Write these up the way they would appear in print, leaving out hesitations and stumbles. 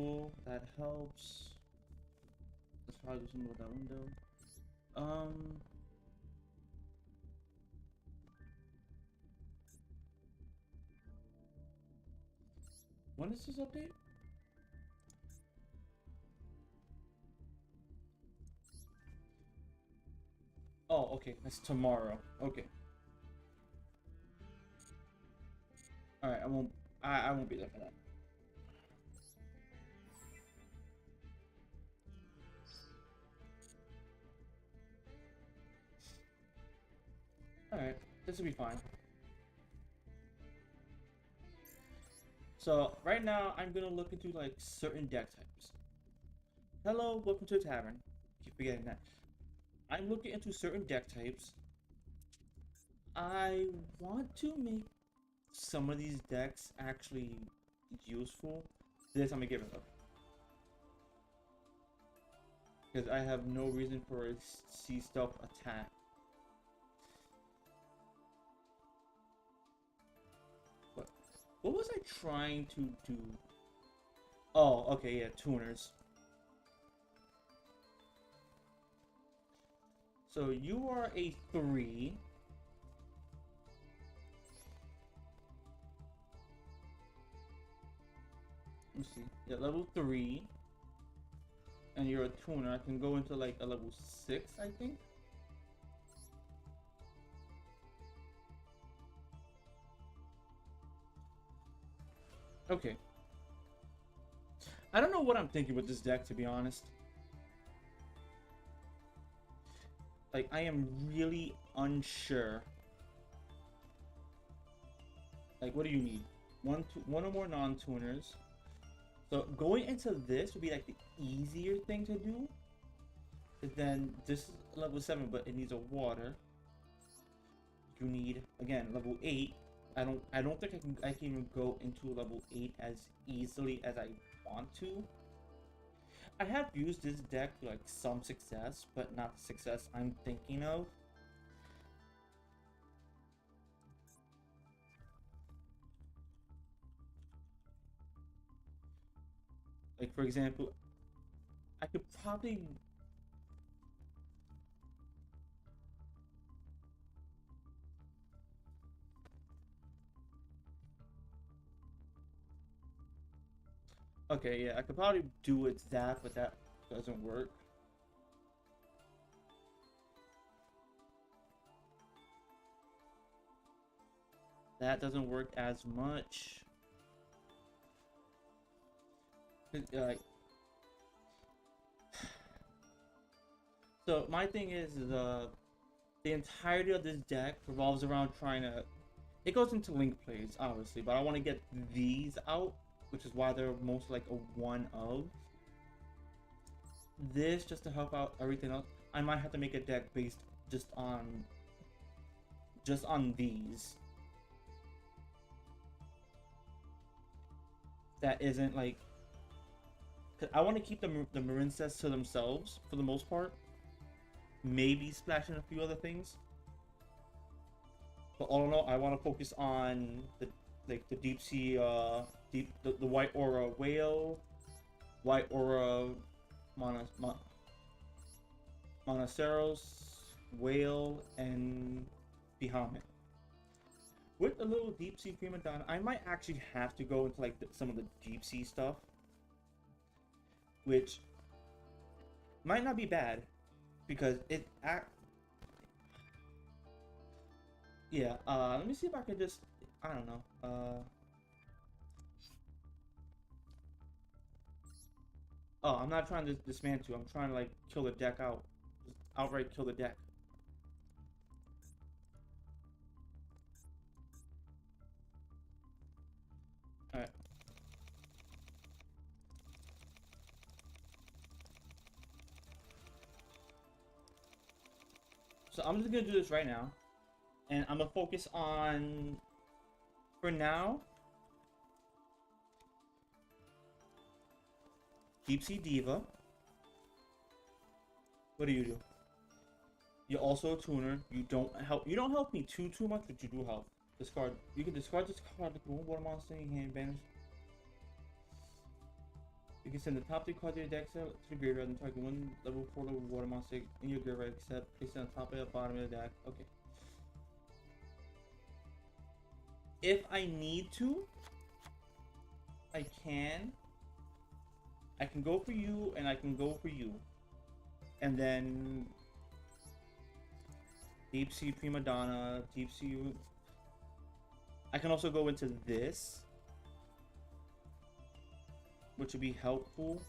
cool. That helps. Let's probably just move that window. When is this update? Oh, okay. That's tomorrow. Okay. All right. I won't. I won't be there for that. All right. This will be fine. So right now, I'm gonna look into like certain deck types. Hello, welcome to the tavern. Keep forgetting that. I'm looking into certain deck types. I want to make some of these decks actually useful. This I'm gonna get rid of. Because I have no reason for a sea stealth attack. What was I trying to do? Oh, okay, yeah, tuners. So you are a 3. Let me see. Yeah, level 3. And you're a tuner. I can go into like a level 6, I think. Okay. I don't know what I'm thinking with this deck, to be honest. Like, I am really unsure. Like, what do you need? One or more non-tuners. So going into this would be like the easier thing to do. And then this is level 7, but it needs a water. You need, again, level 8. I don't think I can even go into level 8 as easily as I want to. I have used this deck to like some success, but not the success I'm thinking of. Like, for example, I could probably... Okay, yeah, I could probably do it that, but that doesn't work. That doesn't work as much. Like, so my thing is the entirety of this deck revolves around trying to... It goes into link plays, obviously, but I want to get these out, which is why they're most like a one of. This just to help out everything else. I might have to make a deck based just on these. That isn't like... I want to keep the Marin sets to themselves for the most part. Maybe splashing a few other things. But all in all, I want to focus on the deep sea, the white aura whale, white aura monoceros, whale, and Bahamut. With a little deep sea prima donna, I might actually have to go into like some of the deep sea stuff, which might not be bad because it yeah, let me see if I can just, I don't know, oh, I'm not trying to dismantle, I'm trying to, like, kill the deck out. Just outright kill the deck. Alright. So I'm just gonna do this right now. And I'm gonna focus on, for now, Deep Sea Diva. What do? You're also a tuner. You don't help me too much, but you do help. Discard. You can discard this card with one water monster in your hand, banish. You can send the top 3 cards of your deck to the graveyard and target one level 4 level water monster in your graveyard except place it on top of the bottom of the deck. Okay. If I need to, I can. I can go for you and I can go for you. And then Deep Sea Prima Donna, Deep Sea. I can also go into this, which would be helpful.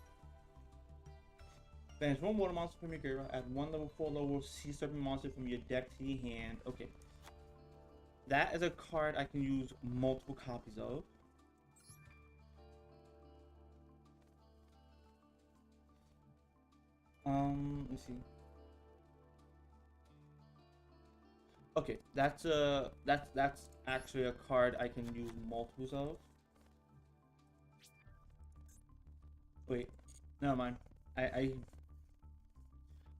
Banish one water monster from your graveyard. Add one level 4 level sea serpent monster from your deck to your hand. Okay. That is a card I can use multiple copies of. Let me see. Okay, that's actually a card I can use multiples of. Wait, never mind.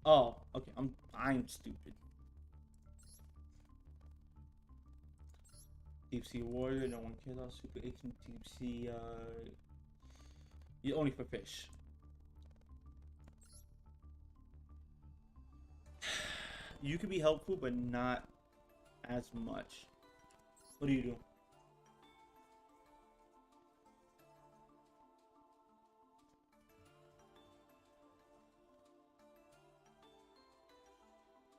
Oh, okay. I'm stupid. Deep Sea Warrior. No one cares about Super Ancient Deep Sea. Only for fish. You could be helpful, but not as much. What do you do?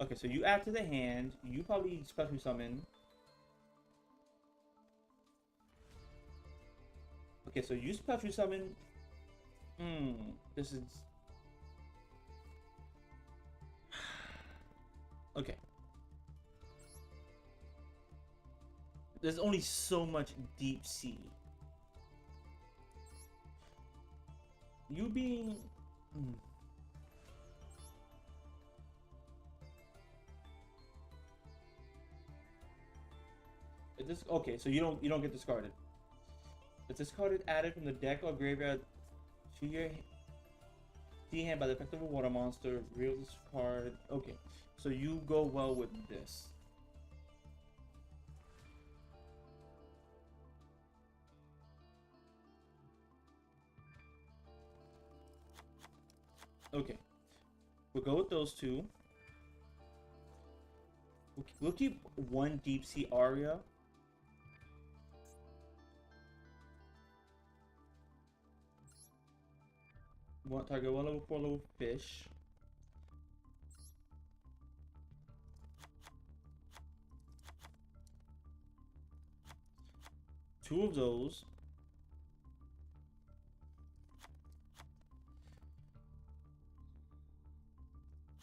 Okay, so you add to the hand. You probably special summon. Okay, so you special summon. This is. Okay. There's only so much deep sea. You being. This okay, so you don't get discarded. It's discarded added from the deck or graveyard to your hand by the effect of a water monster. Real this card. Okay, so you go well with this. Okay, we'll go with those two. We'll keep one deep sea aria. One target one level 4 level fish. Two of those.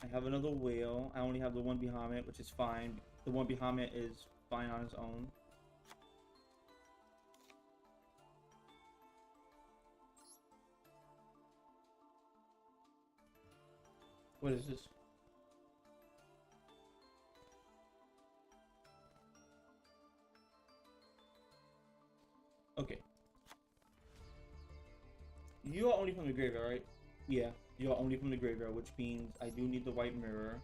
I have another whale. I only have the one behind it, which is fine. The one behind it is fine on its own. What is this? Okay. You are only from the graveyard, right? Yeah, you are only from the graveyard, which means I do need the white mirror.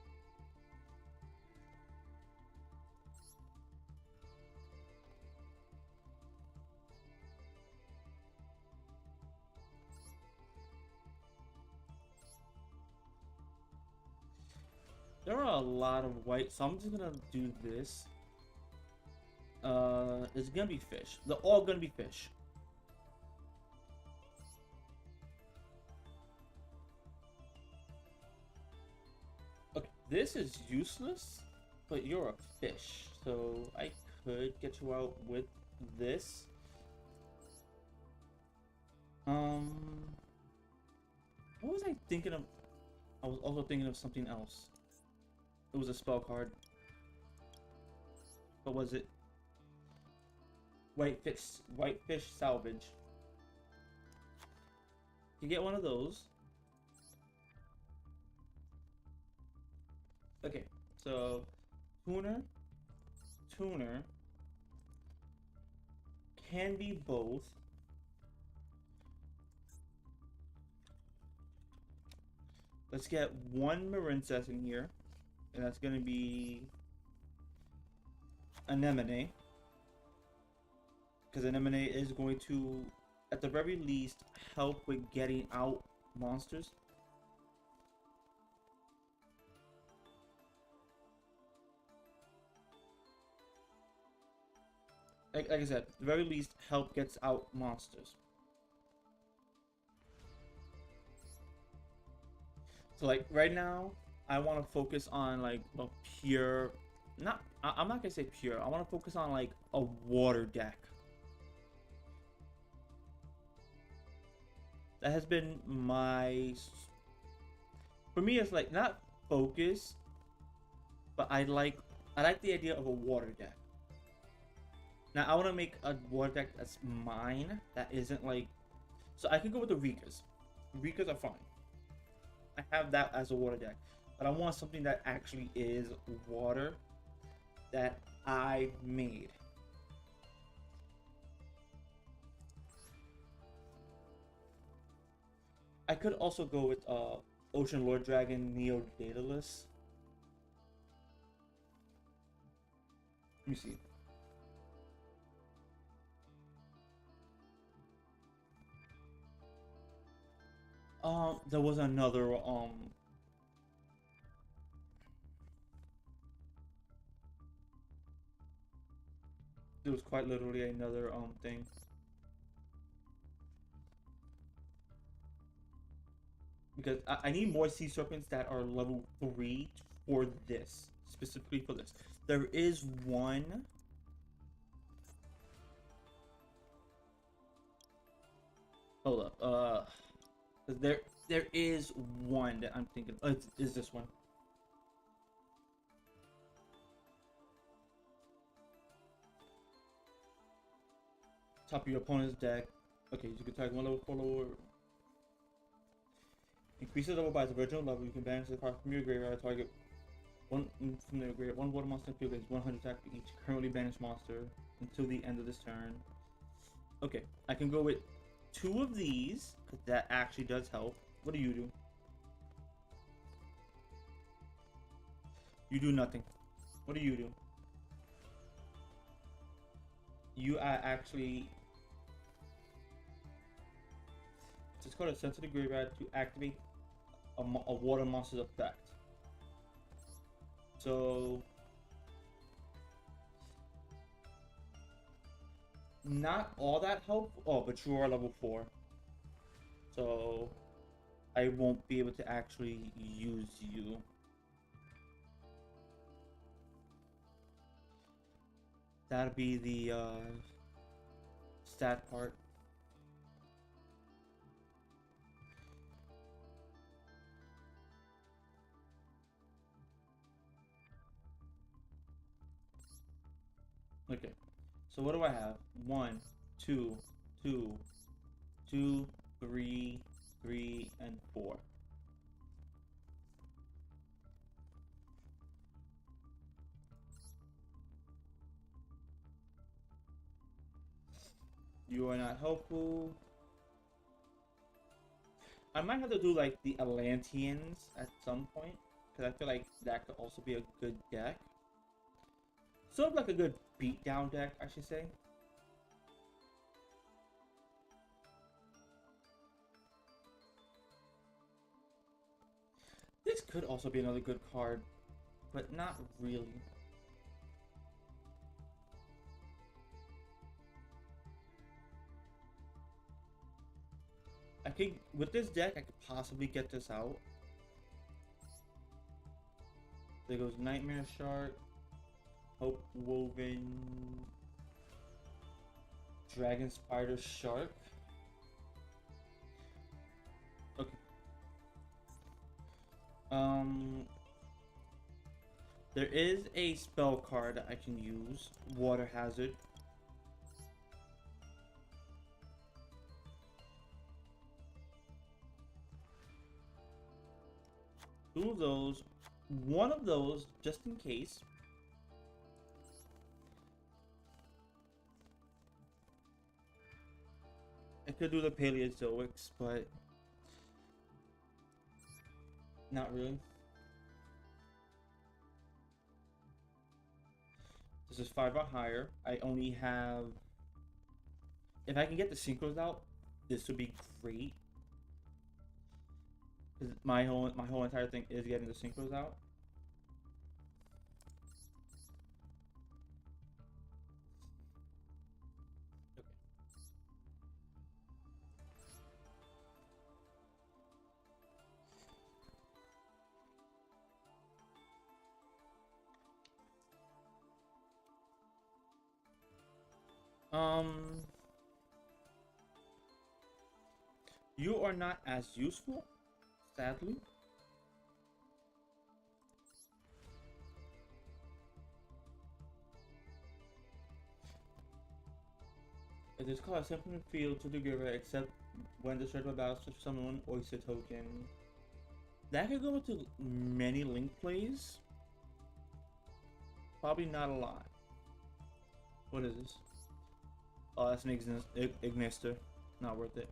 There are a lot of white, so I'm just gonna do this. It's gonna be fish. They're all gonna be fish. Okay, this is useless, but you're a fish, so I could get you out with this. What was I thinking of? I was also thinking of something else. It was a spell card. What was it? Whitefish salvage. You get one of those. Okay, so tuner can be both. Let's get one Marincess in here, and that's gonna be Anemone, because Anemone is going to at the very least help with getting out monsters. Like I said, at the very least help gets out monsters. So like right now, I want to focus on like a pure, not I'm not gonna say pure. I want to focus on like a water deck. That has been my, for me it's like not focus, but I like the idea of a water deck. Now I want to make a water deck that's mine, that isn't like, so I can go with the Rikas. Rikas are fine. I have that as a water deck, but I want something that actually is water that I made. I could also go with Ocean Lord Dragon Neo Daedalus. Let me see. There was another there was quite literally another thing. Because I need more sea serpents that are level 3 for this. Specifically for this. There is one. Hold up. There is one that I'm thinking. Is this one? Top of your opponent's deck. Okay, you can tag one level 4 lower. Increase the level by its original level. You can banish the card from your graveyard. Target one from the graveyard. One water monster field gains 100 attack for each currently banished monster until the end of this turn. Okay, I can go with 2 of these because that actually does help. What do you do? You do nothing. What do you do? You are actually. It's called a sensitive graveyard to activate a water monster's effect. So. Not all that helpful. Oh, but you are level 4. So. I won't be able to actually use you. That'll be the stat part. Okay. So what do I have? 1, 2, 2, 2, 3, 3, and 4. You are not helpful. I might have to do like the Atlanteans at some point, because I feel like that could also be a good deck. Sort of like a good beatdown deck, I should say. This could also be another good card, but not really. I could, with this deck, I could possibly get this out. There goes Nightmare Shark, Hope Woven, Dragon Spider Shark. Okay. There is a spell card that I can use, Water Hazard. Two of those, one of those, just in case. I could do the Paleozoics, but not really. This is 5 or higher. I only have. If I can get the synchros out, this would be great. Cause my whole entire thing is getting the synchros out. Um, you are not as useful, sadly. It is called a simple field to the giver, except when the circle battles to summon oyster token. That could go into many link plays. Probably not a lot. What is this? Oh, that's an Ignister. Not worth it.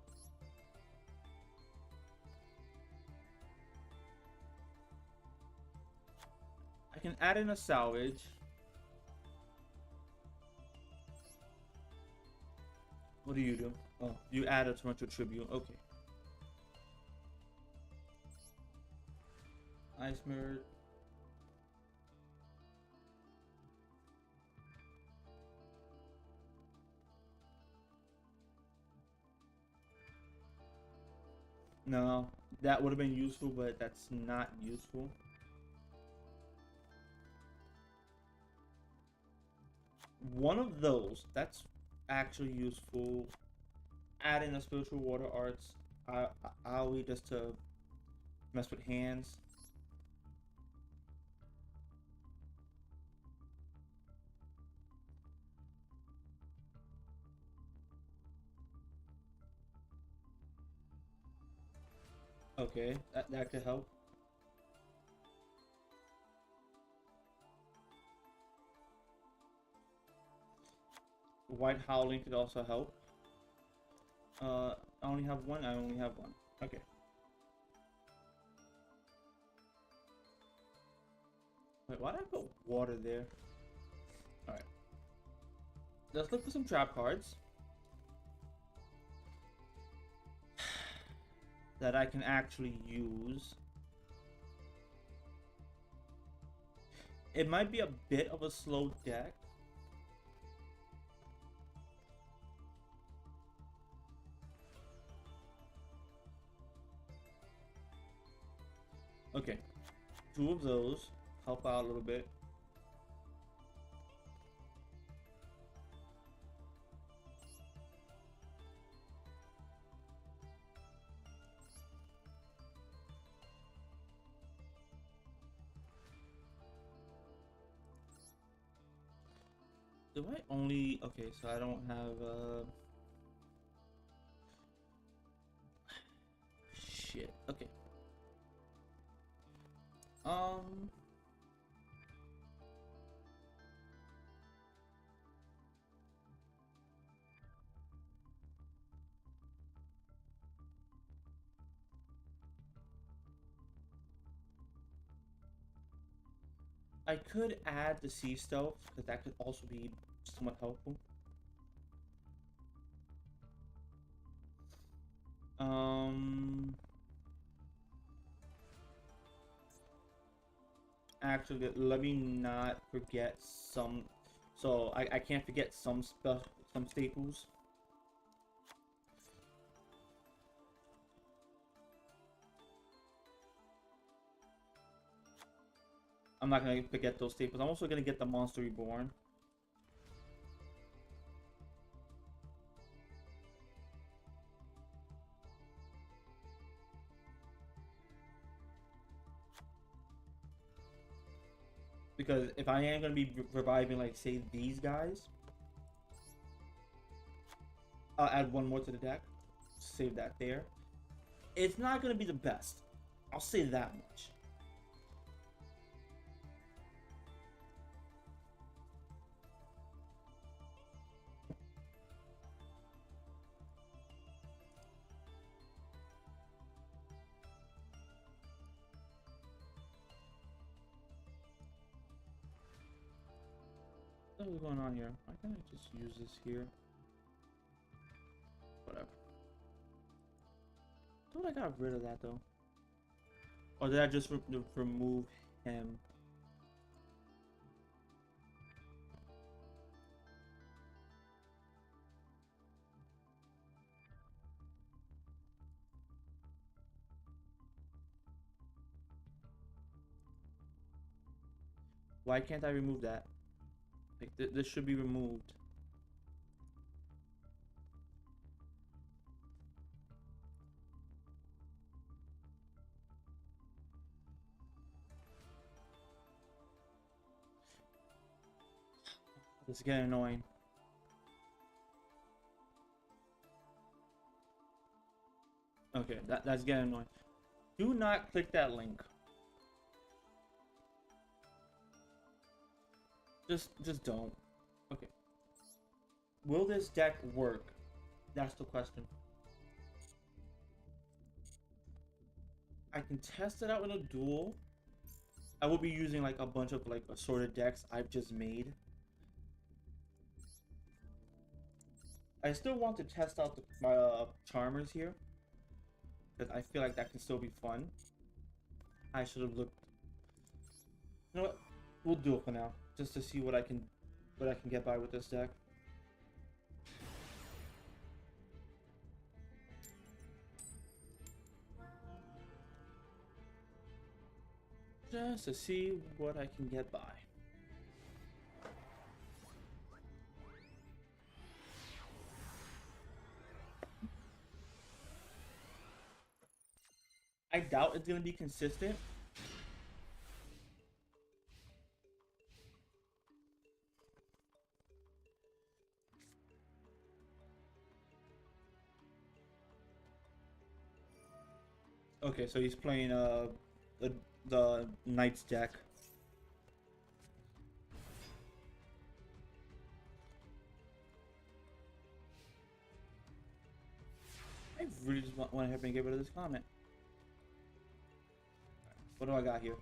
I can add in a salvage. What do you do? Oh, you add a torrential tribute. Okay. Ice mirror. No, that would have been useful, but that's not useful. One of those, that's actually useful. Add in a spiritual water arts. I'll read just to mess with hands. Okay, that could help. White Howling could also help. I only have one. I only have one. Okay. Wait, why did I put water there? All right. Let's look for some trap cards that I can actually use. It might be a bit of a slow deck. Okay, two of those help out a little bit. Do I only... Okay, so I don't have... Shit, okay. Um... I could add the sea stealth, because that could also be somewhat helpful. Um... Actually, let me not forget some... So, I can't forget some staples. I'm not gonna forget those staples. I'm also gonna get the Monster Reborn. Because if I am gonna be reviving, like, say, these guys, I'll add one more to the deck. Save that there. It's not gonna be the best. I'll say that much. What's going on here? Why can't I just use this here? Whatever. thought I got rid of that though. Or did I just remove him? Why can't I remove that? Like this should be removed. This is getting annoying. Okay, that's getting annoying. Do not click that link. Just don't. Okay. Will this deck work? That's the question. I can test it out in a duel. I will be using like a bunch of like assorted decks I've just made. I still want to test out my Charmers here, because I feel like that can still be fun. I should have looked. You know what? We'll do it for now, just to see what I can get by with this deck. Just to see what I can get by. I doubt it's gonna be consistent. Okay, so he's playing the Knights deck. I really just want to help me get rid of this comment. What do I got here?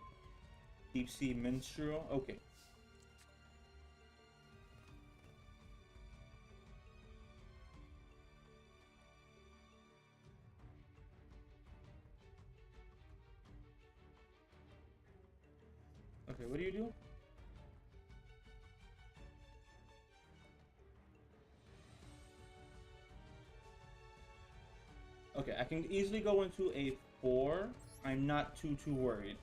Deep Sea Minstrel. Okay. Okay, what do you do? Okay, I can easily go into a 4. I'm not too worried.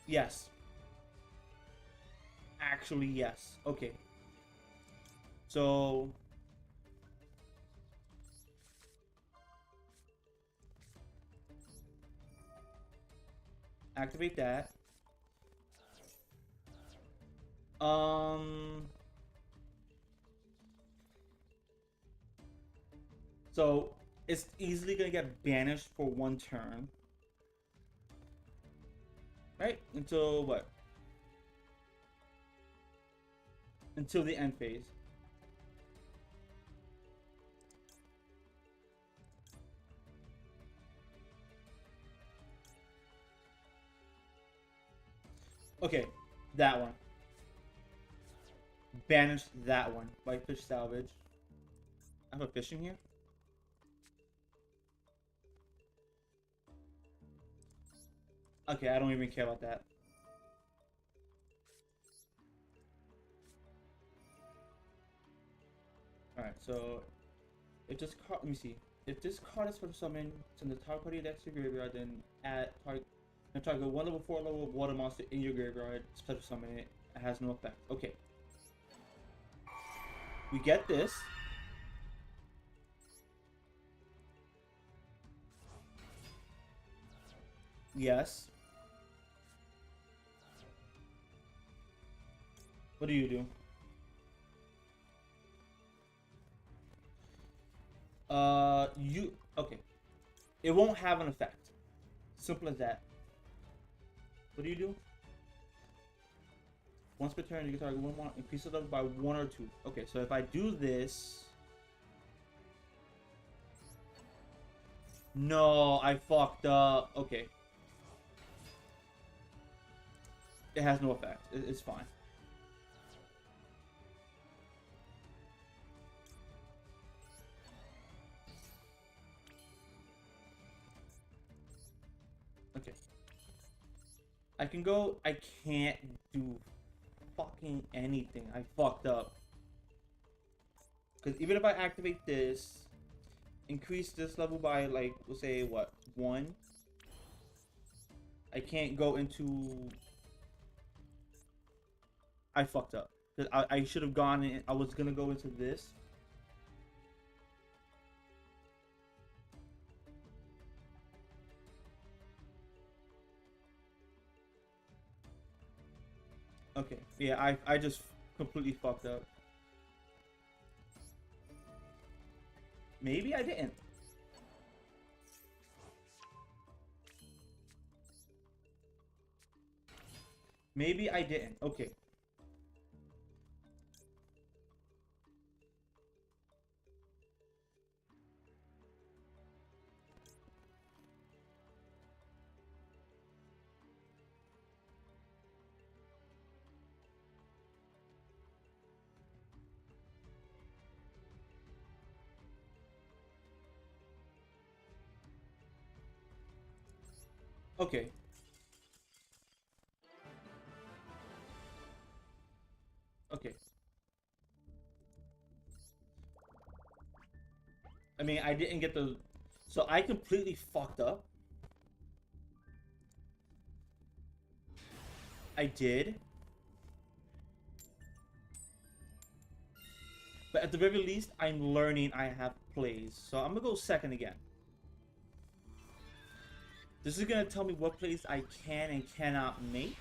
Yes. Actually, yes. Okay. So activate that. So it's easily gonna get banished for 1 turn. Right? Until what? Until the end phase. Okay, that one. Banish that one. Whitefish salvage. I have a fish in here. Okay, I don't even care about that. Alright, so if this card, let me see. If this card is from summon, send the target party deck to your graveyard, then add target one level 4 level water monster in your graveyard, special summon it. It has no effect. Okay. We get this. Yes. What do you do? Okay. It won't have an effect. Simple as that. What do you do? Once per turn, you can target one, increase it up by 1 or 2. Okay, so if I do this... No, I fucked up. Okay. It has no effect. It's fine. Okay. I can go. I can't do fucking anything. I fucked up. Because even if I activate this, increase this level by, like, we'll say, what, 1? I can't go into... I fucked up. Because I should have gone in... I was gonna go into this. Okay. Yeah, I just completely fucked up. Maybe I didn't. Maybe I didn't. Okay. Okay. Okay. I mean, I didn't get the... So I completely fucked up. I did. But at the very least, I'm learning I have plays. So I'm gonna go second again. This is gonna tell me what plays I can and cannot make.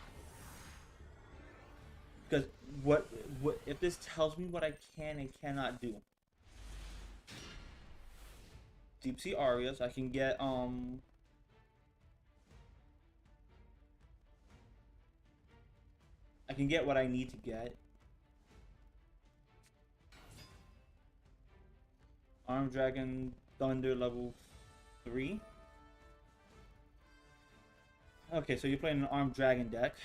Because what if this tells me what I can and cannot do? Deep Sea Arias, I can get I can get what I need to get. Armed Dragon Thunder level 3. Okay, so you're playing an Armed Dragon deck.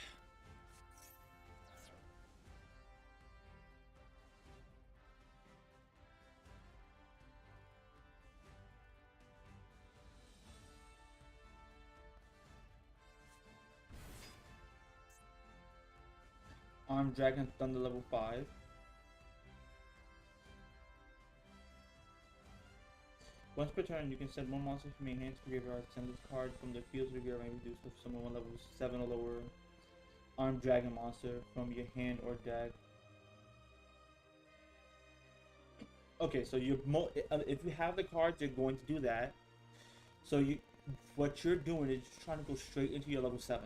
Armed Dragon Thunder level 5. Once per turn, you can send one monster from your hand to the graveyard. Send this card from the field to the graveyard and reduce with summon one level 7 or lower Armed Dragon monster from your hand or deck. Okay, so if you have the cards, you're going to do that. So what you're doing is just trying to go straight into your level 7.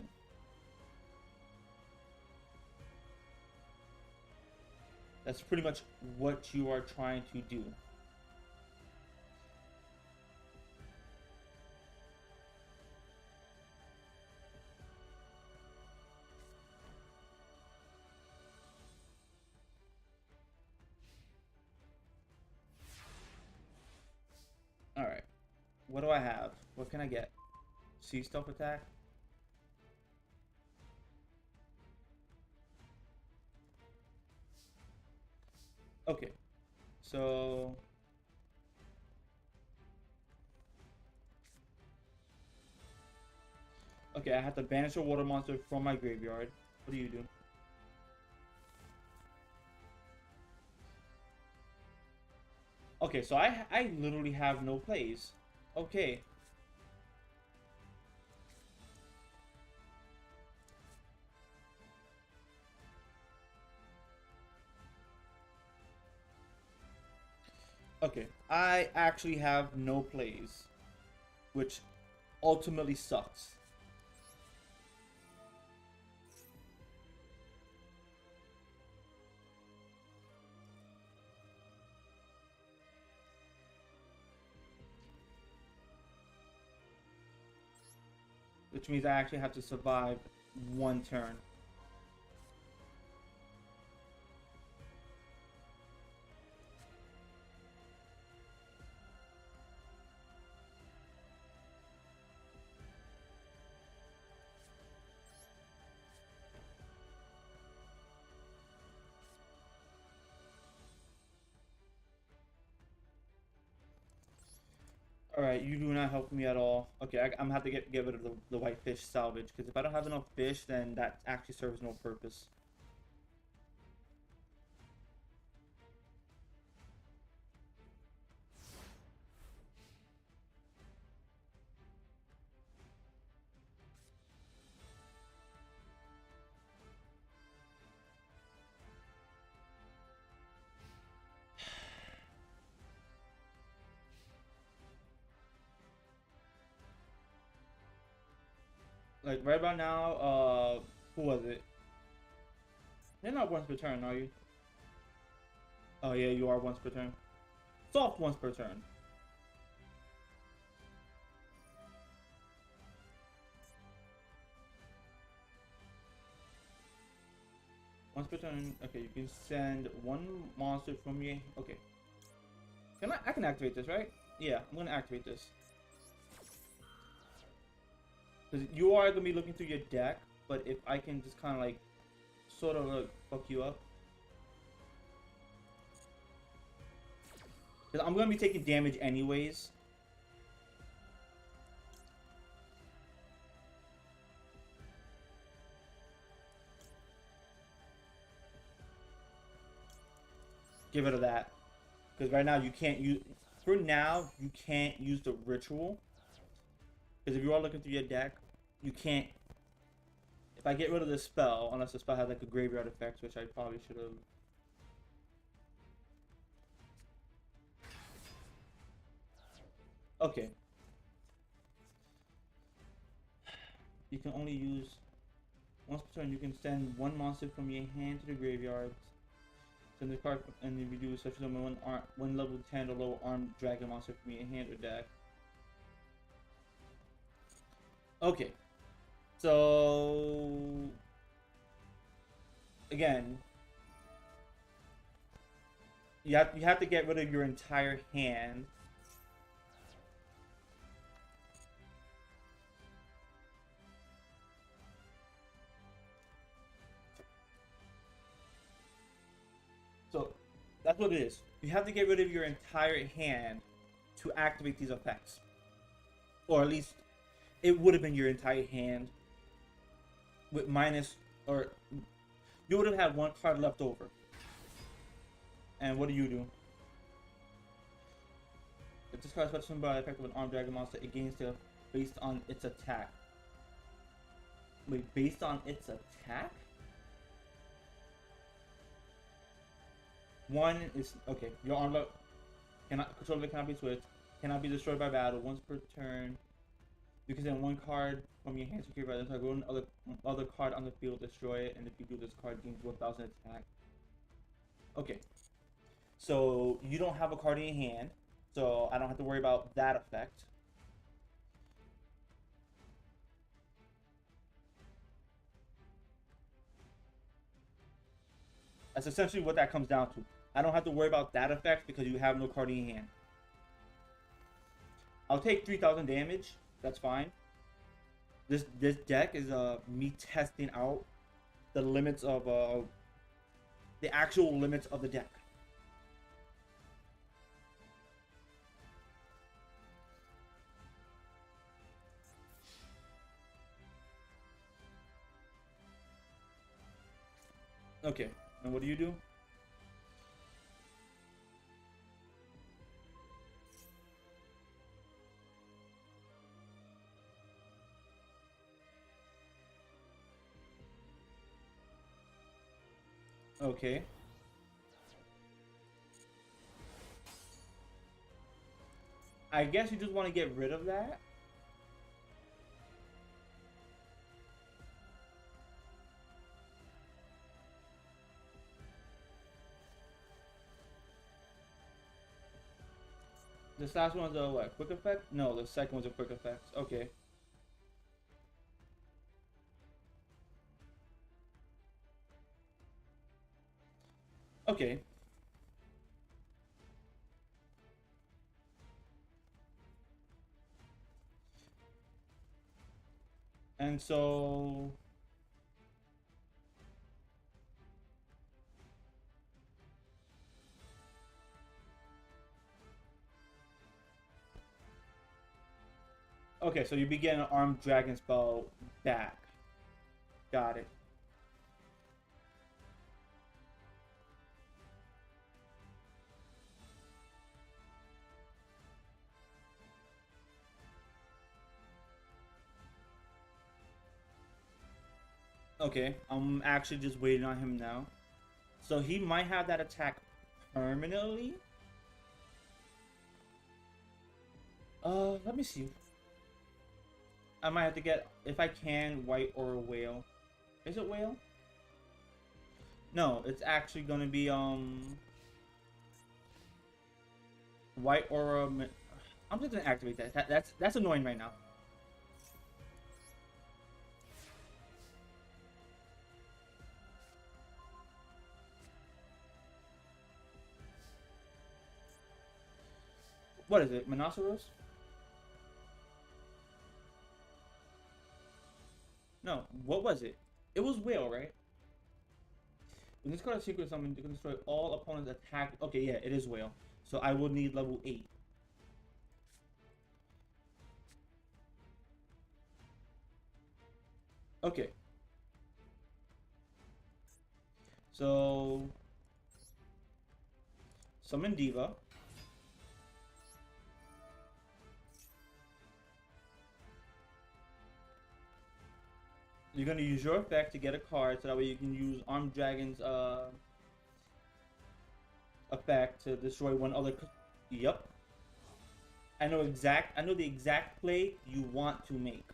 That's pretty much what you are trying to do. Alright. What do I have? What can I get? Sea Stealth attack? Okay. So... Okay, I have to banish a water monster from my graveyard. What do you do? Okay, so I literally have no plays. Okay. Okay, I actually have no plays, which ultimately sucks. Which means I actually have to survive one turn. Alright, you do not help me at all. Okay, I'm gonna have to get rid of the white fish salvage, because if I don't have enough fish, then that actually serves no purpose. Like, right about now, who was it? You're not once per turn, are you? Oh yeah, you are once per turn. Soft once per turn. Once per turn, okay, you can send one monster from your... Okay. I can activate this, right? Yeah, I'm gonna activate this. Because you are gonna be looking through your deck, but if I can just kind of like, sort of like, fuck you up. Because I'm gonna be taking damage anyways. Get rid of that. Because right now you can't use... For now, you can't use the ritual. Because if you are looking through your deck, you can't... If I get rid of the spell, unless the spell has like a graveyard effect, which I probably should have... Okay. You can only use... Once per turn, you can send one monster from your hand to the graveyard. Send the card and if you do such as one level 10 or lower armed dragon monster from your hand or deck. Okay. So again, you have to get rid of your entire hand. So that's what it is. You have to get rid of your entire hand to activate these effects. Or at least it would have been your entire hand with minus, or you would have had one card left over. And what do? If this card is special by the effect of an armed dragon monster, it gains the based on its attack. Wait, based on its attack? One is okay. Your arm cannot controller cannot be switched. Cannot be destroyed by battle. Once per turn, you can send one card from your hand to your right. Go other card on the field, destroy it, and if you do, this card gains 1,000 attack. Okay, so you don't have a card in your hand, so I don't have to worry about that effect. That's essentially what that comes down to. I don't have to worry about that effect because you have no card in your hand. I'll take 3,000 damage. That's fine. This deck is me testing out the limits of the actual limits of the deck. Okay, and what do? Okay. I guess you just want to get rid of that. This last one's a what? Quick effect? No, the second one's a quick effect. Okay. Okay. And so Okay, so you begin an armed dragon spell back. Got it. Okay, I'm actually just waiting on him now. So he might have that attack permanently. Let me see. I might have to get, if I can, white or a whale. Is it whale? No, it's actually gonna be white or a. I'm just gonna activate that. That's annoying right now. What is it? Monoceros? No. What was it? It was whale, right? When this card is secret summon, you can destroy all opponents attack. Okay, yeah, it is whale. So I will need level 8. Okay. So summon Diva. You're gonna use your effect to get a card, so that way you can use Armed Dragon's effect to destroy one other. Yep. I know exact. I know the exact play you want to make.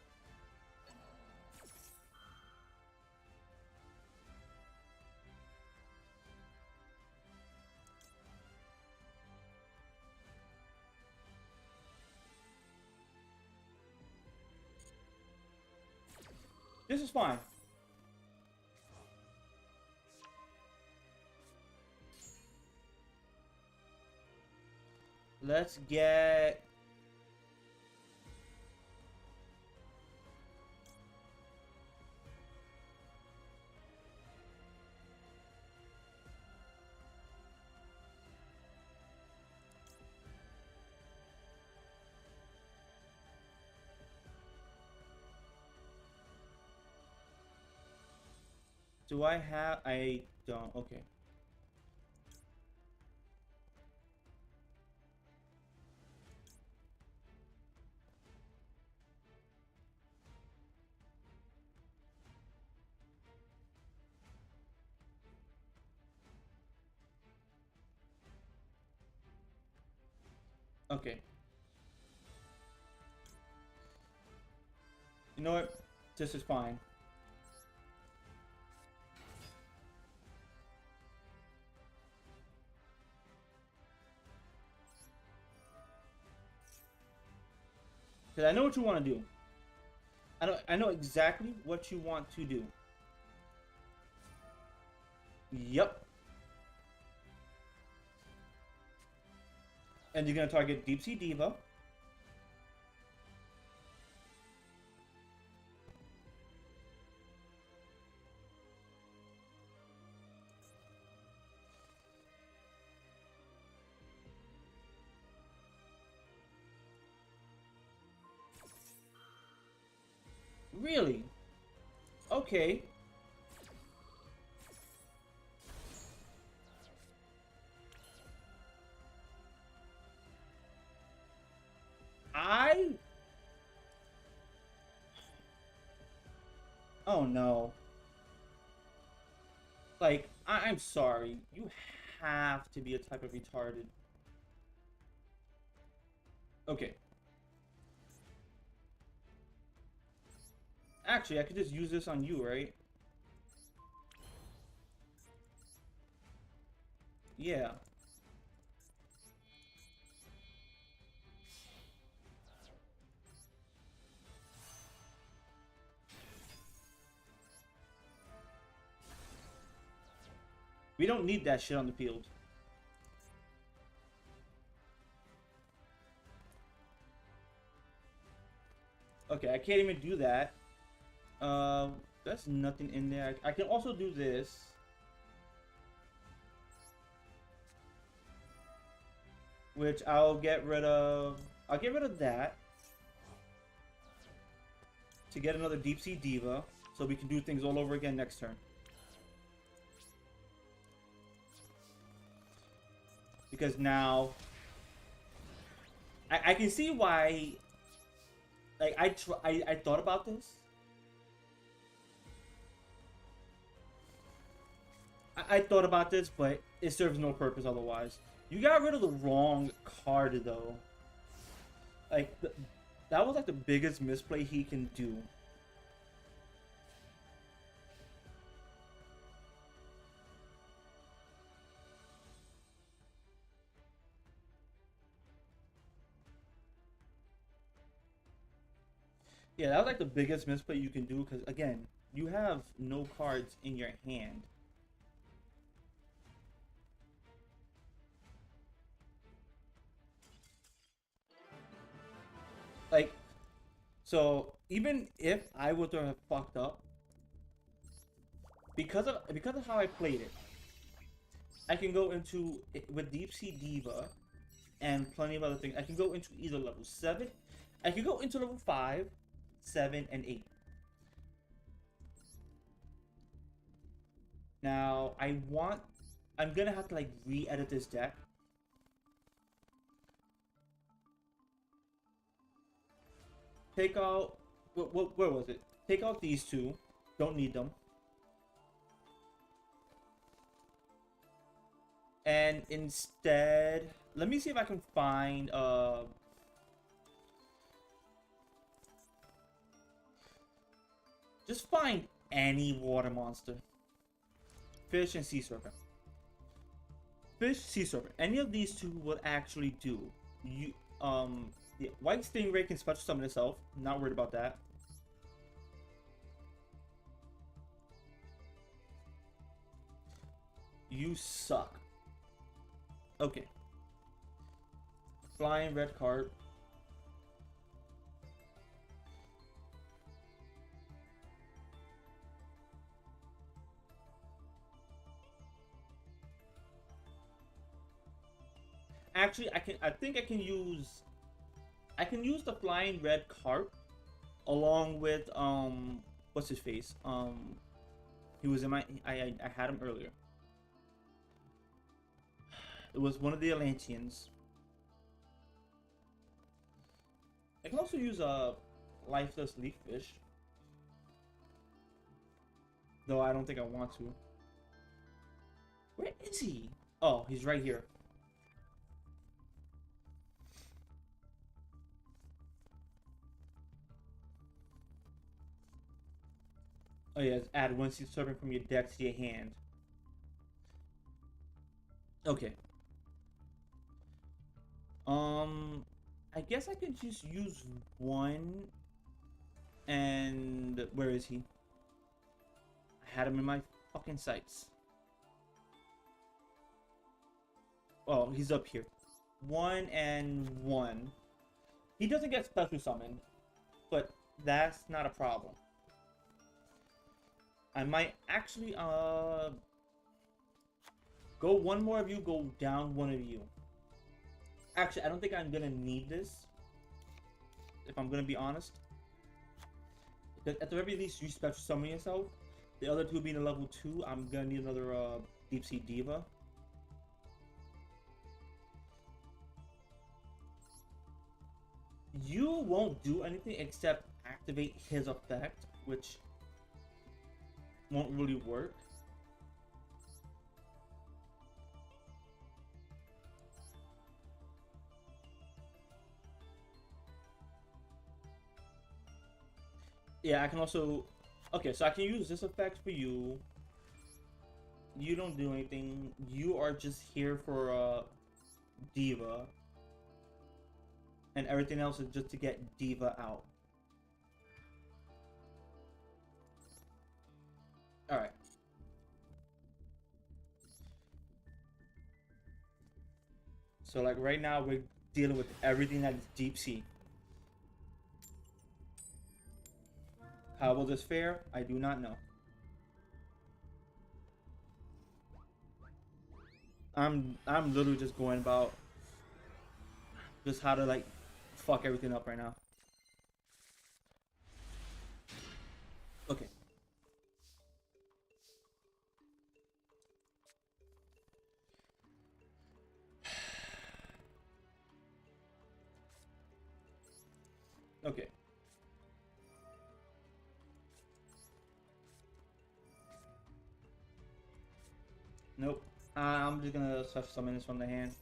This is fine. Let's get. Do I have? I don't. Okay. Okay. You know what? This is fine. Because I know what you want to do. I know exactly what you want to do. Yep. And you're gonna target Deep Sea Diva. Really? Okay. I. Oh no. Like, I'm sorry. You have to be a type of retarded. Okay. Actually, I could just use this on you, right? Yeah. We don't need that shit on the field. Okay, I can't even do that. That's nothing in there. I can also do this. Which I'll get rid of. I'll get rid of that. to get another Deep Sea Diva, so we can do things all over again next turn. Because now, I can see why. Like I thought about this. I thought about this, but it serves no purpose otherwise. You got rid of the wrong card though. Like that was like the biggest misplay he can do. Yeah, that was like the biggest misplay you can do because again, you have no cards in your hand. Like, so even if I would have fucked up because of how I played it, I can go into with Deep Sea Diva and plenty of other things. I can go into either level 7, I can go into level 5, 7, and 8. Now I'm gonna have to like re-edit this deck. Take out where was it? Take out these two. Don't need them. And instead, let me see if I can find just find any water monster. Fish and sea serpent. Fish, sea serpent. Any of these two will actually do. You the white stingray can special summon itself. Not worried about that. You suck. Okay. Flying red card. Actually, I think I can use the flying red carp along with what's his face? He was in my I had him earlier. It was one of the Atlanteans. I can also use a lifeless leaf fish. Though I don't think I want to. Where is he? Oh, he's right here. Oh yeah, add one sea serpent from your deck to your hand. Okay. I guess I could just use one. And where is he? I had him in my fucking sights. Oh, he's up here. 1 and 1. He doesn't get special summoned, but that's not a problem. I might actually go one more of you, go down one of you. Actually, I don't think I'm gonna need this, if I'm gonna be honest. Because at the very least, you special summon yourself. The other two being a level 2, I'm gonna need another Deep Sea Diva. You won't do anything except activate his effect, which won't really work. Yeah, I can also... Okay, so I can use this effect for you. You don't do anything. You are just here for Diva. And everything else is just to get Diva out. Alright. So like right now we're dealing with everything that is deep sea. How will this fare? I do not know. I'm literally just going about just how to like fuck everything up right now. Okay. Okay. Nope. I'm just gonna special summon this from the hand.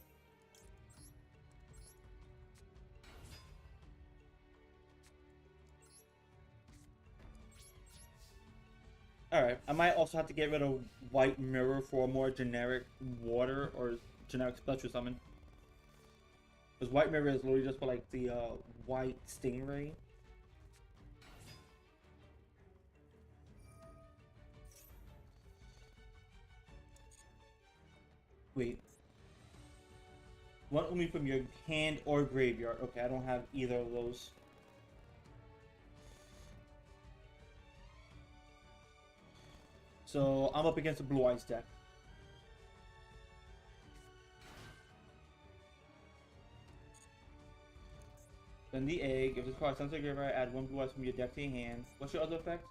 Alright, I might also have to get rid of White Mirror for a more generic water or generic special summon. Because White Mirror is literally just for like the white Stingray. Wait. One Umi from your hand or graveyard. Okay, I don't have either of those. So I'm up against a Blue Eyes deck. Then the egg. If this card sends to your graveyard, add one Blue Eyes from your deck to your hand. What's your other effect?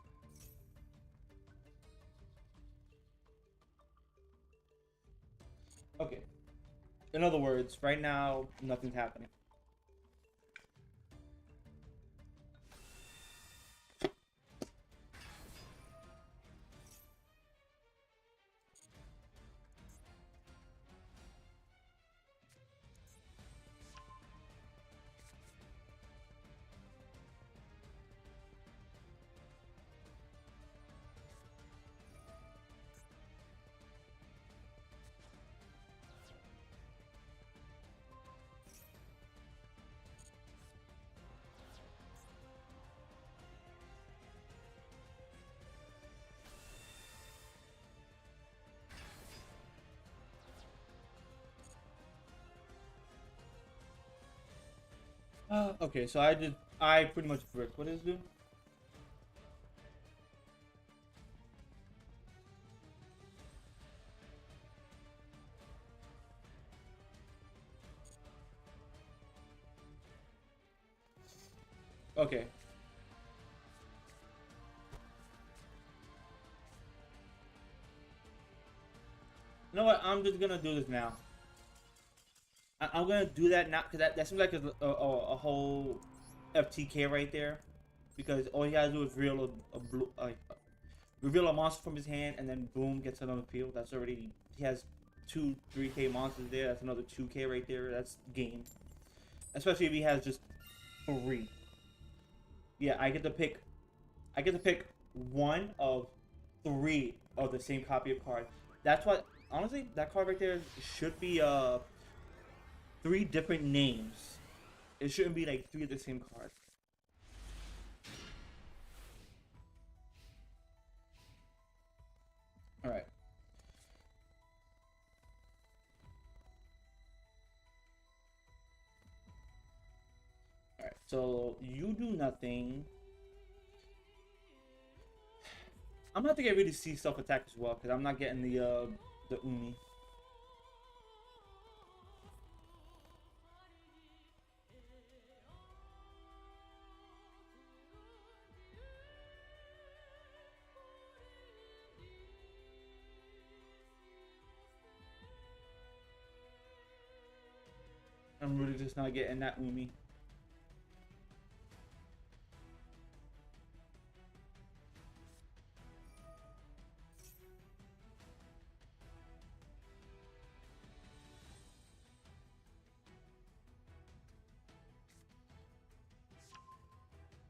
Okay. In other words, right now, nothing's happening. Okay, so I pretty much brick. What does it do? Okay. You know what? I'm just gonna do this now. I'm gonna do that now because that seems like a whole FTK right there. Because all he gotta do is reveal a monster from his hand and then boom gets another peel. That's already he has 3K monsters there. That's another 2K right there. That's game. Especially if he has just 3. Yeah, I get to pick. I get to pick one of 3 of the same copy of card. That's what honestly that card right there should be 3 different names. It shouldn't be like 3 of the same card. All right. All right. So you do nothing. I'm gonna have to get rid of C self attack as well because I'm not getting the Umi. I'm really just not getting that Umi.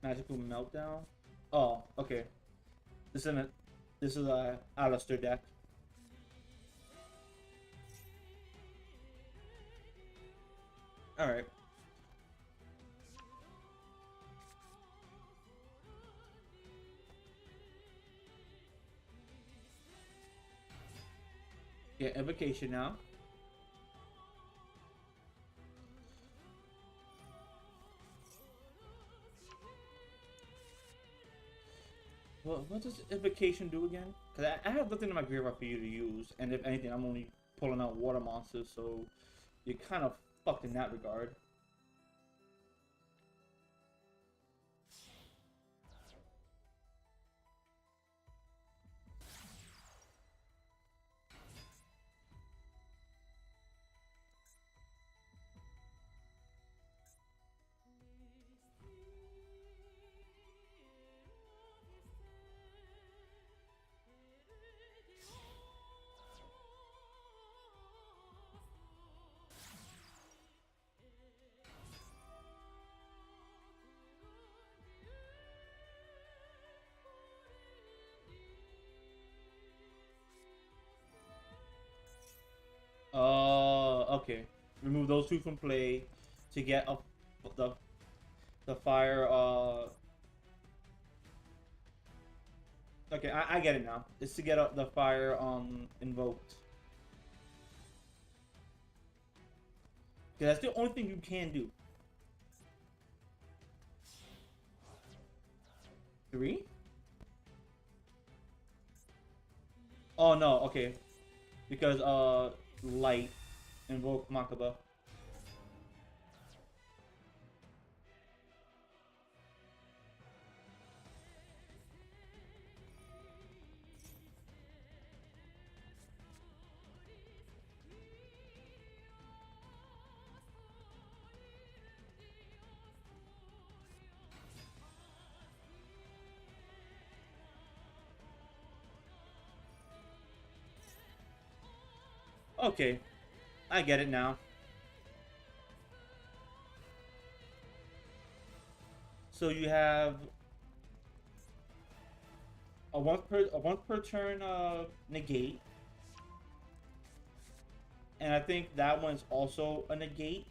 Magical meltdown. Oh, okay. This isn't. This is a Alistair deck. All right. Yeah, invocation now. What does invocation do again? Because I have nothing in my graveyard for you to use, and if anything, I'm only pulling out water monsters, so you're kind of fucked in that regard. Okay. Remove those two from play to get up the fire. Okay, I get it now. It's to get up the fire invoked. Because that's the only thing you can do. 3? Oh no, okay. Because light invoke Makaba. Okay, I get it now. So you have a once per turn negate, and I think that one's also a negate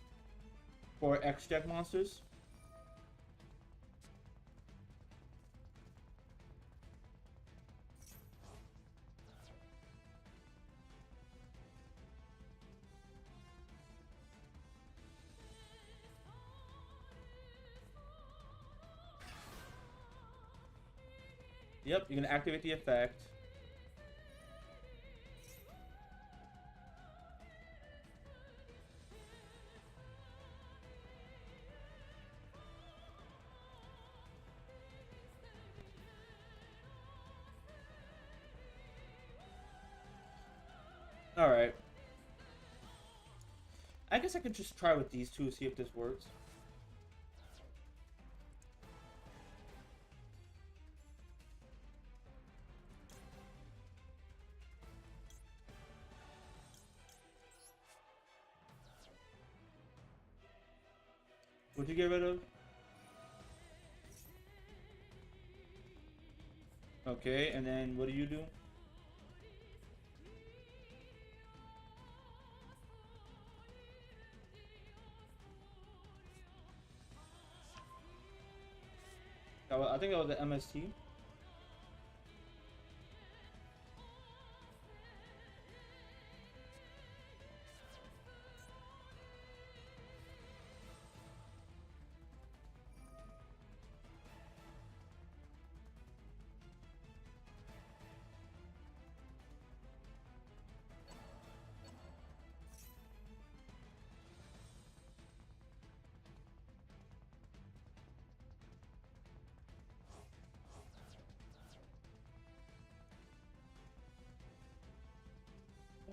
for extract monsters. Yep, you're gonna activate the effect. All right. I guess I could just try with these two, see if this works. What'd you get rid of? Okay, and then what do you do? I think that was the MST.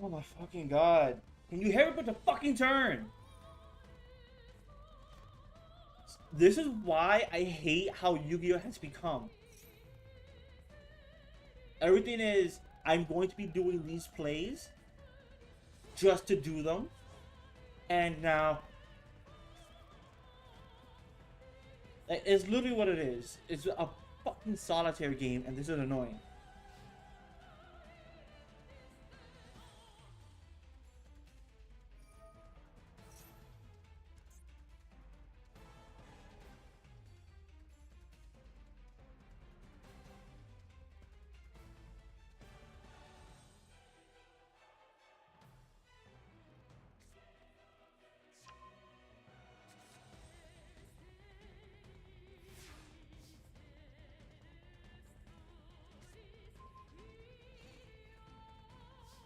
Oh my fucking god. Can you hear it but the fucking turn? This is why I hate how Yu-Gi-Oh has become. Everything is, I'm going to be doing these plays just to do them. And now, it's literally what it is. It's a fucking solitaire game, and this is annoying.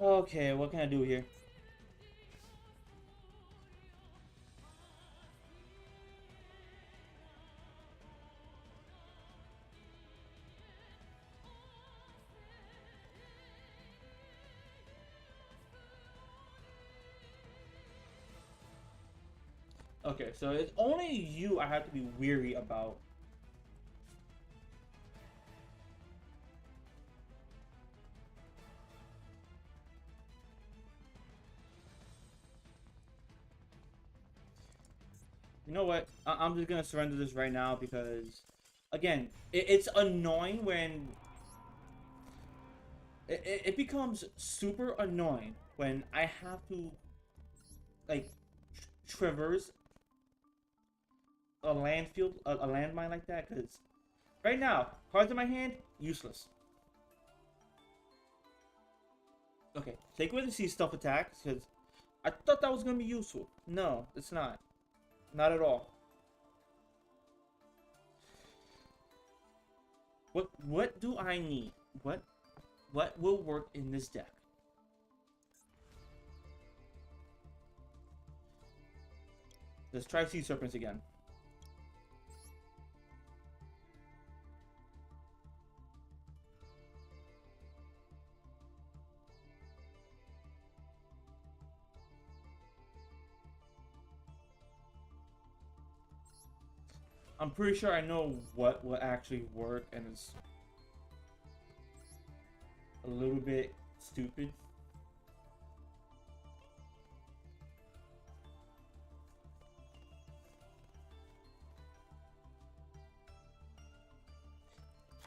Okay, what can I do here? Okay, so it's only you I have to be weary about. You know what? I'm just gonna surrender this right now because, again, it's annoying when it becomes super annoying when I have to like traverse a landfield, a landmine like that, because right now, cards in my hand, useless. Okay, take away the sea stuff attacks, because I thought that was gonna be useful. No, it's not. Not at all. What do I need? What will work in this deck? Let's try Sea Serpents again. I'm pretty sure I know what will actually work, and it's a little bit stupid.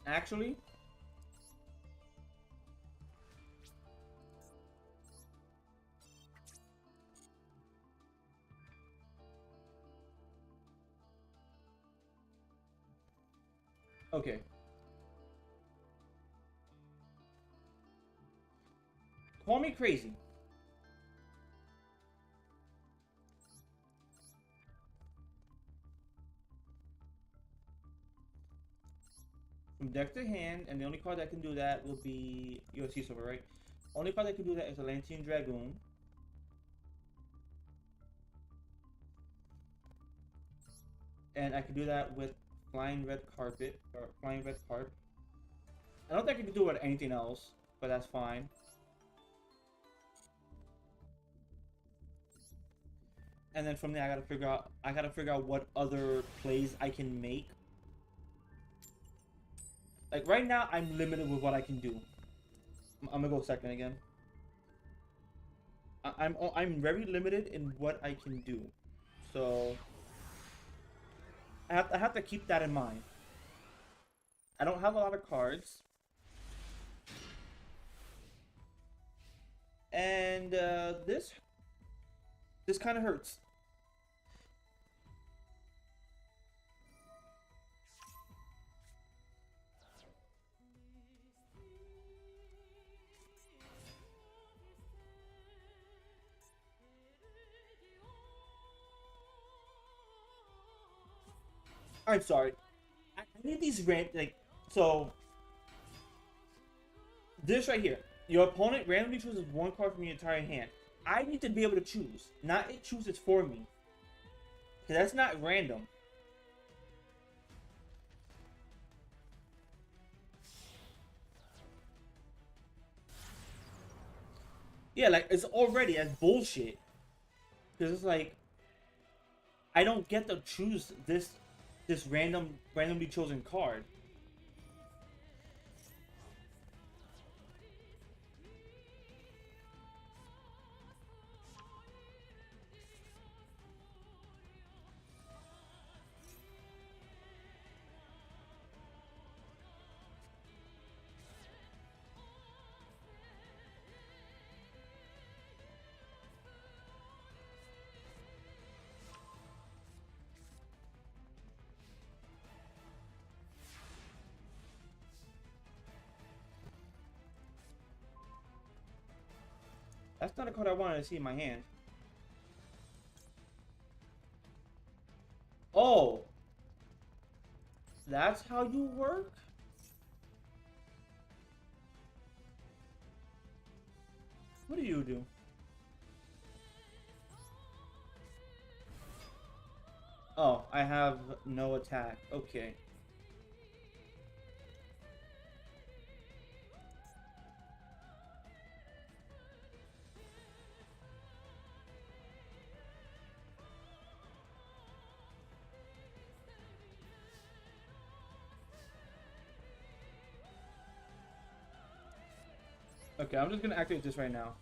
Actually, okay. Call me crazy. From deck to hand, and the only card that can do that will be UFC Silver, right? Only card that can do that is a Lantine Dragoon. And I can do that with Flying Red Carpet, or Flying Red Carp. I don't think I can do it with anything else, but that's fine. And then from there, I gotta figure out what other plays I can make. Like right now, I'm limited with what I can do. I'm gonna go second again. I'm very limited in what I can do, so I have to keep that in mind. I don't have a lot of cards, and this kind of hurts. I'm sorry. I need these like so. This right here, your opponent randomly chooses one card from your entire hand. I need to be able to choose, not it chooses for me. Cause that's not random. Yeah, like it's already as bullshit. Cause it's like I don't get to choose this randomly chosen card. That's not a card I wanted to see in my hand. Oh, that's how you work? What do you do? Oh, I have no attack. Okay. Okay, I'm just gonna activate this right now.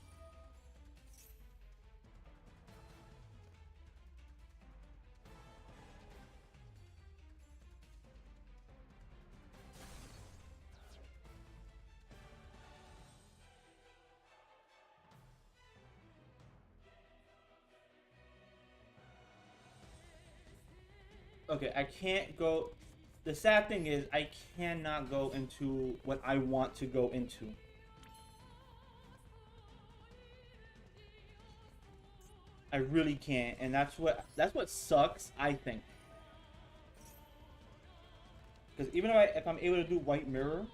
Okay, I can't go. The sad thing is, I cannot go into what I want to go into. I really can't, and that's what sucks. I think because even if I'm able to do white mirror,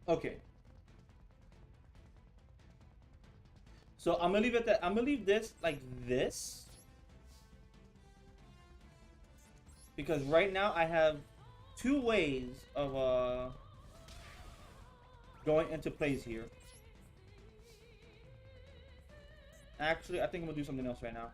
okay. So I'm gonna leave it that I'm gonna leave this like this because right now I have two ways of going into plays here. Actually, I think I'm gonna do something else right now.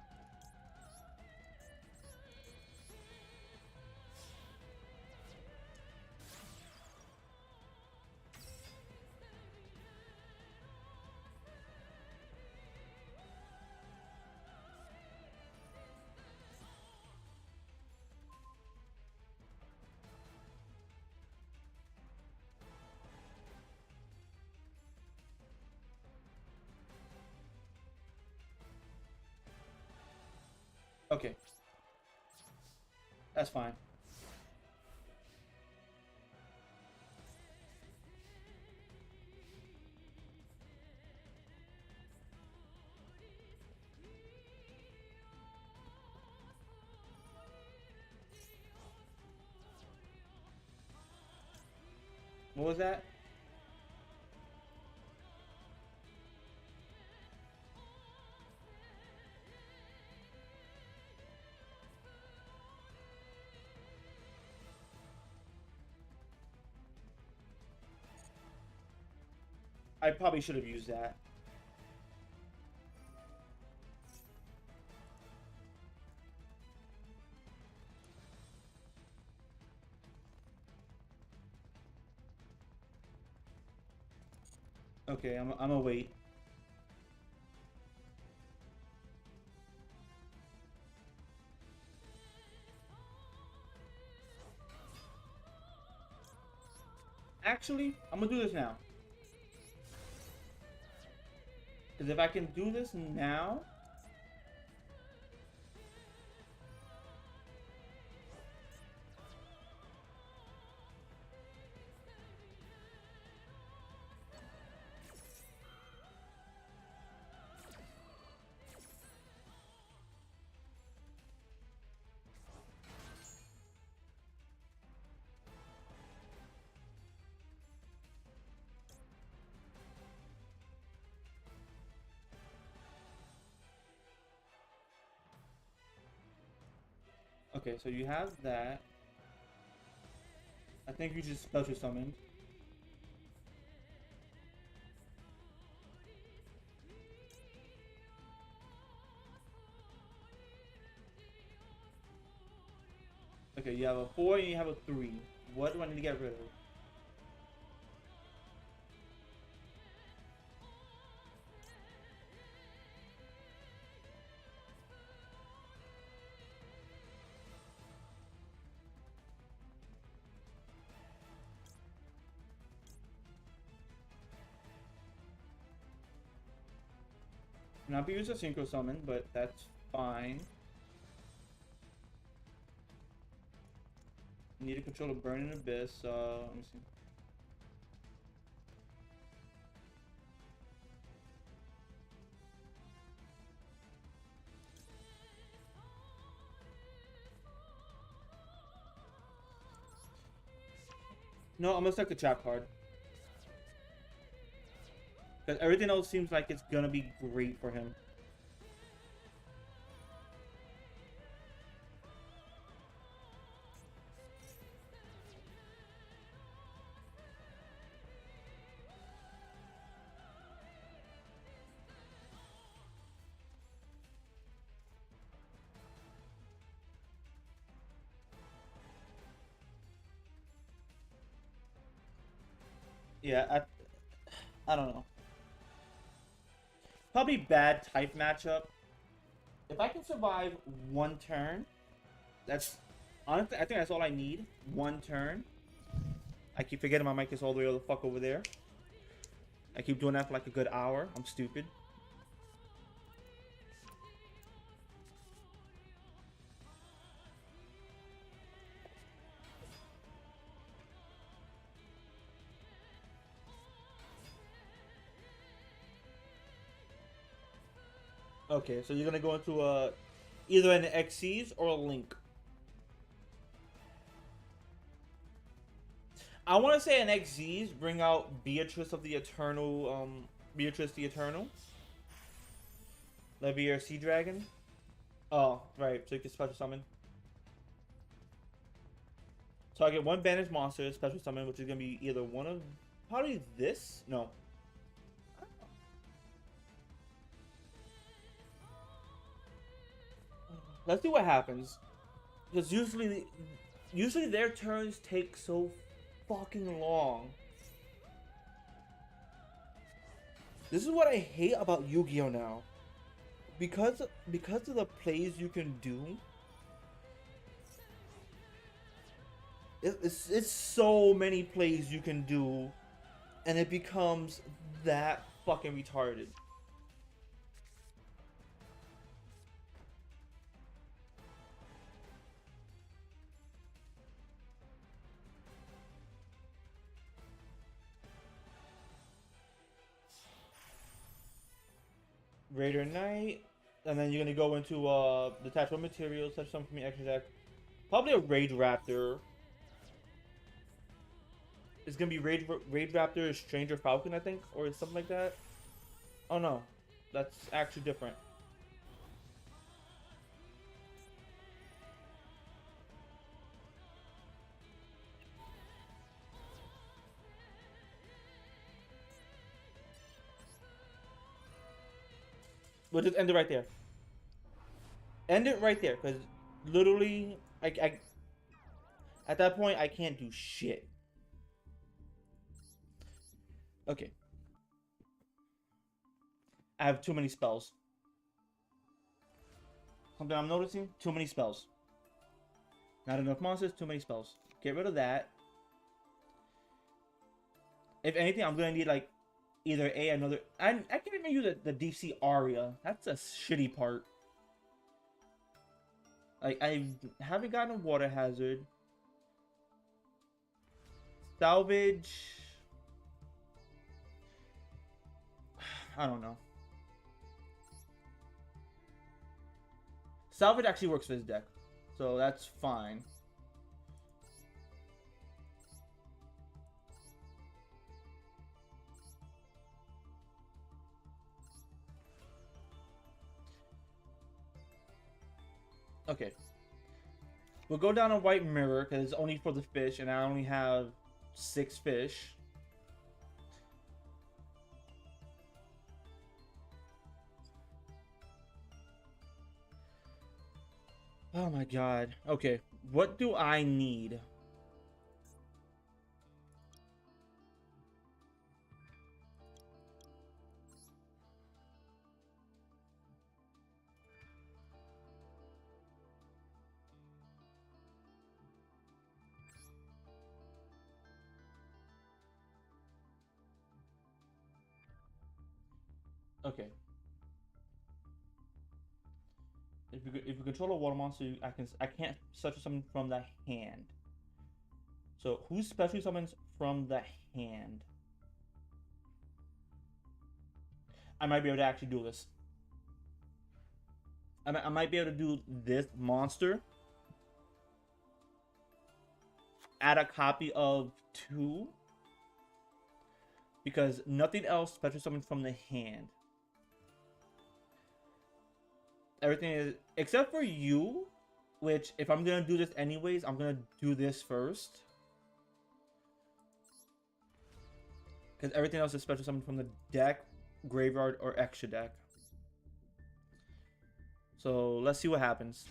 Okay, that's fine. What was that? I probably should have used that. Okay, I'm gonna wait. Actually, I'm gonna do this now. Because if I can do this now, okay. So you have that. I think you just special summoned. Okay, you have a 4 and you have a 3. What do I need to get rid of? Not be used a synchro summon, but that's fine. Need to control a burning abyss. Let me see. No, I'm gonna select the trap card. Because everything else seems like it's gonna be great for him. Yeah, I don't know. Probably bad type matchup. If I can survive one turn, that's honestly, I think that's all I need. One turn. I keep forgetting my mic is all the way the fuck over there. I keep doing that for like a good hour. I'm stupid. Okay, so you're gonna go into either an Xyz or a Link. I want to say an Xyz bring out Beatrice of the Eternal, Beatrice the Eternal. That'd be your Sea Dragon. Oh, right, so you can special summon. So I get one banished monster, special summon, which is gonna be either one of, probably this? No. Let's see what happens. Because usually their turns take so fucking long. This is what I hate about Yu-Gi-Oh now. Because of the plays you can do. It's so many plays you can do, and it becomes that fucking retarded. Raider Knight, and then you're gonna go into detachable materials, touch something from your extra deck. Probably a Raid Raptor. It's gonna be Raid Raptor, Stranger Falcon, I think, or something like that. Oh no, that's actually different. We'll just end it right there. End it right there, because literally, I at that point I can't do shit. Okay. I have too many spells. Something I'm noticing, too many spells. Not enough monsters, too many spells. Get rid of that. If anything, I'm gonna need like either another. I can't even use the deep sea aria. That's a shitty part. Like I haven't gotten a water hazard. Salvage. I don't know. Salvage actually works for this deck, so that's fine. Okay. We'll go down a white mirror because it's only for the fish, and I only have 6 fish. Oh my god. Okay. What do I need? Okay. If you control a water monster, I can't special summon from the hand. So who special summons from the hand? I might be able to actually do this. I might be able to do this monster. Add a copy of 2. Because nothing else special summons from the hand. Everything is except for you, which if I'm gonna do this anyways, I'm gonna do this first. Because everything else is special summon from the deck, graveyard, or extra deck. So let's see what happens.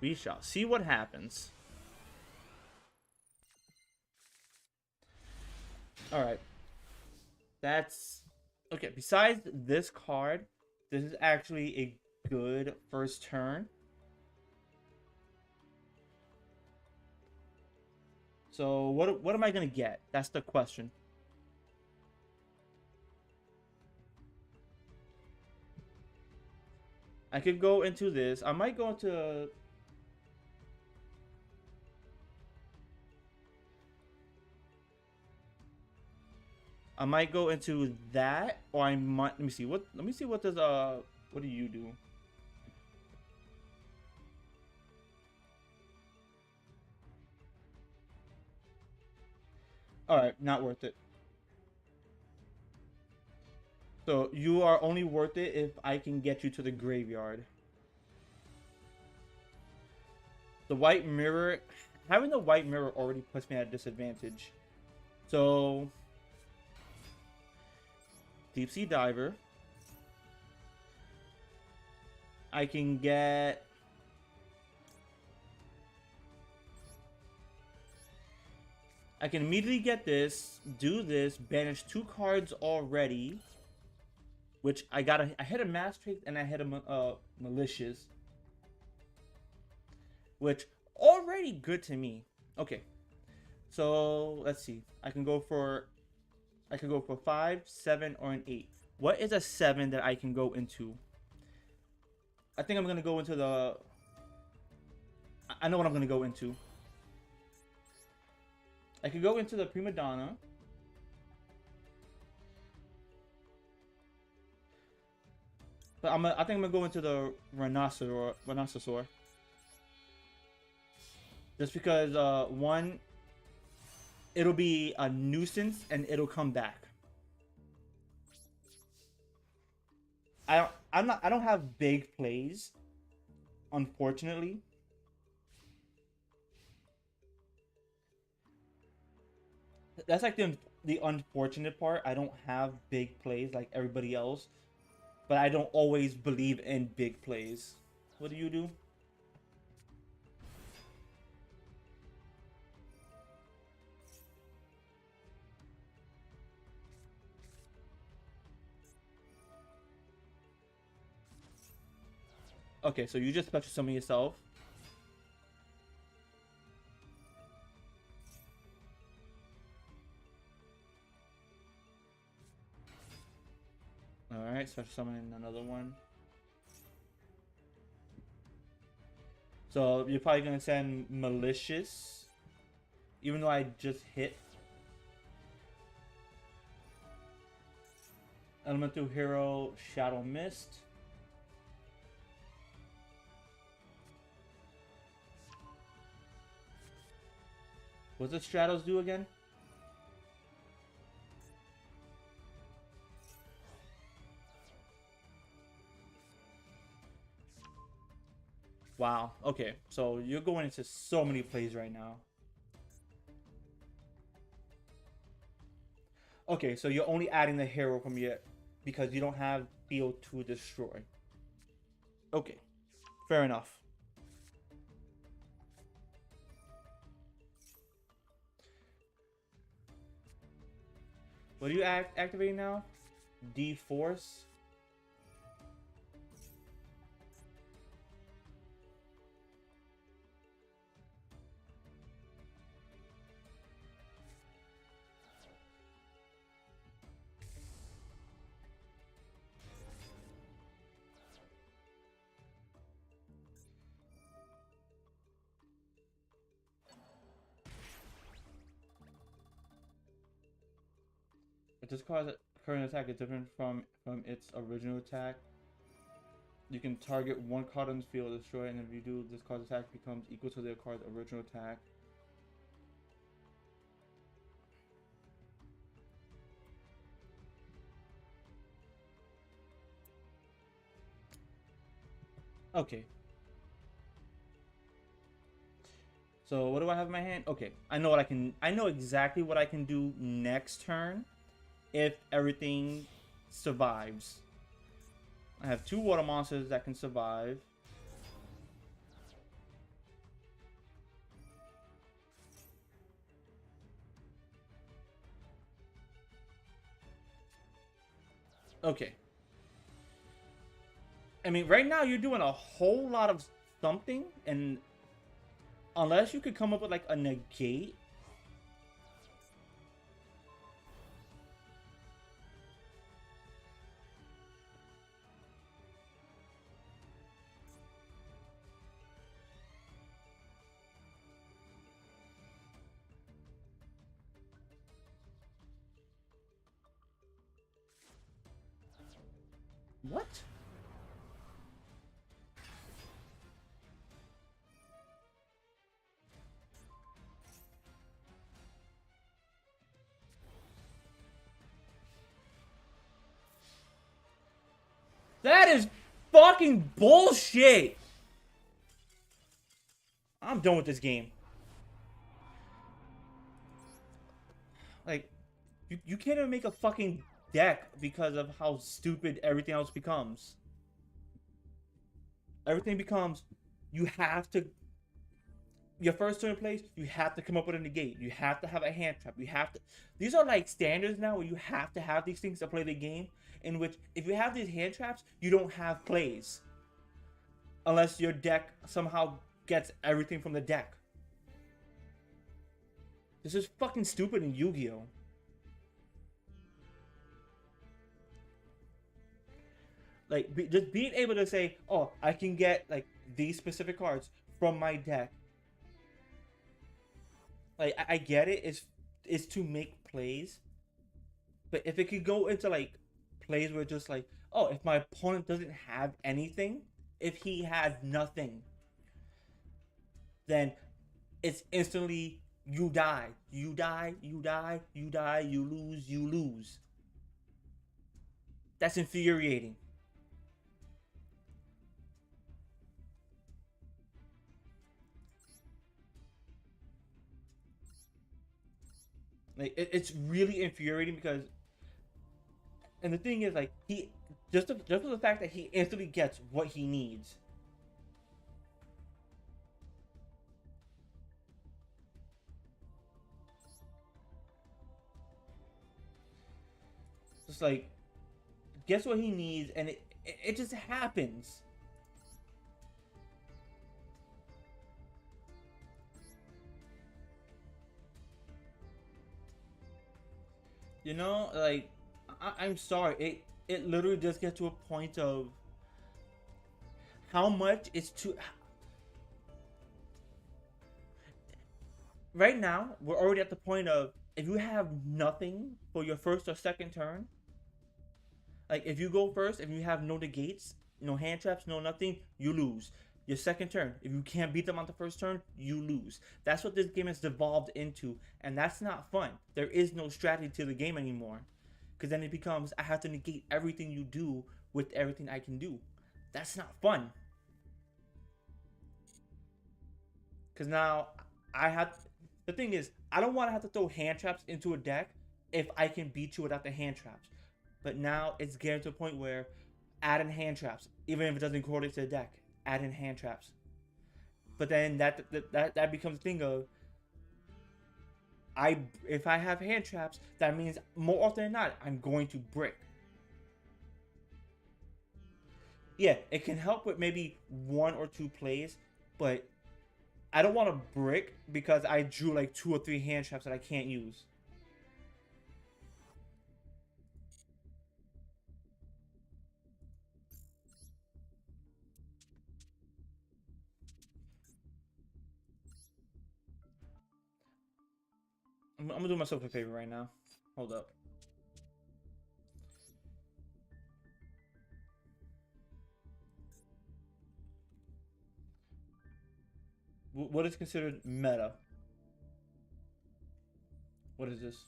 We shall see what happens. Alright. That's... Okay, besides this card, this is actually a good first turn. So, what am I going to get? That's the question. I could go into this. I might go into... I might go into that, or I might... Let me see. Let me see what does... What do you do? Alright, not worth it. So, you are only worth it if I can get you to the graveyard. The white mirror... Having the white mirror already puts me at a disadvantage. So... Deep Sea Diver. I can get... I can immediately get this, do this, banish 2 cards already. Which I hit a Mastrix and I hit a Malicious. Which, already good to me. Okay. So, let's see. I can go for 5, 7, or an 8. What is a 7 that I can go into? I think I'm going to go into the... I know what I'm going to go into. I could go into the Prima Donna. But I think I'm going to go into the Rhinoceros. Just because, one, it'll be a nuisance and it'll come back. I don't have big plays, unfortunately. That's like the unfortunate part. I don't have big plays like everybody else, but I don't always believe in big plays. What do you do? Okay, so you just special summon yourself. Alright, special summon another one. So you're probably gonna send Malicious. Even though I just hit. Elemental Hero Shadow Mist. What does Stratos do again? Wow. Okay. So you're going into so many plays right now. Okay. So you're only adding the hero from your... Because you don't have field to destroy. Okay. Fair enough. What are you activating now? D-Force? If this card's current attack is different from its original attack, you can target one card on the field, destroy it, and if you do, this card's attack becomes equal to their card's original attack. Okay. So what do I have in my hand? Okay, I know exactly what I can do next turn if everything survives. I have 2 water monsters that can survive. Okay. I mean, right now you're doing a whole lot of something, and unless you could come up with like a negate. What? That is fucking bullshit. I'm done with this game. Like, you can't even make a fucking deck because of how stupid everything else becomes. Everything becomes, you have to, your first turn place, you have to come up with a negate. You have to have a hand trap. You have to, these are like standards now where you have to have these things to play the game, in which if you have these hand traps, you don't have plays. Unless your deck somehow gets everything from the deck. This is fucking stupid in Yu-Gi-Oh! Like, just being able to say, oh, I can get like these specific cards from my deck. Like, I get it. It's to make plays, but if it could go into like plays where just like, oh, if my opponent doesn't have anything, if he has nothing, then it's instantly you die, you die, you die, you die, you lose, you lose. That's infuriating. Like it's really infuriating because, and the thing is, like he just for the fact that he instantly gets what he needs. Just like gets what he needs, and it just happens. You know, like I'm sorry. It literally does get to a point of how much is too. Right now, we're already at the point of if you have nothing for your first or second turn, like if you go first, if you have no negates, no hand traps, no nothing, you lose. Your second turn, if you can't beat them on the first turn, you lose. That's what this game has devolved into, and that's not fun. There is no strategy to the game anymore, because then it becomes I have to negate everything you do with everything I can do. That's not fun. Because now I have. The thing is, I don't want to have to throw hand traps into a deck if I can beat you without the hand traps. But now it's getting to a point where add in hand traps, even if it doesn't correlate to the deck. Add in hand traps. But then that becomes a thing of I if I have hand traps, that means more often than not I'm going to brick. Yeah, it can help with maybe one or two plays, but I don't want to brick because I drew like two or three hand traps that I can't use. I'm gonna do myself a favor right now. Hold up. What is considered meta? What is this?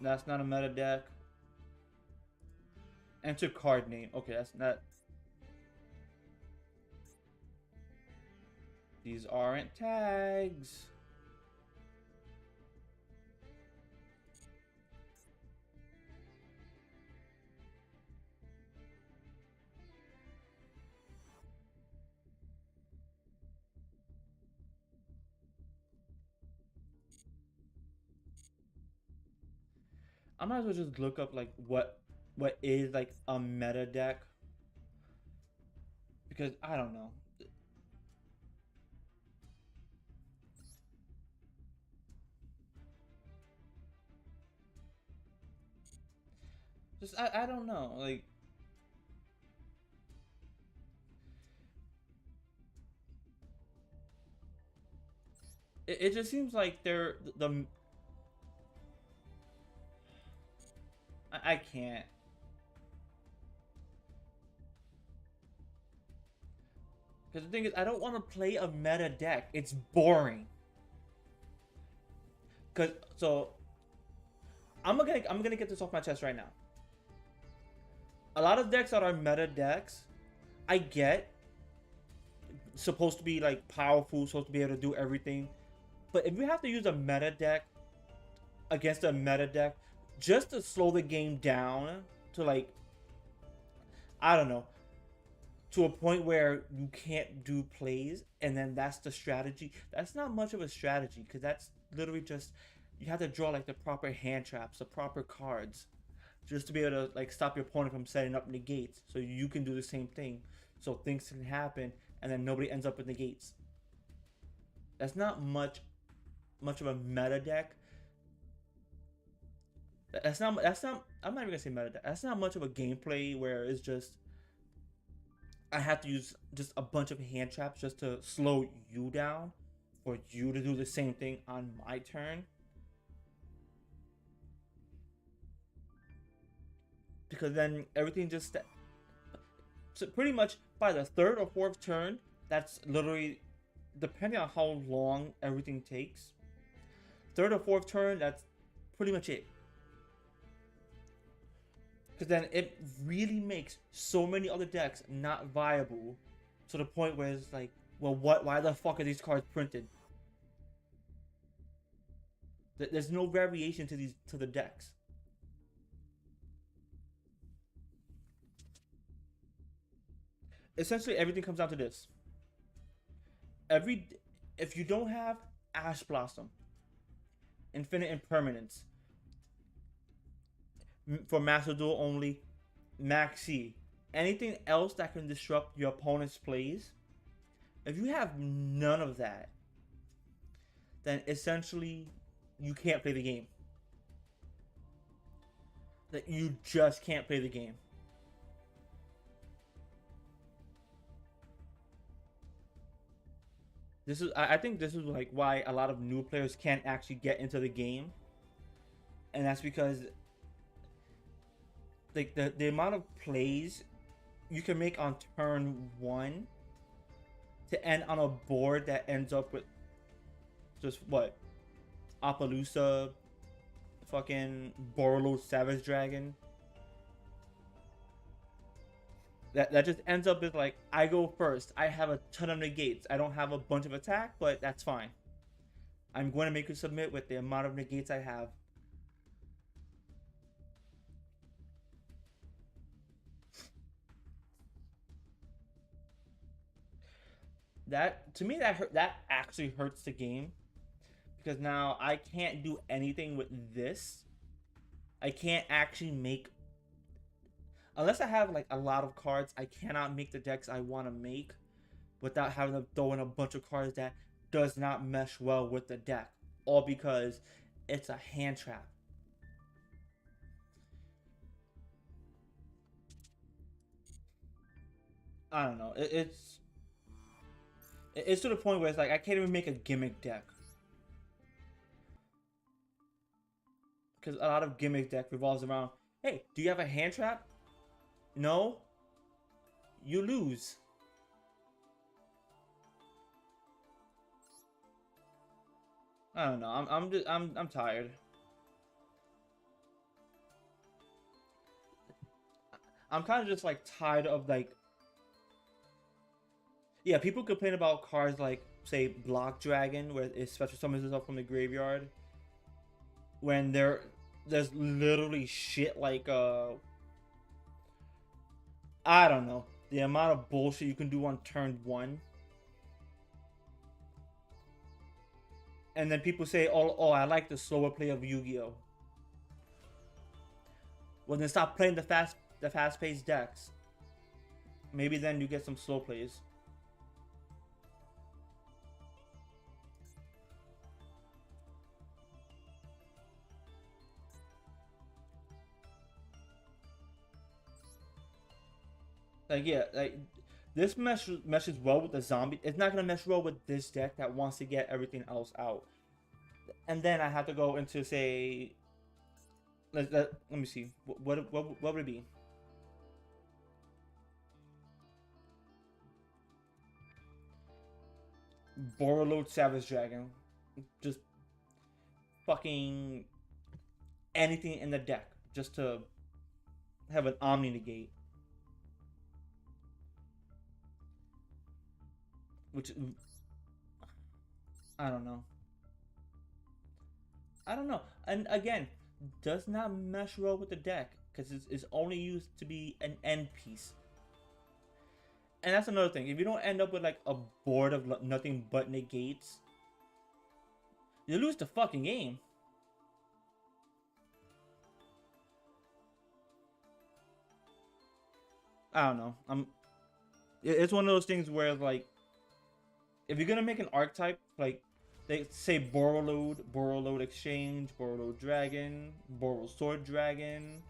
That's not a meta deck. Enter card name. Okay, that's not. These aren't tags. I might as well just look up like what is like a meta deck because I don't know. Just I don't know. Like it just seems like they're the I can't. Because the thing is, I don't want to play a meta deck. It's boring. Cause so I'm gonna get this off my chest right now. A lot of decks that are meta decks, I get supposed to be like powerful, supposed to be able to do everything. But if you have to use a meta deck against a meta deck just to slow the game down to like I don't know to a point where you can't do plays and then that's the strategy. That's not much of a strategy because that's literally just you have to draw like the proper hand traps, the proper cards, just to be able to like stop your opponent from setting up negates, so you can do the same thing, so things can happen, and then nobody ends up with negates. That's not much of a meta deck. That's not. I'm not even gonna say meta deck. That's not much of a gameplay where it's just I have to use just a bunch of hand traps just to slow you down, for you to do the same thing on my turn. Because then everything just so pretty much by the third or fourth turn, that's literally depending on how long everything takes. Third or fourth turn, that's pretty much it. Because then it really makes so many other decks not viable to the point where it's like, well, what? Why the fuck are these cards printed? There's no variation to the decks. Essentially, everything comes down to this: every if you don't have Ash Blossom, Infinite Impermanence for Master Duel only, Maxi, anything else that can disrupt your opponent's plays, if you have none of that, then essentially you can't play the game. That you just can't play the game. This is I think this is like why a lot of new players can't actually get into the game, and that's because like the amount of plays you can make on turn one to end on a board that ends up with just what Appaloosa, fucking Borolo Savage Dragon. That just ends up with like I go first. I have a ton of negates. I don't have a bunch of attack, but that's fine. I'm going to make you submit with the amount of negates I have. That to me that actually hurts the game because now I can't do anything with this. I can't actually make unless I have like a lot of cards. I cannot make the decks I want to make without having to throw in a bunch of cards that does not mesh well with the deck, all because it's a hand trap. I don't know. It's to the point where it's like I can't even make a gimmick deck because a lot of gimmick deck revolves around. Hey, do you have a hand trap? No. You lose. I don't know. I'm tired. I'm kind of just like tired of like yeah, people complain about cards like say Block Dragon where it special summons itself from the graveyard when there's literally shit like I don't know, the amount of bullshit you can do on turn 1. And then people say, oh I like the slower play of Yu-Gi-Oh. Well, then stop playing the fast-paced decks. Maybe then you get some slow plays. Like, yeah, like this meshes well with the zombie. It's not gonna mesh well with this deck that wants to get everything else out. And then I have to go into, say, let me see. What would it be? Borreload Savage Dragon. Just fucking anything in the deck just to have an Omni negate. Which I don't know. I don't know. And again, does not mesh well with the deck because it's only used to be an end piece. And that's another thing. If you don't end up with like a board of nothing but negates, you lose the fucking game. I don't know. It's one of those things where like, if you're gonna make an archetype, like they say Borreload Exchange, Borreload Dragon, Borreload Sword Dragon,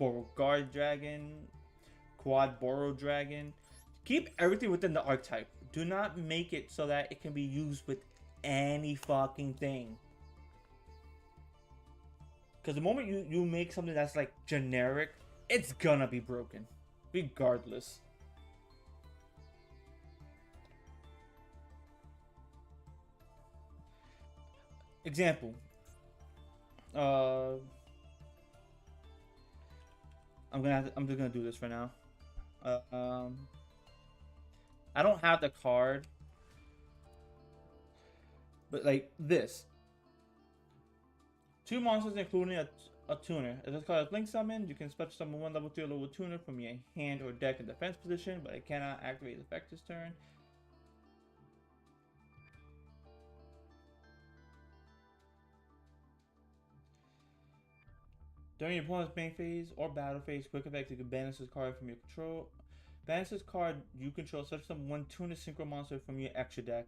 Borreload Guard Dragon, Quad Borreload Dragon. Keep everything within the archetype. Do not make it so that it can be used with any fucking thing. Because the moment you make something that's like generic, it's gonna be broken. Regardless. Example. I'm just gonna do this for now. I don't have the card, but like this. Two monsters, including a tuner. If this card is Blink Summon, you can special summon one level 3 level tuner from your hand or deck in defense position, but it cannot activate the effect this turn. During your opponent's main phase or battle phase, quick effect, you can banish this card from your control. Banish this card you control, such as one tuner synchro monster from your extra deck.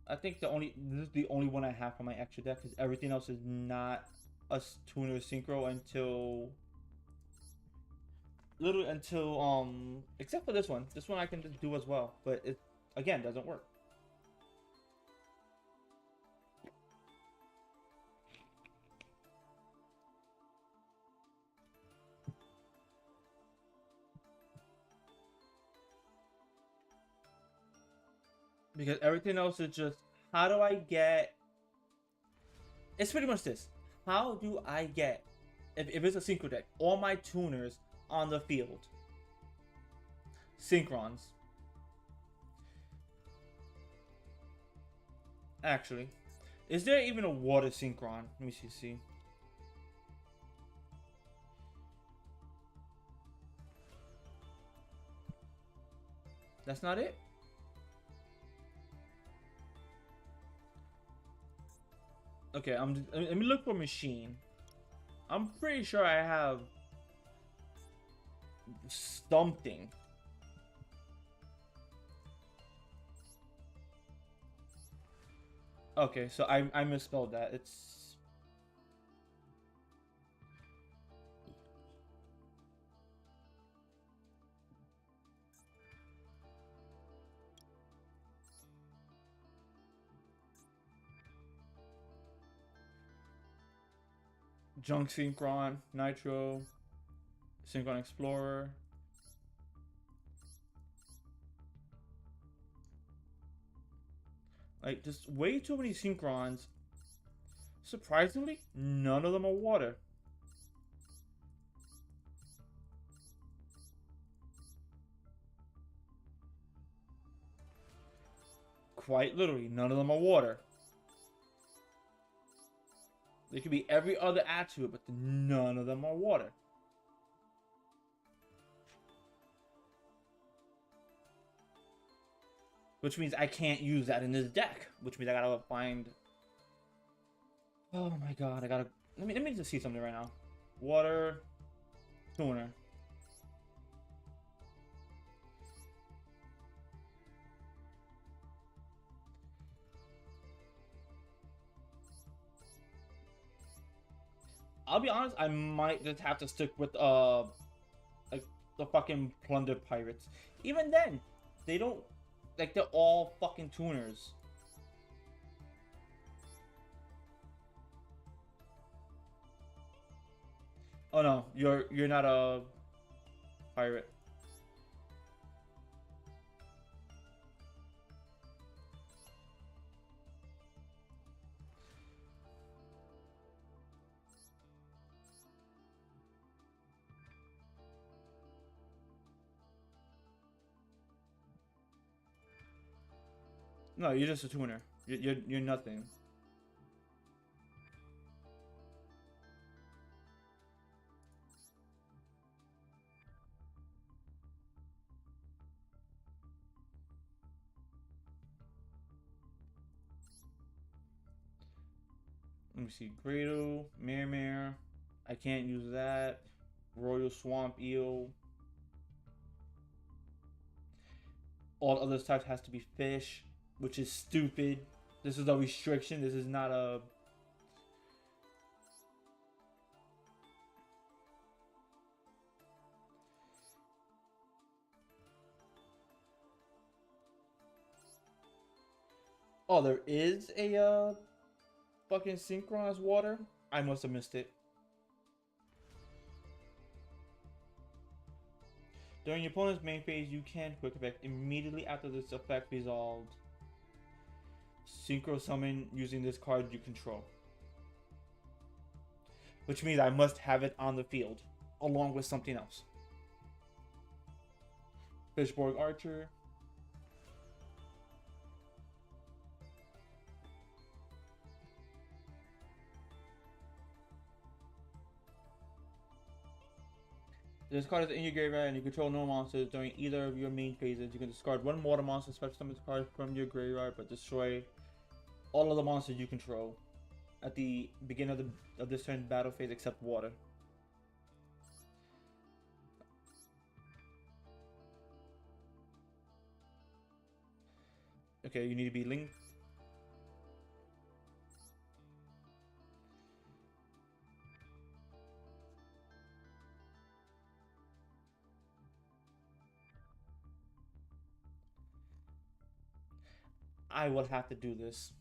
I think this is the only one I have from my extra deck, because everything else is not a tuner synchro until literally until except for this one. This one I can just do as well, but it again doesn't work. Because everything else is just, how do I get... It's pretty much this. How do I get, if it's a synchro deck, all my tuners on the field? Synchrons. Actually, is there even a water synchron? Let me see. That's not it? Okay, let me look for machine. I'm pretty sure I have something. Okay, so I misspelled that. It's Junk Synchron, Nitro, Synchron Explorer. Like, just way too many Synchrons. Surprisingly, none of them are water. Quite literally, none of them are water. They could be every other attribute, but none of them are water. Which means I can't use that in this deck. Which means I gotta find... Oh my god, I gotta... Let me just see something right now. Water... tuner. I'll be honest, I might just have to stick with like the fucking plunder pirates. Even then, they don't like they're all fucking tuners. Oh no, you're not a pirate. No, you're just a tuner. You're nothing. Let me see. Grado, Mare. I can't use that. Royal Swamp Eel. All other types has to be fish, which is stupid. This is a restriction. This is not a. Oh, there is a fucking synchronized water. I must have missed it. During your opponent's main phase, you can quick effect immediately after this effect resolved. Synchro summon using this card you control. Which means I must have it on the field, along with something else. Fishborg Archer. This card is in your graveyard and you control no monsters during either of your main phases. You can discard one water monster, special summon this card from your graveyard, but destroy all of the monsters you control at the beginning of this turn battle phase except water. Okay, you need to be linked. I will have to do this.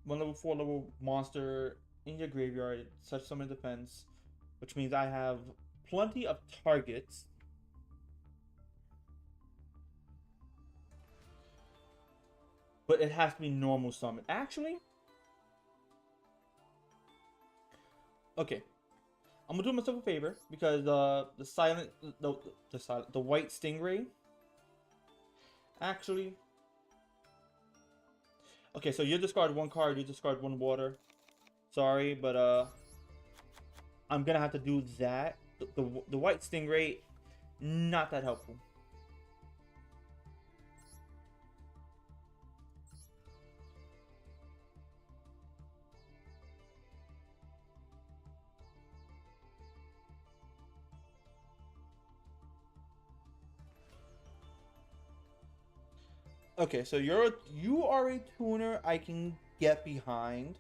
One level 4 level monster in your graveyard, such summon defense, which means I have plenty of targets. But it has to be normal summon. Actually, okay. I'm gonna do myself a favor because the silent the white stingray. Actually, okay. So you discard one card, you discard one water. Sorry, but I'm gonna have to do that. The white stingray, not that helpful. Okay, so you are a tuner I can get behind.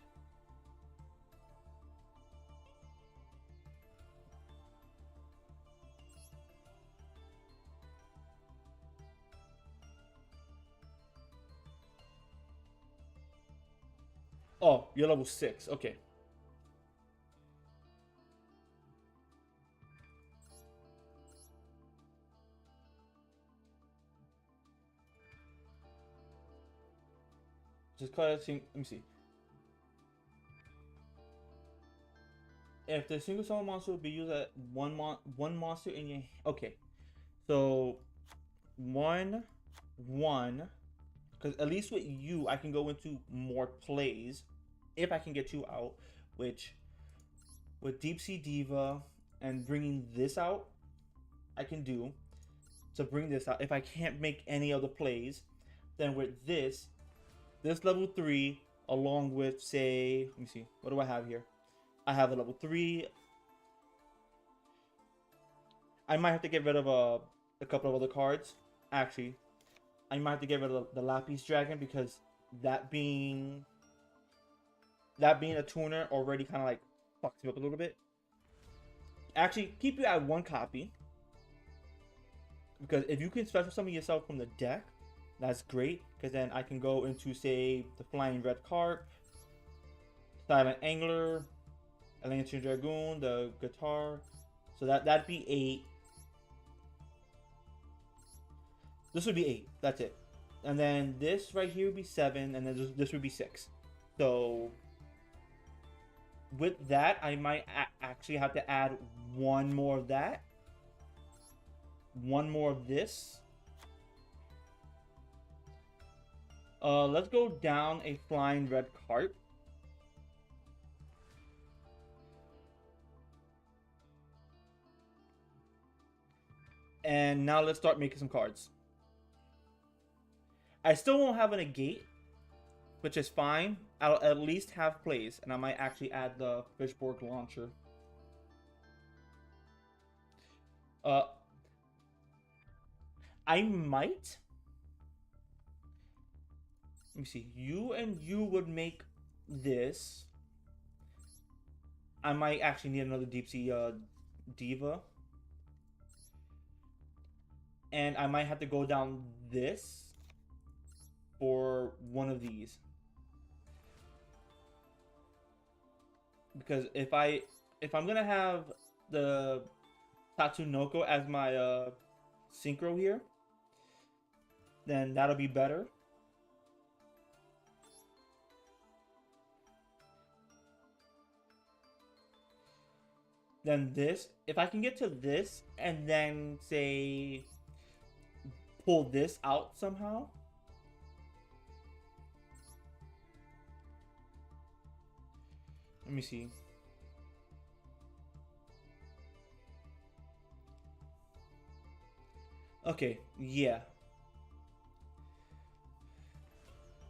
Oh, you're level 6. Okay. Just cause let me see. If the single summon monster will be used at one monster in your okay. So 1/1, because at least with you I can go into more plays if I can get you out, which with Deep Sea Diva and bringing this out I can do to bring this out. If I can't make any other plays, then with this level 3 along with, say, let me see, what do I have here? I have a level 3. I might have to get rid of a couple of other cards. Actually, I might have to get rid of the Lapis Dragon because that being a tuner already kind of like fucks me up a little bit. Actually, keep you at 1 copy because if you can special summon yourself from the deck, that's great. Because then I can go into say the Flying Red Carp, Silent Angler, Atlantean Dragoon, the guitar. So that'd be 8. This would be 8. That's it. And then this right here would be 7, and then this would be 6. So with that, I might actually have to add one more of that, one more of this. Let's go down a Flying Red Carp. And now let's start making some cards. I still won't have a negate, which is fine. I'll at least have plays, and I might actually add the Fishborg launcher. Uh, I might. Let me see. You and you would make this. I might actually need another Deep Sea Diva. And I might have to go down this for one of these. Because if I'm gonna have the Tatsunoko as my synchro here, then that'll be better. Then this, if I can get to this and then say pull this out somehow. Let me see. Okay, yeah.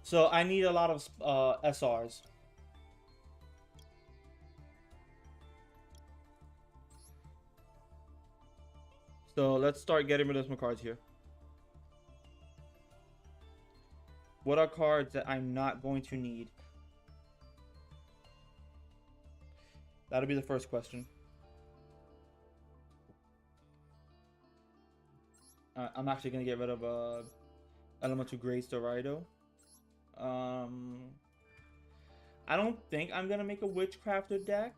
So I need a lot of SRs. So let's start getting rid of some cards here. What are cards that I'm not going to need? That'll be the first question. I'm actually going to get rid of Elemental Grace Dorado. I don't think I'm going to make a Witchcrafter deck.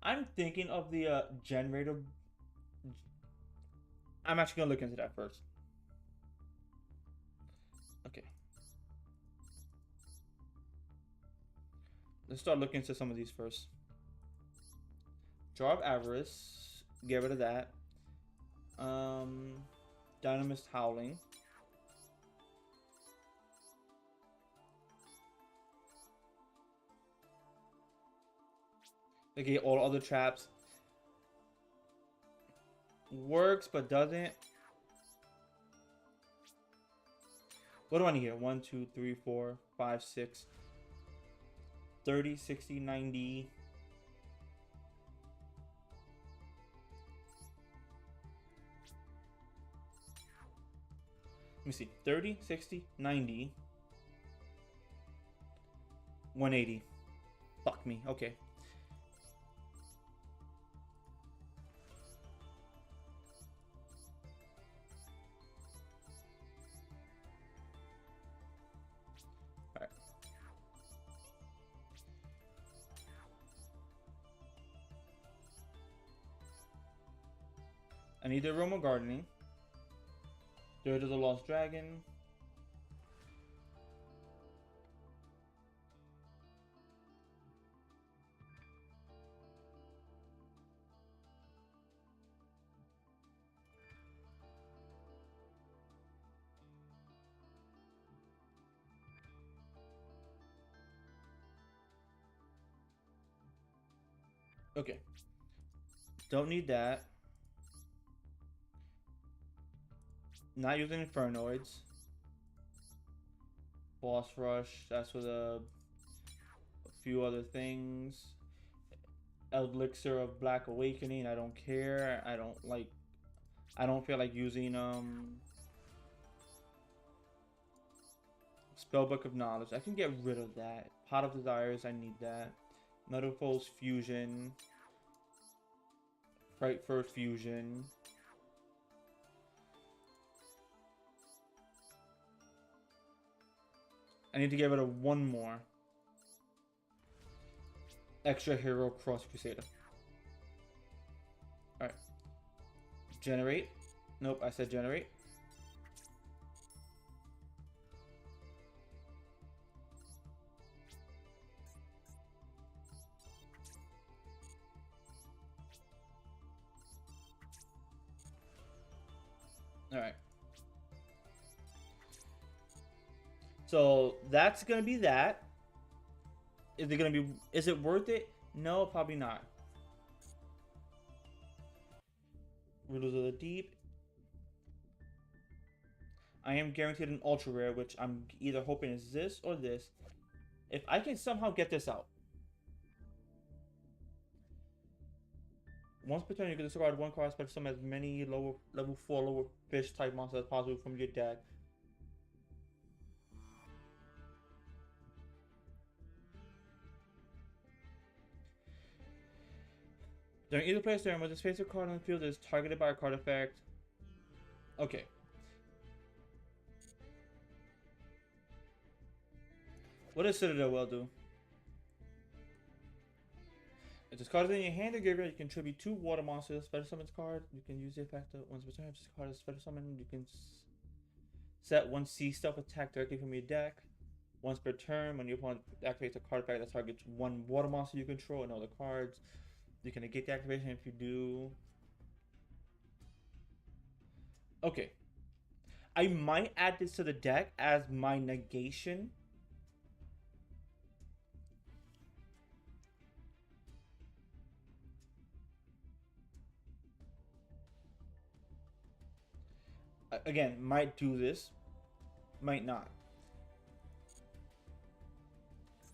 I'm thinking of the generator. I'm actually going to look into that first. Okay. Let's start looking into some of these first. Jar of Avarice. Get rid of that. Dynamist Howling. Okay, all other traps. Works, but doesn't. What do I need here? 1, 2, 3, 4, 5, 6. 30, 60, 90. Let me see. 30, 60, 90. 180. Fuck me. Okay. Alright. I need the Aroma Gardening. Dirt of the Lost Dragon. Okay. Don't need that. Not using Infernoids. Boss Rush, that's with a few other things. Elixir of Black Awakening, I don't care. I don't feel like using Spellbook of Knowledge. I can get rid of that. Pot of Desires, I need that. Metalfoes Fusion. Frightfur Fusion. I need to get rid of one more. Extra Hero Cross Crusader. Alright. Generate. Nope, I said generate. Alright. So that's gonna be that. Is it worth it? No, probably not. Riddles of the Deep. I am guaranteed an ultra rare, which I'm either hoping is this or this. If I can somehow get this out. Once per turn, you can discard one card, special summon as many level 4 lower fish type monsters as possible from your deck. During either player's turn, when this face card on the field is targeted by a card effect. Okay. What does Citadel Well do? If this card is in your hand or graveyard, you contribute 2 water monsters. Special summons card. You can use the effect of once per turn. If this card is special summon, you can set 1 sea stealth attack directly from your deck. Once per turn, when your opponent activates a card effect that targets 1 water monster you control and other cards, you can negate the activation if you do. Okay. I might add this to the deck as my negation. Again, might do this, might not.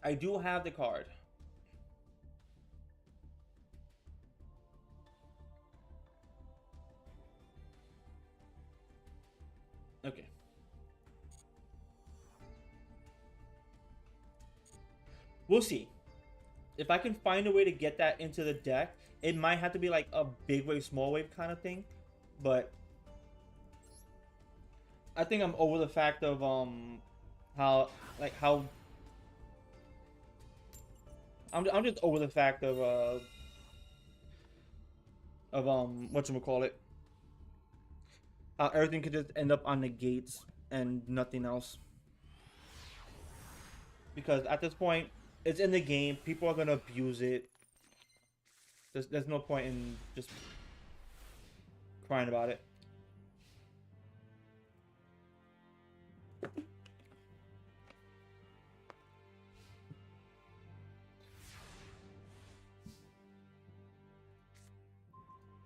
I do have the card. Okay. We'll see. If I can find a way to get that into the deck, it might have to be like a big wave, small wave kind of thing. But I think I'm over the fact of how I'm just over the fact of whatchamacallit, how everything could just end up on negates and nothing else. Because at this point, it's in the game. People are gonna abuse it. There's no point in just crying about it.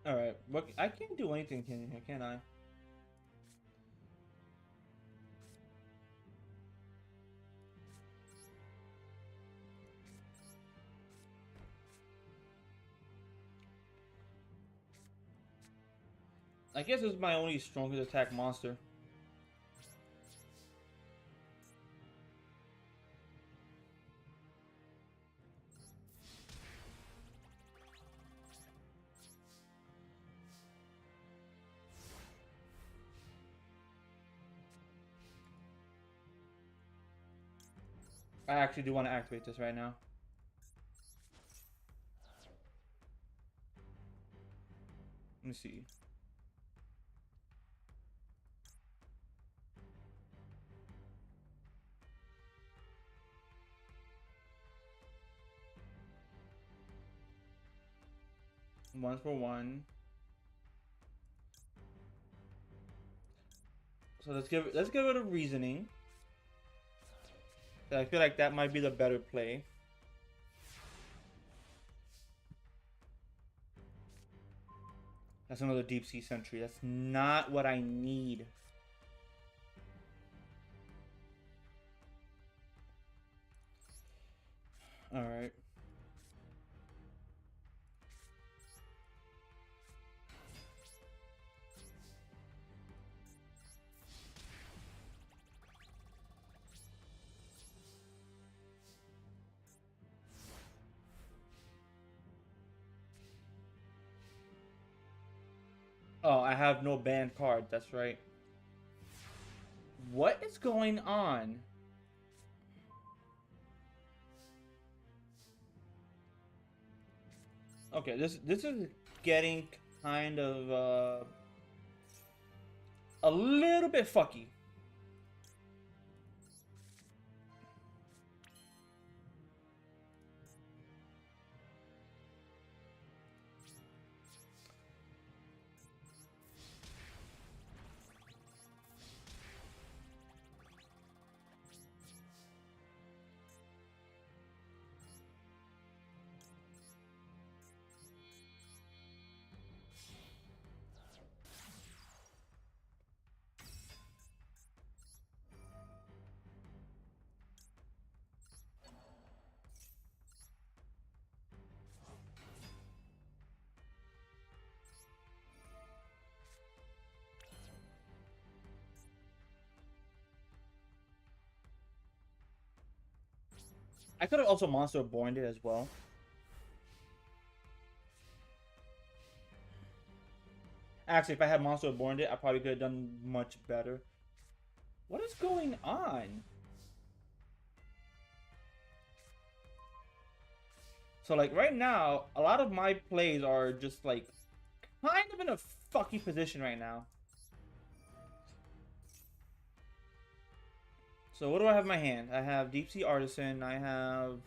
All right, what I can't do anything here, can I? I guess this is my only strongest attack monster. I actually do want to activate this right now. Let me see. One for one. So let's give it a reasoning. I feel like that might be the better play. That's another deep sea sentry. That's not what I need. Oh, I have no banned card. That's right. What is going on? Okay, this is getting kind of a little bit fucky. I could have also Monster Born it as well. Actually, if I had Monster Born it, I probably could have done much better. What is going on? So like right now, a lot of my plays are just like kind of in a fucky position right now. So what do I have in my hand? I have Deep Sea Artisan. I have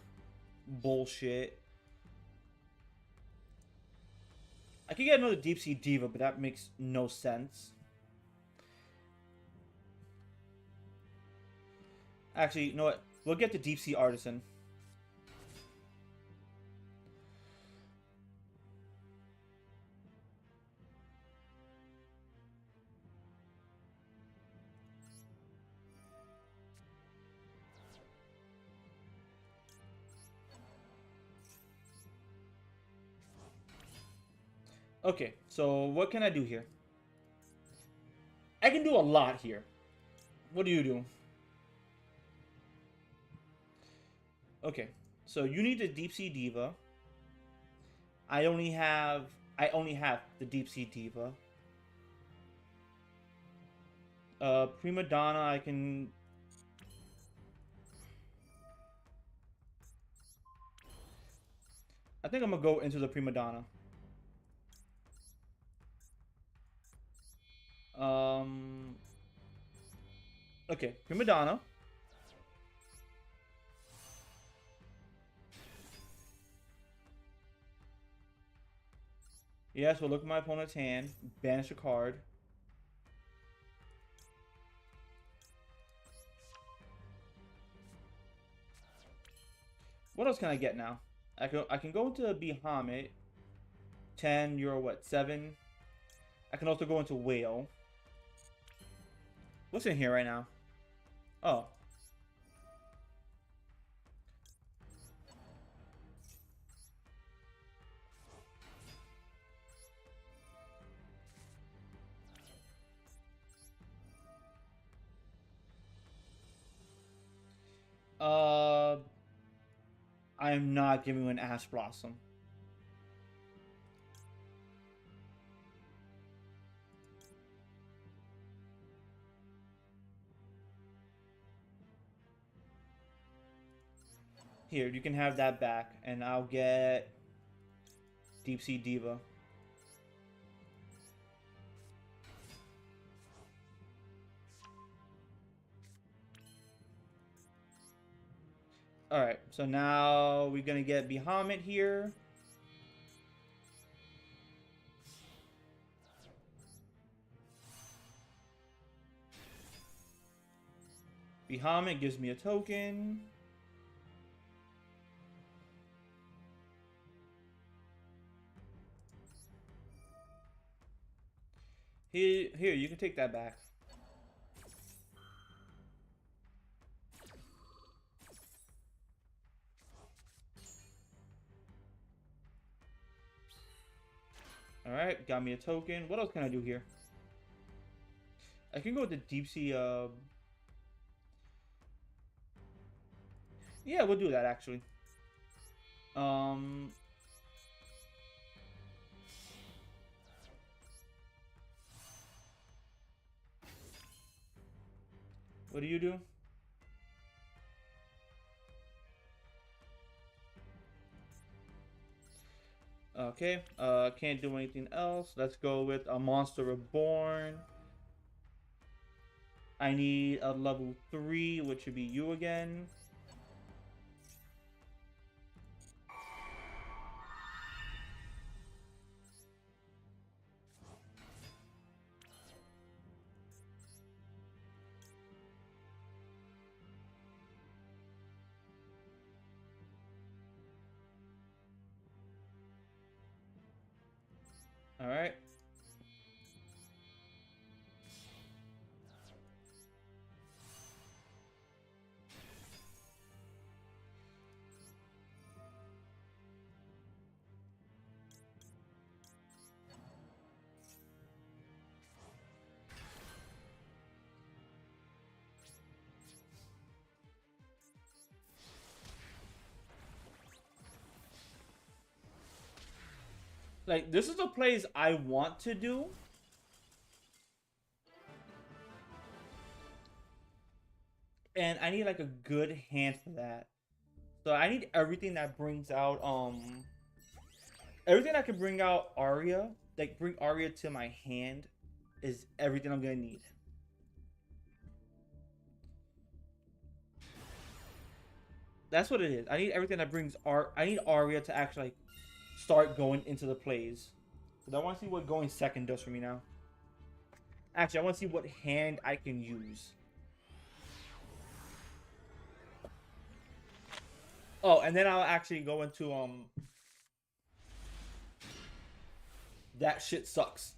bullshit. I could get another Deep Sea Diva, but that makes no sense. Actually, you know what? We'll get the Deep Sea Artisan. Okay, so what can I do here? I can do a lot here. What do you do? Okay, so you need the Deep Sea Diva. I only have the Deep Sea Diva. Prima Donna, I can. I think I'm gonna go into the Prima Donna. Um. Okay, Prima Donna. Yes, we'll look at my opponent's hand. Banish a card. What else can I get now? I can go into Bahamut. 10, you're what, 7? I can also go into Whale. What's in here right now? Oh. Uh, I am not giving you an Ash Blossom. Here, you can have that back, and I'll get Deep Sea Diva. Alright, so now we're gonna get Bahamut here. Bahamut gives me a token. Here, you can take that back. Alright, got me a token. What else can I do here? I can go with the Deep Sea, yeah, we'll do that, actually. Um... What do you do? Okay, can't do anything else. Let's go with a Monster Reborn. I need a level 3, which would be you again. Alright. Like, this is the plays I want to do. And I need, like, a good hand for that. So I need everything that brings out, everything that can bring out Arya, like, bring Arya to my hand is everything I'm gonna need. That's what it is. I need everything that brings I need Arya to actually, like, start going into the plays. But I want to see what going second does for me now. Actually, I want to see what hand I can use. Oh, and then I'll actually go into that shit sucks.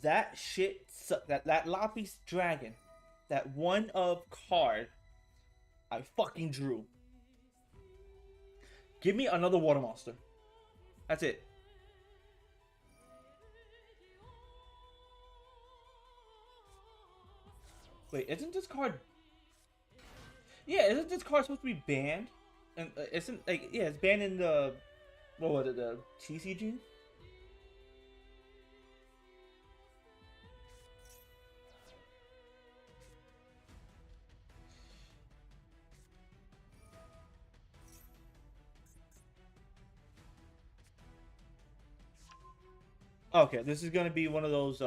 That shit sucks. That Lapis Dragon, that one of card I fucking drew. Give me another Water Monster. That's it. Wait, isn't this card... Yeah, isn't this card supposed to be banned? And isn't, like, yeah, it's banned in the... What was it, the TCG? Okay, this is gonna be one of those,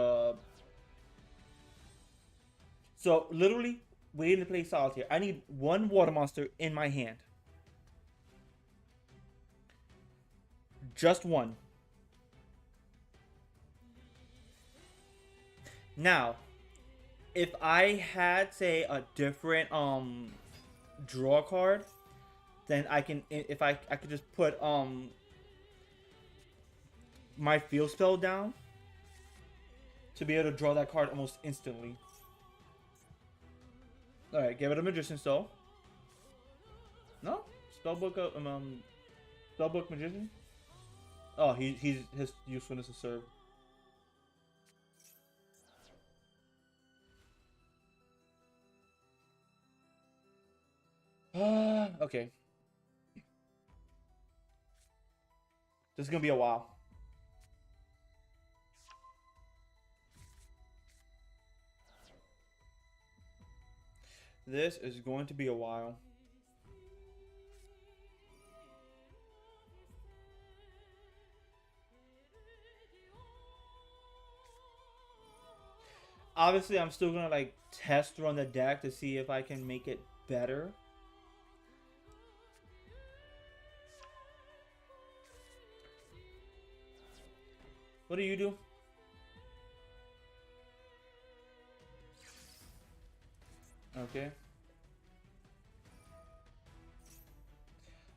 So, literally, waiting to play Solitaire. I need one Water Monster in my hand. Just one. Now, if I had, say, a different, draw card, then I can, if I could just put, my field spell down to be able to draw that card almost instantly. Alright, give it a Magician Soul. No? Spellbook, Spellbook Magician? Oh, his usefulness is served. Okay. This is gonna be a while. This is going to be a while. Obviously, I'm still gonna, like, test run the deck to see if I can make it better. What do you do? Okay.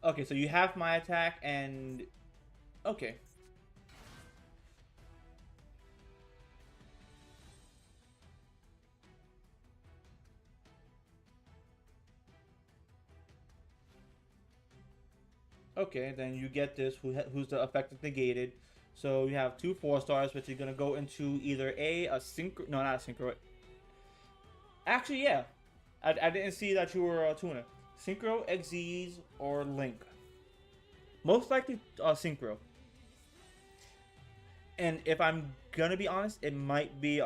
Okay, so you have my attack and... Okay. Okay, then you get this, who's the effective negated. So you have 2 4-stars, which are going to go into either a synchro... No, not a synchro. Actually, yeah. I didn't see that you were a tuner. Synchro, Xyz, or Link. Most likely Synchro. And if I'm gonna be honest, it might be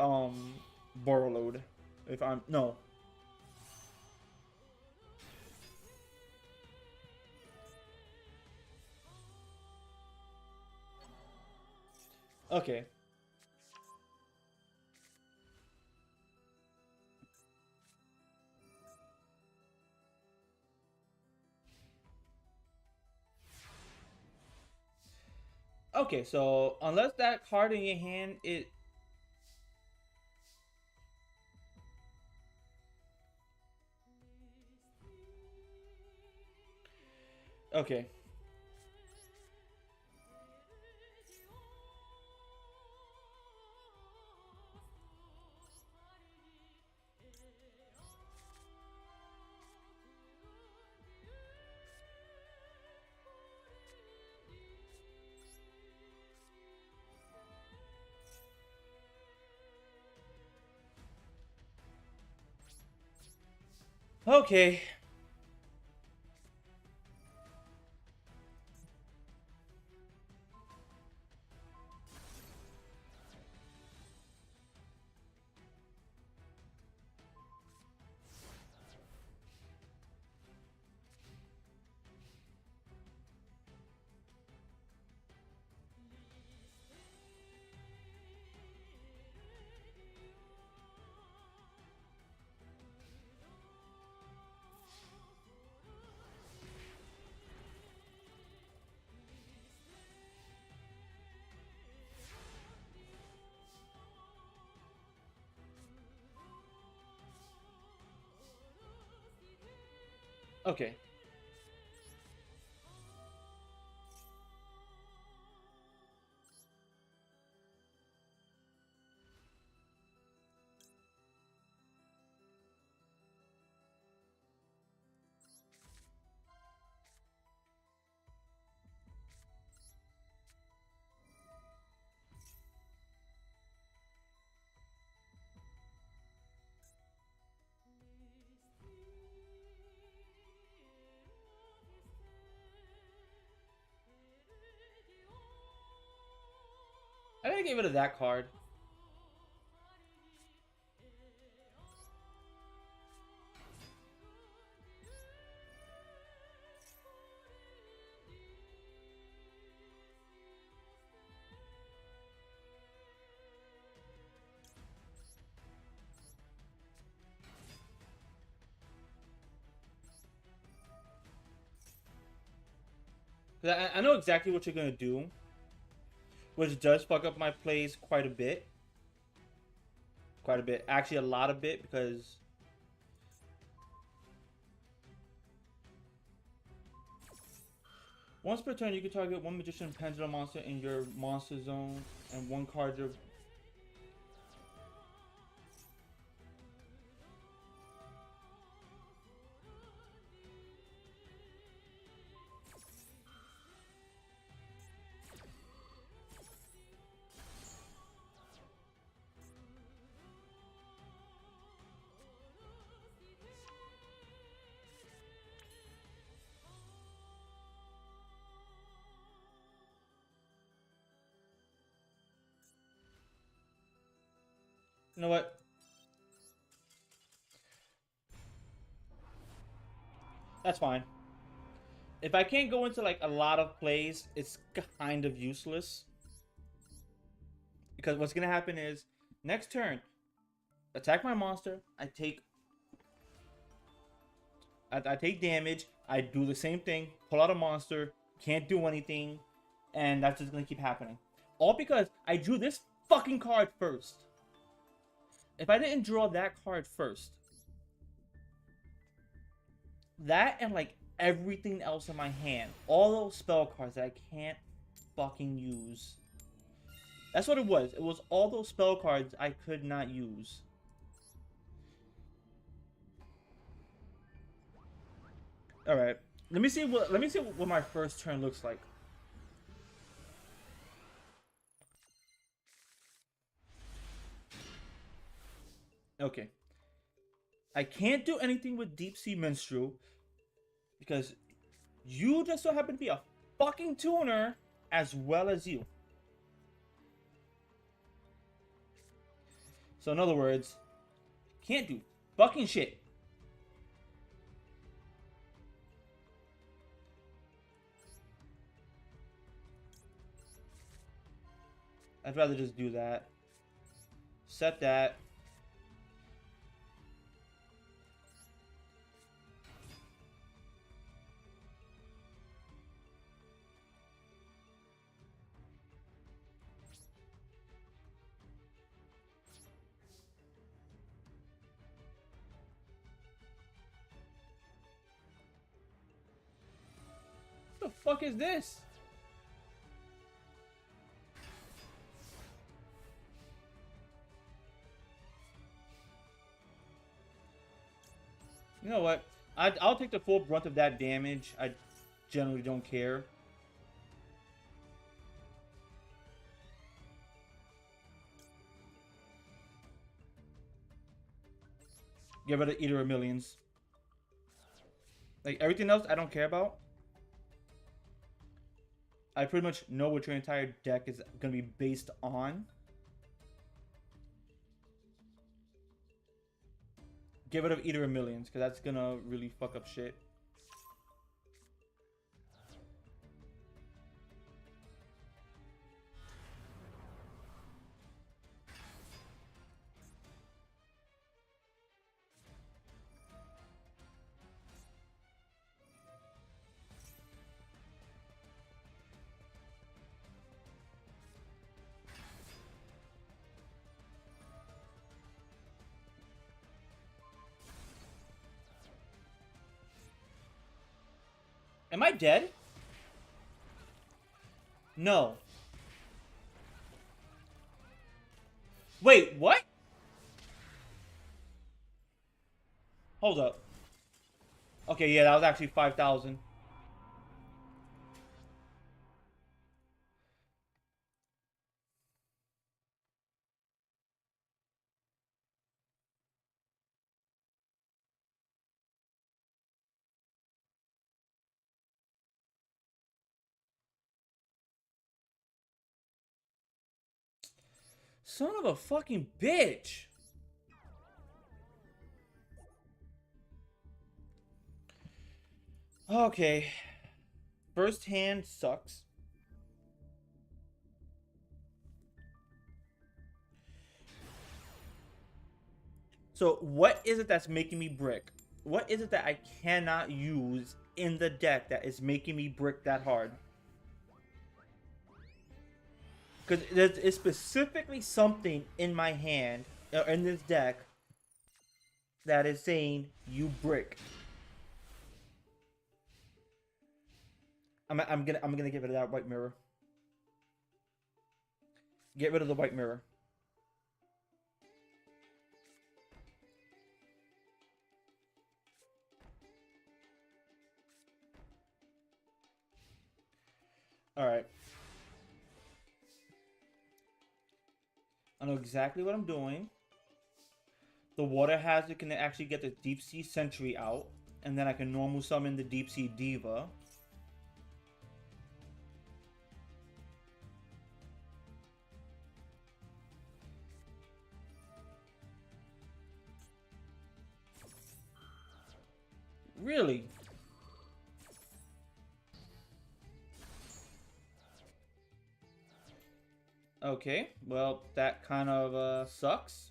Borrowload. If I'm no. Okay. Okay, so unless that card in your hand it okay. Okay. Okay. I gotta get rid of that card. 'Cause I know exactly what you're gonna do, which does fuck up my plays quite a bit. Quite a bit. Actually, a lot of bit because once per turn, you can target one Magician Pendulum monster in your monster zone and one card your. You know what? That's fine. If I can't go into like a lot of plays, it's kind of useless. Because what's gonna happen is next turn, attack my monster. I take damage. I do the same thing. Pull out a monster. Can't do anything, and that's just gonna keep happening. All because I drew this fucking card first. If I didn't draw that card first, that and like everything else in my hand, all those spell cards that I can't fucking use. That's what it was. It was all those spell cards I could not use. All right. Let me see what my first turn looks like. Okay. I can't do anything with Deep Sea Minstrel because you just so happen to be a fucking tuner as well as you. So in other words, can't do fucking shit. I'd rather just do that. Set that. What the fuck is this? You know what? I'll take the full brunt of that damage. I generally don't care. Get rid of Eater of Millions. Like, everything else I don't care about. I pretty much know what your entire deck is going to be based on. Get rid of Eater of Millions, because that's going to really fuck up shit. Am I dead? No. Wait, what? Hold up. Okay, yeah, that was actually 5,000. Son of a fucking bitch. Okay. First hand sucks. So what is it that's making me brick? What is it that I cannot use in the deck that is making me brick that hard? Because there's specifically something in my hand, in this deck, that is saying you brick. I'm gonna get rid of that white mirror. Get rid of the white mirror. All right. I know exactly what I'm doing. The water hazard can actually get the Deep Sea Sentry out, and then I can normal summon the Deep Sea Diva. Really? Okay, well, that kind of sucks.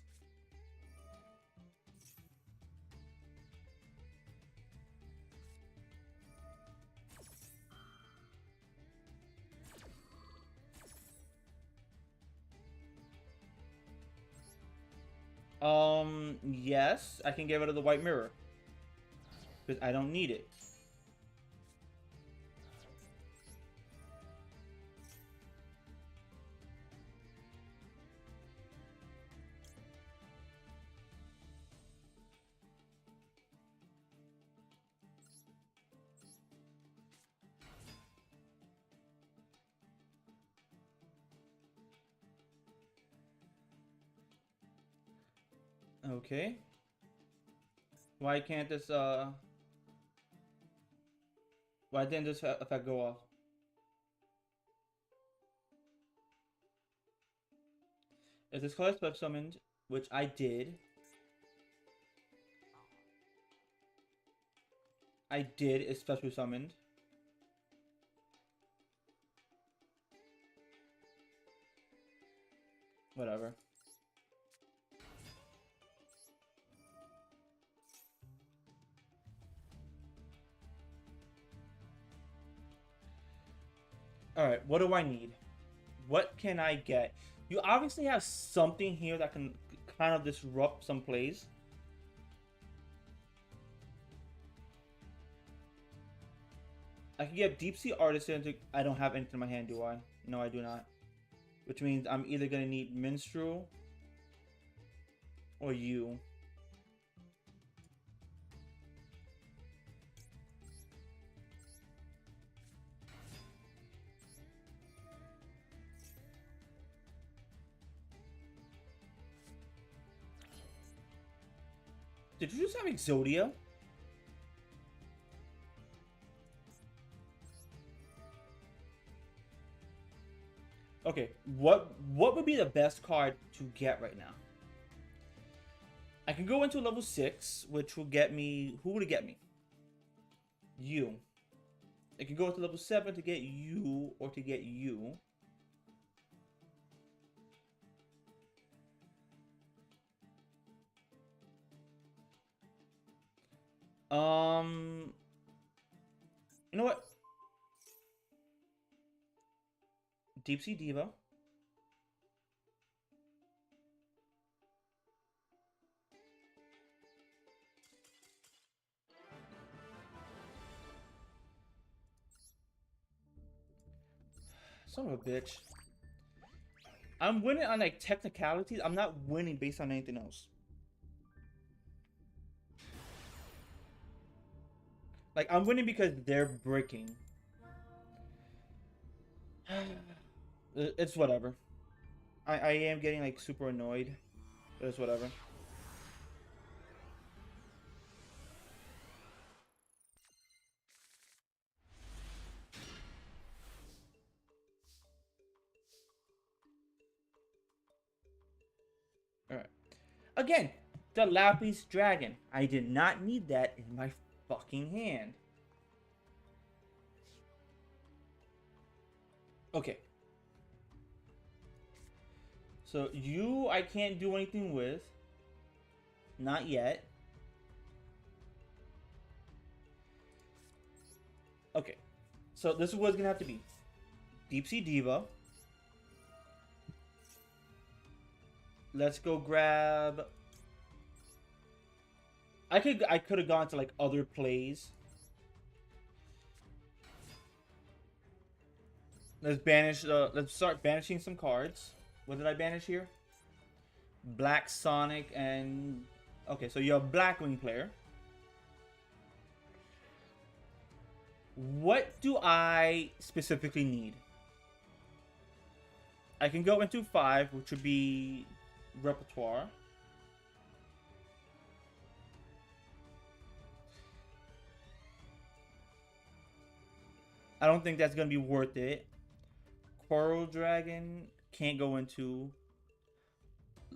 Yes, I can get rid of the white mirror. Because I don't need it. Okay. Why can't this, why didn't this effect go off? If this card is spell summoned, which I did. I did, especially summoned. Whatever. Alright, what do I need? What can I get? You obviously have something here that can kind of disrupt some plays. I can get Deep Sea Artisan. I don't have anything in my hand, do I? No, I do not. Which means I'm either going to need Minstrel or you. Did you just have Exodia? Okay, what would be the best card to get right now? I can go into level 6, which will get me... Who would it get me? You. I can go into level 7 to get you, or to get you. You know what? Deep Sea Diva. Son of a bitch. I'm winning on like technicalities. I'm not winning based on anything else. Like, I'm winning because they're breaking. It's whatever. I am getting like super annoyed. But it's whatever. Alright. Again, the Lapis Dragon. I did not need that in my fucking hand. Okay. So you, I can't do anything with. Not yet. Okay. So this is what it's gonna have to be. Deep Sea Diva. Let's go grab... I could have gone to like other plays. Let's banish. Let's start banishing some cards. What did I banish here? Black Sonic and... Okay, so you're a Blackwing player. What do I specifically need? I can go into 5, which would be Repertoire. I don't think that's going to be worth it. Coral Dragon can't go into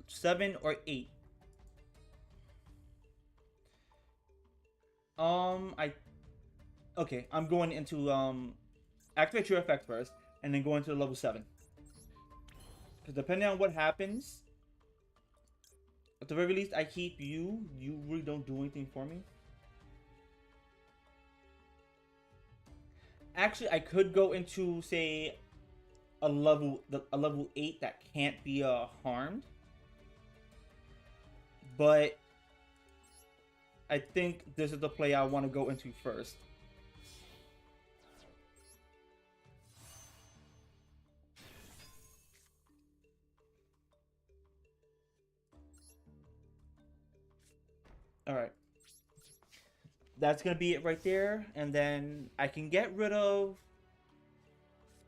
7 or 8. Okay, I'm going into activate your effect first, and then go into level 7. Because depending on what happens, at the very least, I keep you. You really don't do anything for me. Actually, I could go into, say, a level 8 that can't be harmed. But I think this is the play I want to go into first. Alright. That's going to be it right there. And then I can get rid of...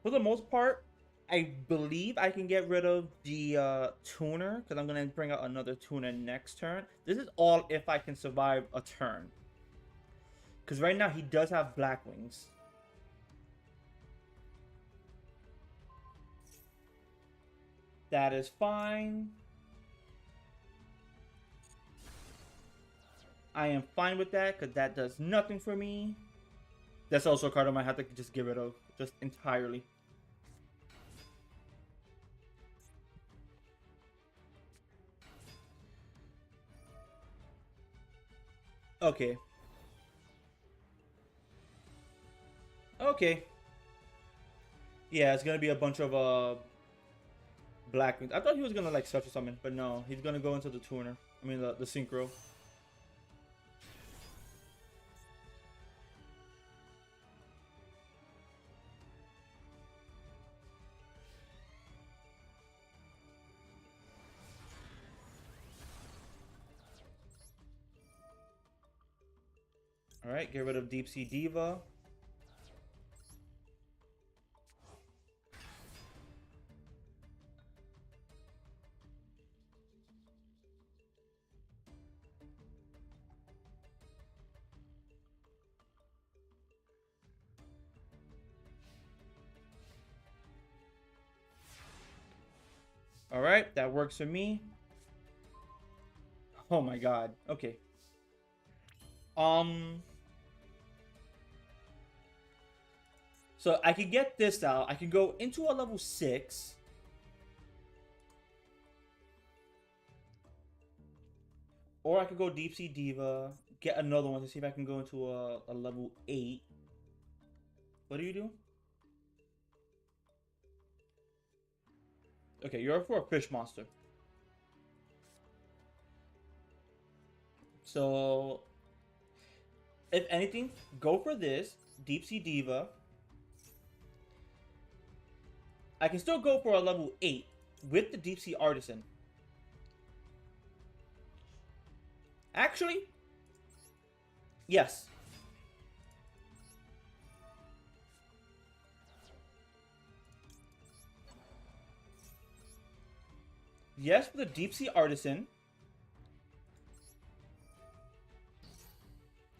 For the most part, I believe I can get rid of the tuner. Because I'm going to bring out another tuner next turn. This is all if I can survive a turn. Because right now he does have Blackwings. That is fine. I am fine with that because that does nothing for me. That's also a card I might have to just get rid of just entirely. Okay. Okay. Yeah, it's gonna be a bunch of black. I thought he was gonna like special summon, but no, he's gonna go into the tuner. I mean the synchro. All right, get rid of Deep Sea Diva. All right, that works for me. Oh my god. Okay. Um. So I can get this out. I can go into a level 6. Or I could go Deep Sea Diva, get another one to see if I can go into a level 8. What do you do? Okay, you're for a fish monster. So, if anything, go for this. Deep Sea Diva. I can still go for a level 8 with the Deep Sea Artisan. Actually, yes. Yes, for the Deep Sea Artisan.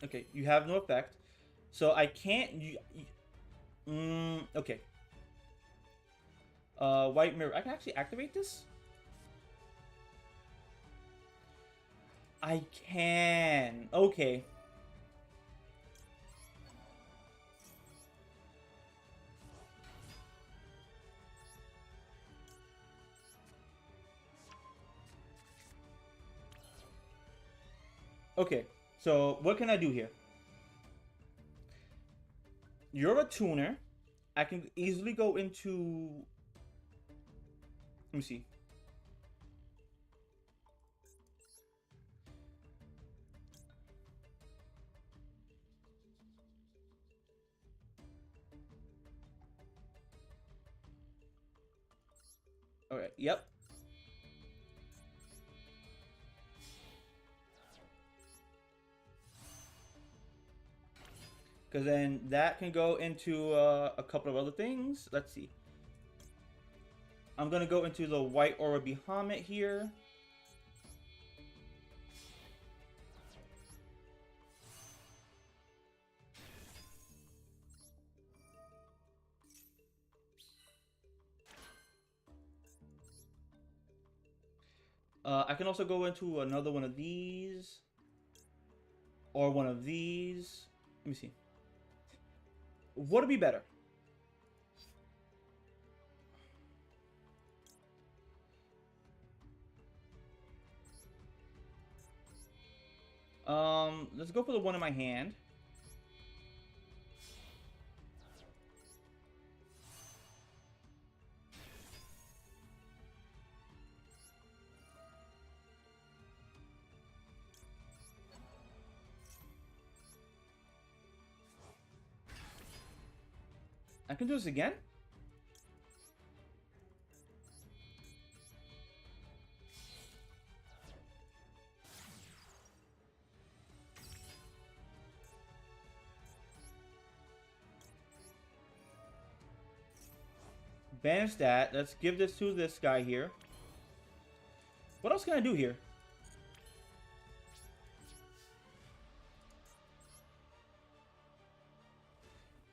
Okay, you have no effect. So I can't... okay. White Mirror. I can actually activate this? I can. Okay. Okay. So what can I do here? You're a tuner. I can easily go into... Let me see. Okay, yep. Because then that can go into a couple of other things. Let's see. I'm going to go into the White Aura Bahamut here. I can also go into another one of these. Or one of these. Let me see. What would be better? Let's go for the one in my hand. I can do this again. Banish that. Let's give this to this guy here. What else can I do here?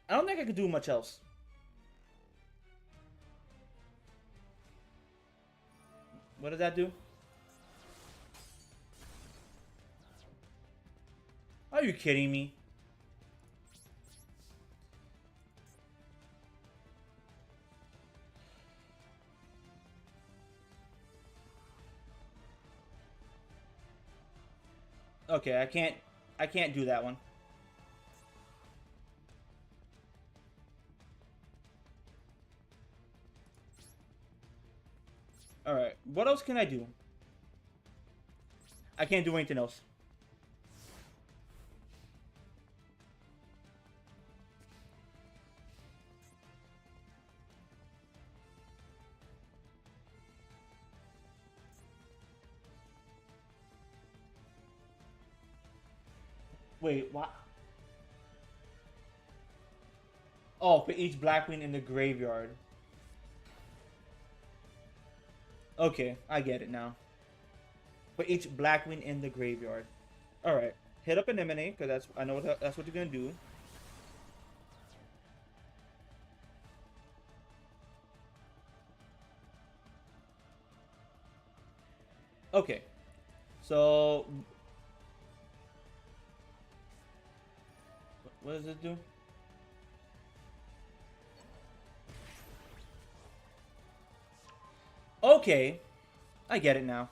I don't think I could do much else. What does that do? you kidding me? Okay, I can't do that one. Alright, what else can I do? I can't do anything else. Wait, what? Oh, for each Blackwing in the graveyard. Okay, I get it now. For each Blackwing in the graveyard. Alright, hit up an Emanate, because I know that's what you're going to do. Okay, so what does it do? Okay, I get it now.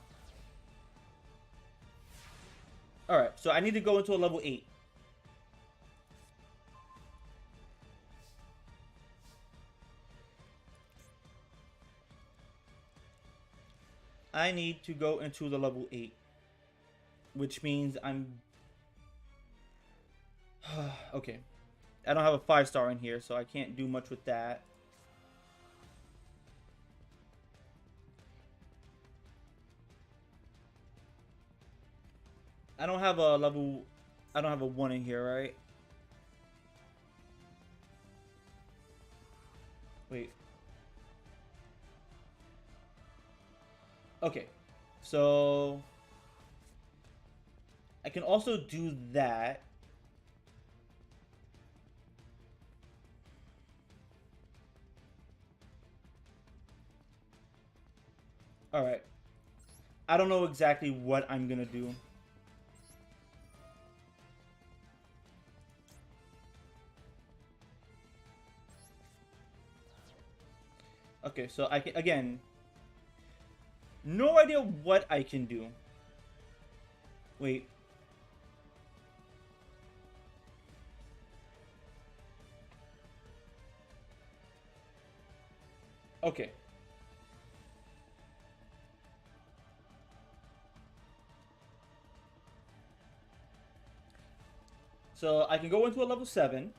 Alright, so I need to go into a level 8. I need to go into the level 8. Which means I'm... okay. I don't have a 5-star in here, so I can't do much with that. I don't have a level... I don't have a 1 in here, right? Wait. Okay. So... I can also do that. Alright. I don't know exactly what I'm gonna do. Okay, so I can, again, no idea what I can do. Wait. Okay. So I can go into a level 7,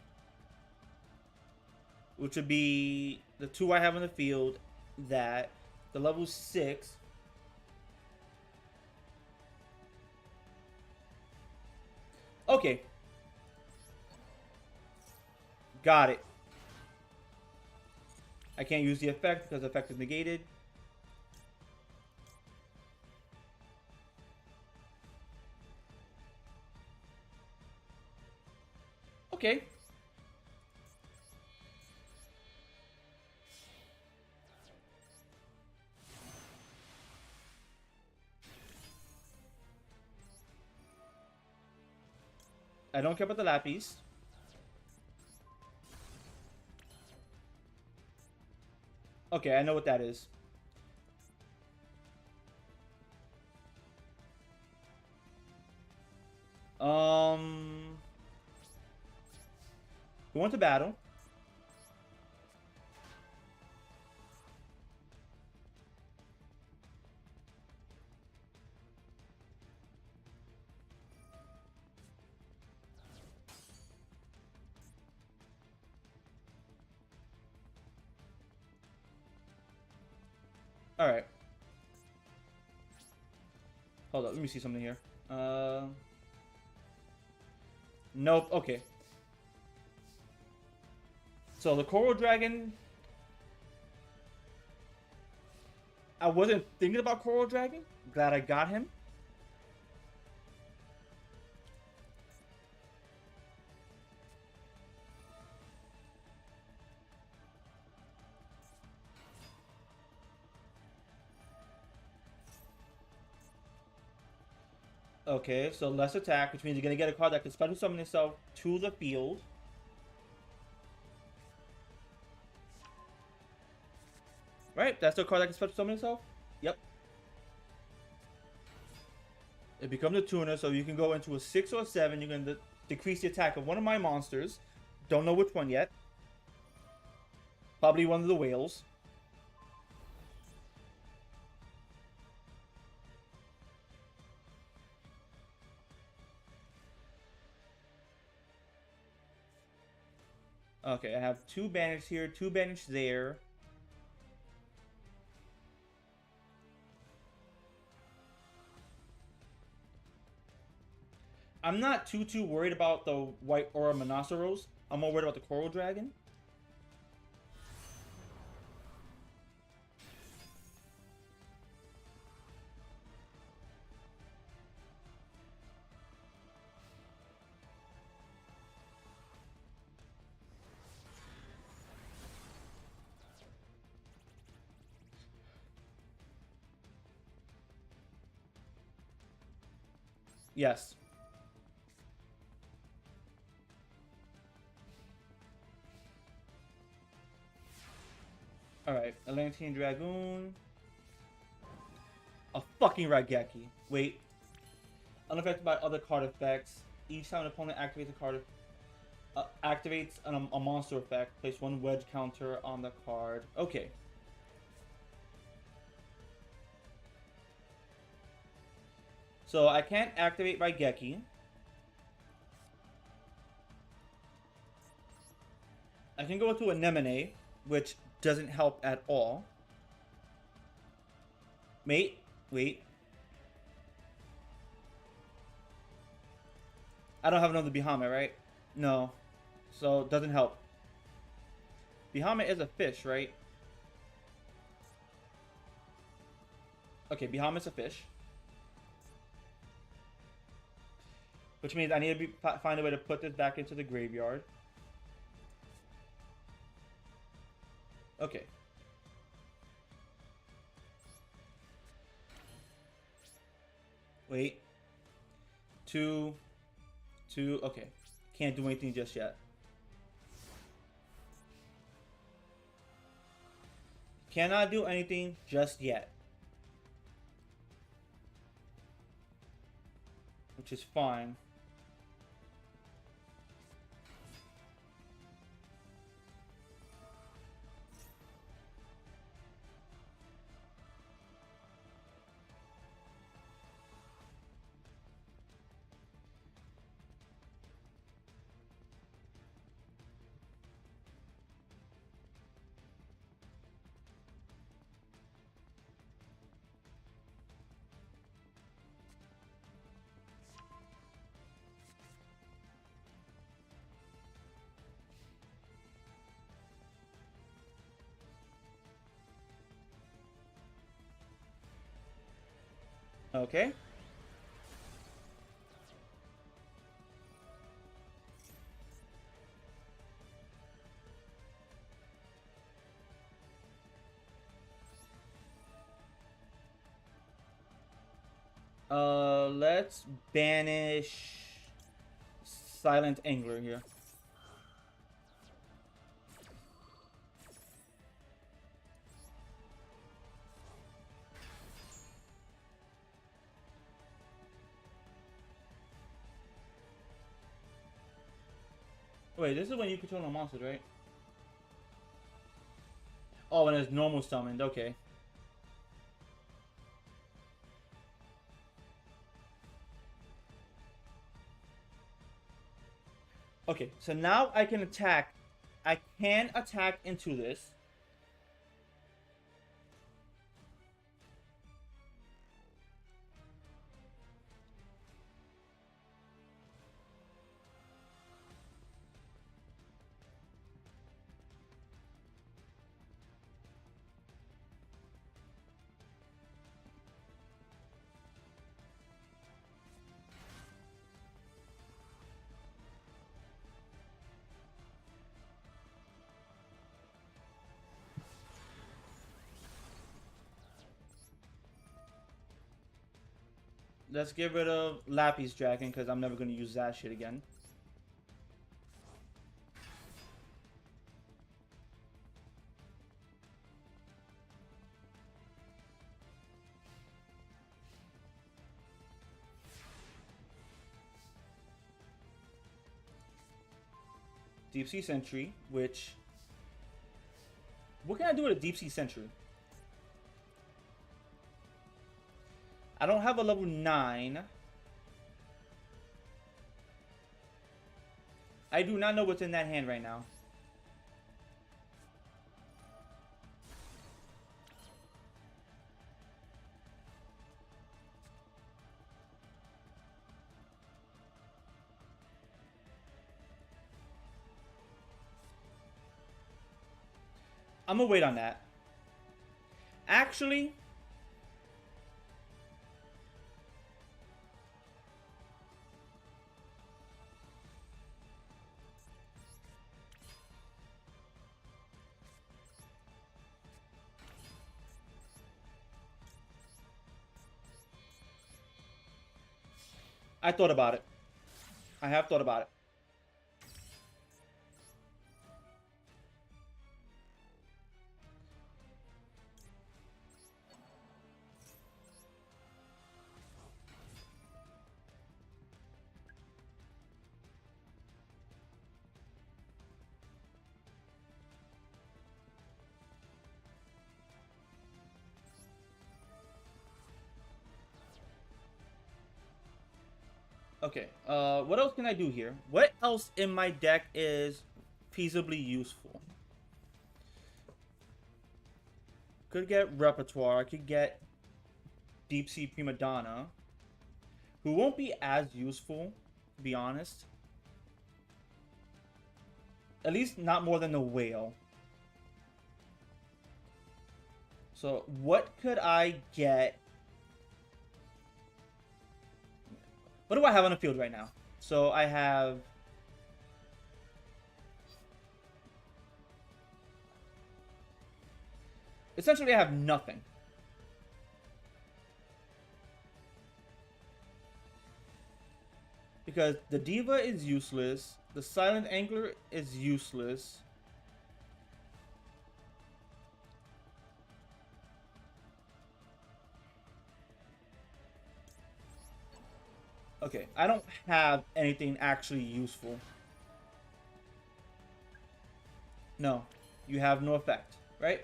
which would be the 2 I have in the field, that, the level 6. Okay. Got it. I can't use the effect because the effect is negated. Okay. I don't care about the Lapis. Okay, I know what that is. Go into battle. Alright. Hold up, let me see something here. Nope, okay. So the Coral Dragon... I wasn't thinking about Coral Dragon. Glad I got him. Okay, so less attack, which means you're gonna get a card that can special summon itself to the field. Right, that's the card that can special summon itself? Yep. It becomes a tuner, so you can go into a 6 or a 7. You're gonna decrease the attack of one of my monsters. Don't know which one yet. Probably one of the whales. Okay, I have 2 banish here, 2 banish there. I'm not too worried about the white aura Monoceros. I'm more worried about the coral dragon. Yes. Alright, Atlantean Dragoon. A fucking Raigeki. Wait. Unaffected by other card effects. Each time an opponent activates a card, activates a monster effect. Place 1 wedge counter on the card. Okay. So I can't activate Raigeki. I can go into Anemone, which doesn't help at all. Wait. I don't have another Bahamut, right? No. So it doesn't help. Bahamut is a fish, right? Okay, Bahamut's a fish. Which means I need to find a way to put this back into the graveyard. Okay. Wait. 2. Okay. Can't do anything just yet. Cannot do anything just yet. Which is fine. Okay. Let's banish Silent Angler here. Wait, this is when you control no monsters, right? Oh, when it's normal summoned, okay. Okay, so now I can attack. I can attack into this. Let's get rid of Lappy's Dragon because I'm never going to use that shit again. Deep Sea Sentry, which... What can I do with a Deep Sea Sentry? I don't have a level 9. I do not know what's in that hand right now. I'm gonna wait on that. Actually... I thought about it. I have thought about it. Okay, what else can I do here? What else in my deck is feasibly useful? Could get Repertoire, I could get Deep Sea Prima Donna, who won't be as useful, to be honest. At least not more than the Whale. So, what could I get? What do I have on the field right now? So, I have... Essentially, I have nothing. Because the Diva is useless. The Silent Angler is useless. Okay, I don't have anything actually useful. No, you have no effect, right?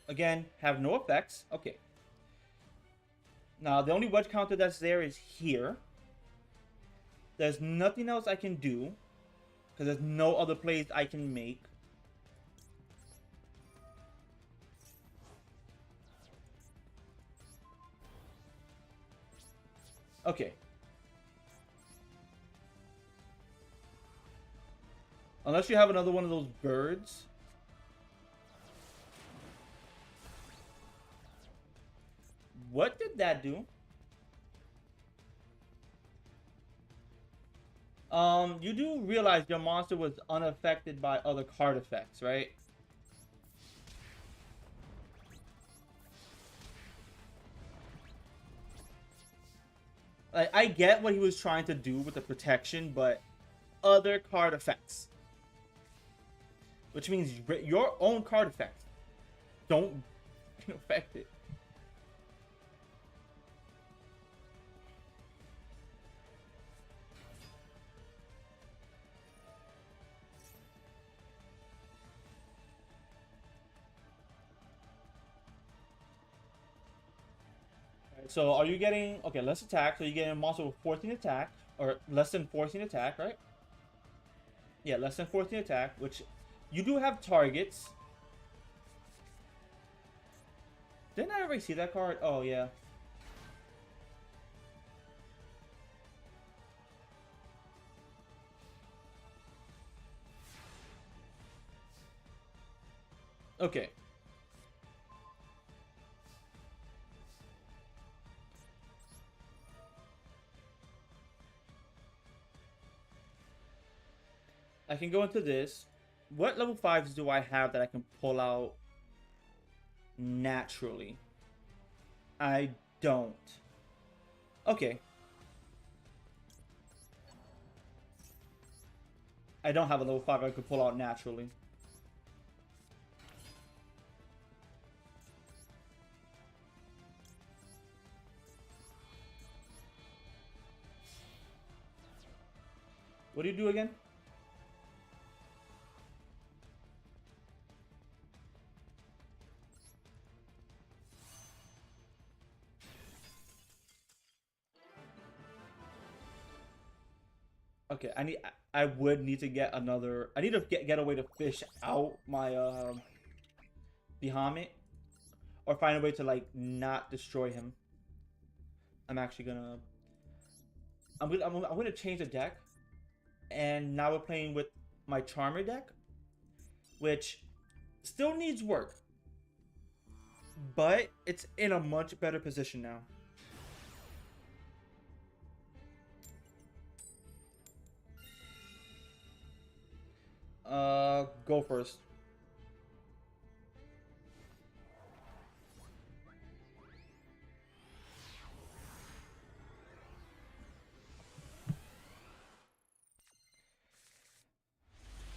Again, have no effects. Okay. Now, the only wedge counter that's there is here. There's nothing else I can do. Because there's no other plays I can make. Okay. Unless you have another one of those birds. What did that do? You do realize your monster was unaffected by other card effects, right? Like, I get what he was trying to do with the protection, but other card effects. Which means your own card effects don't affect it. So are you getting, okay, less attack, so you're getting a monster with 14 attack, or less than 14 attack, right? Yeah, less than 14 attack, which you do have targets. Didn't I already see that card? Oh, yeah. Okay. can go into this. What level 5s do I have that I can pull out naturally? I don't. Okay. I don't have a level 5 I could pull out naturally. What do you do again? Okay, I would need to get another. I need to get a way to fish out my Bahamut, or find a way to like not destroy him. I'm actually gonna. I'm gonna change the deck, and now we're playing with my Charmer deck, which still needs work, but it's in a much better position now. Go first.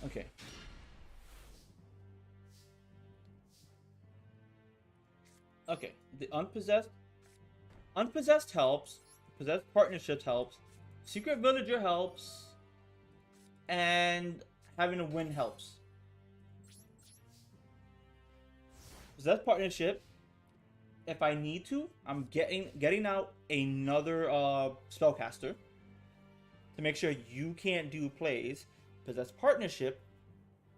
Okay. Okay. The unpossessed helps. Possessed partnerships helps. Secret villager helps. And having a win helps. Possessed partnership. If I need to, I'm getting out another spellcaster to make sure you can't do plays. Possessed partnership.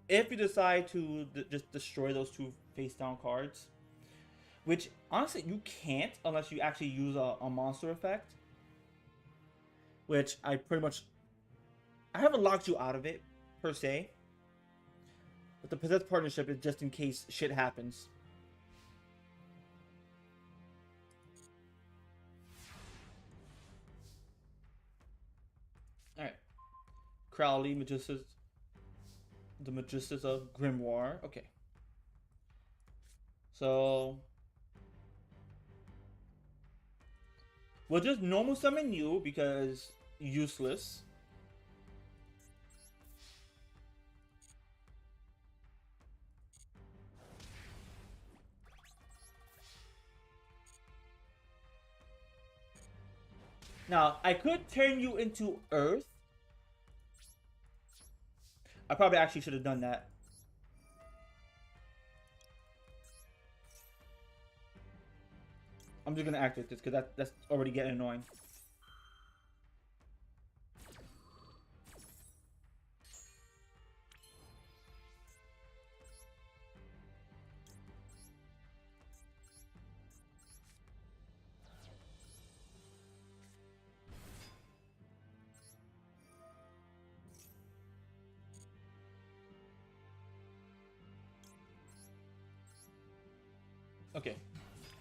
If you decide to just destroy those two face down cards, which honestly you can't unless you actually use a monster effect, which I haven't locked you out of it per se, but the possessed partnership is just in case shit happens. All right, Crowley, the Magistus of Grimoire. Okay, so we'll just normal summon you because useless. Now, I could turn you into Earth. I probably actually should have done that. I'm just gonna activate this because that's already getting annoying. Okay.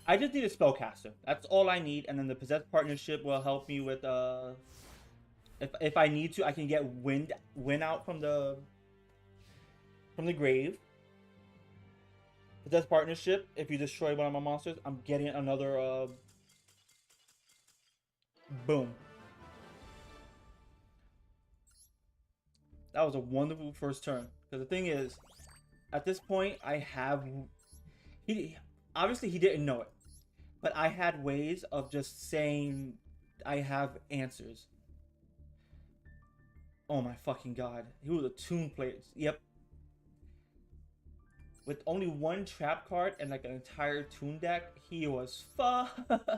I just need a spellcaster. That's all I need, and then the possessed partnership will help me with if I need to, I can get win out from the grave. Possessed partnership, if you destroy one of my monsters, I'm getting another boom. That was a wonderful first turn. Because the thing is, at this point, I have he obviously he didn't know it, but I had ways of just saying I have answers. Oh my fucking god, he was a toon player. Yep. With only one trap card and like an entire toon deck, he was fucked.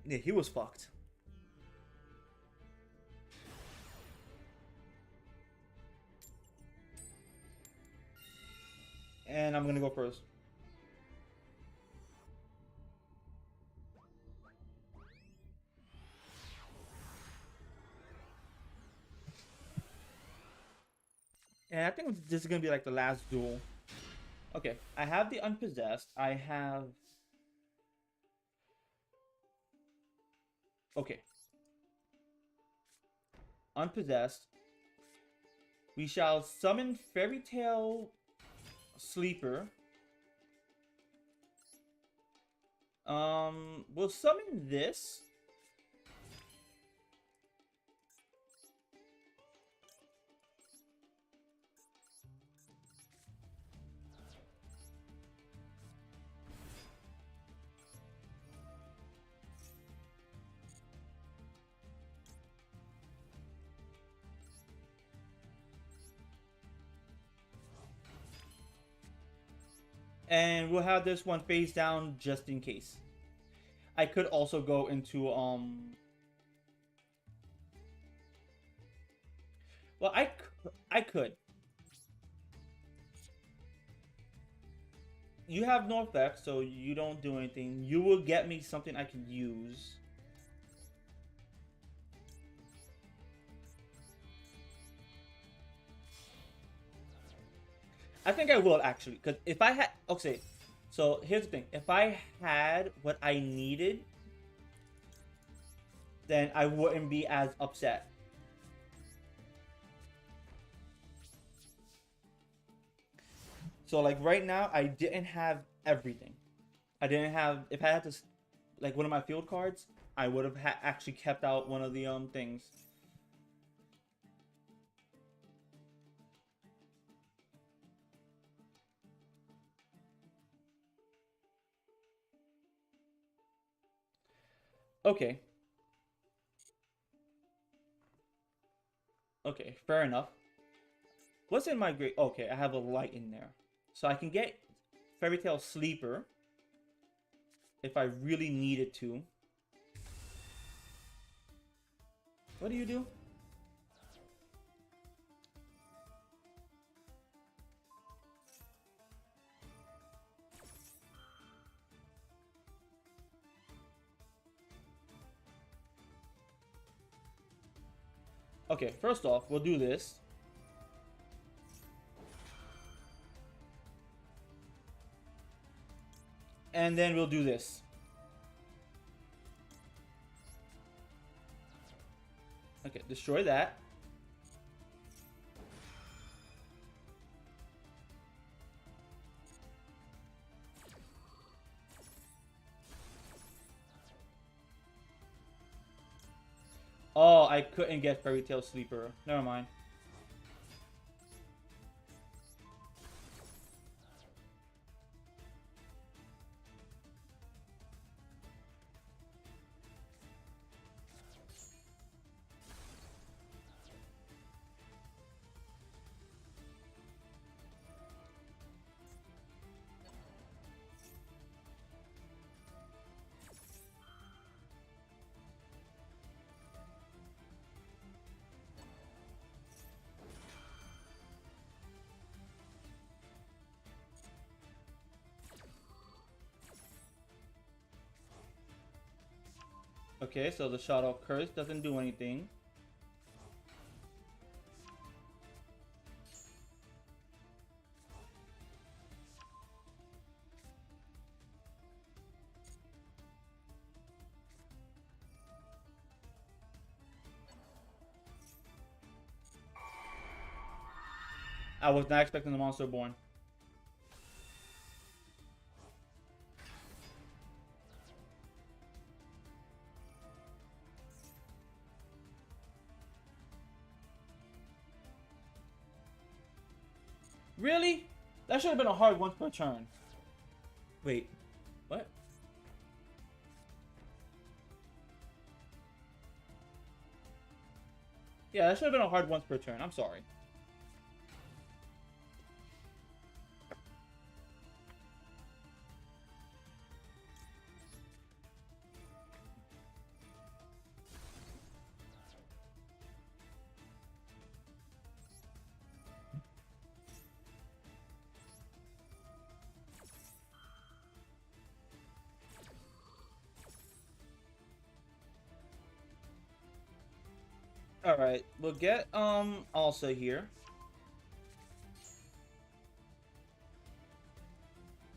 Yeah, he was fucked. And I'm gonna go first. And I think this is gonna be like the last duel. Okay, I have the unpossessed. I have Okay. Unpossessed. We shall summon Fairy Tale Sleeper. We'll summon this. And we'll have this one face down just in case. I could also go into well, I could. You have no effect, so you don't do anything. You will get me something I can use. I think I will actually, because if I had, okay, so here's the thing: if I had what I needed, then I wouldn't be as upset. So like right now, I didn't have everything. I didn't have. If I had to, like one of my field cards, I would have actually kept out one of the things. Okay. Okay, fair enough. What's in my grade? Okay, I have a light in there. So I can get Fairy Tale Sleeper if I really needed to. What do you do? Okay, first off, we'll do this. And then we'll do this. Okay, destroy that. Oh, I couldn't get Fairy Tale Sleeper. Never mind. Okay, so the Shadow Curse doesn't do anything. I was not expecting the Monster Born. Really? That should have been a hard once per turn. Wait, what? Yeah, that should have been a hard once per turn. I'm sorry. Alright, we'll get also here.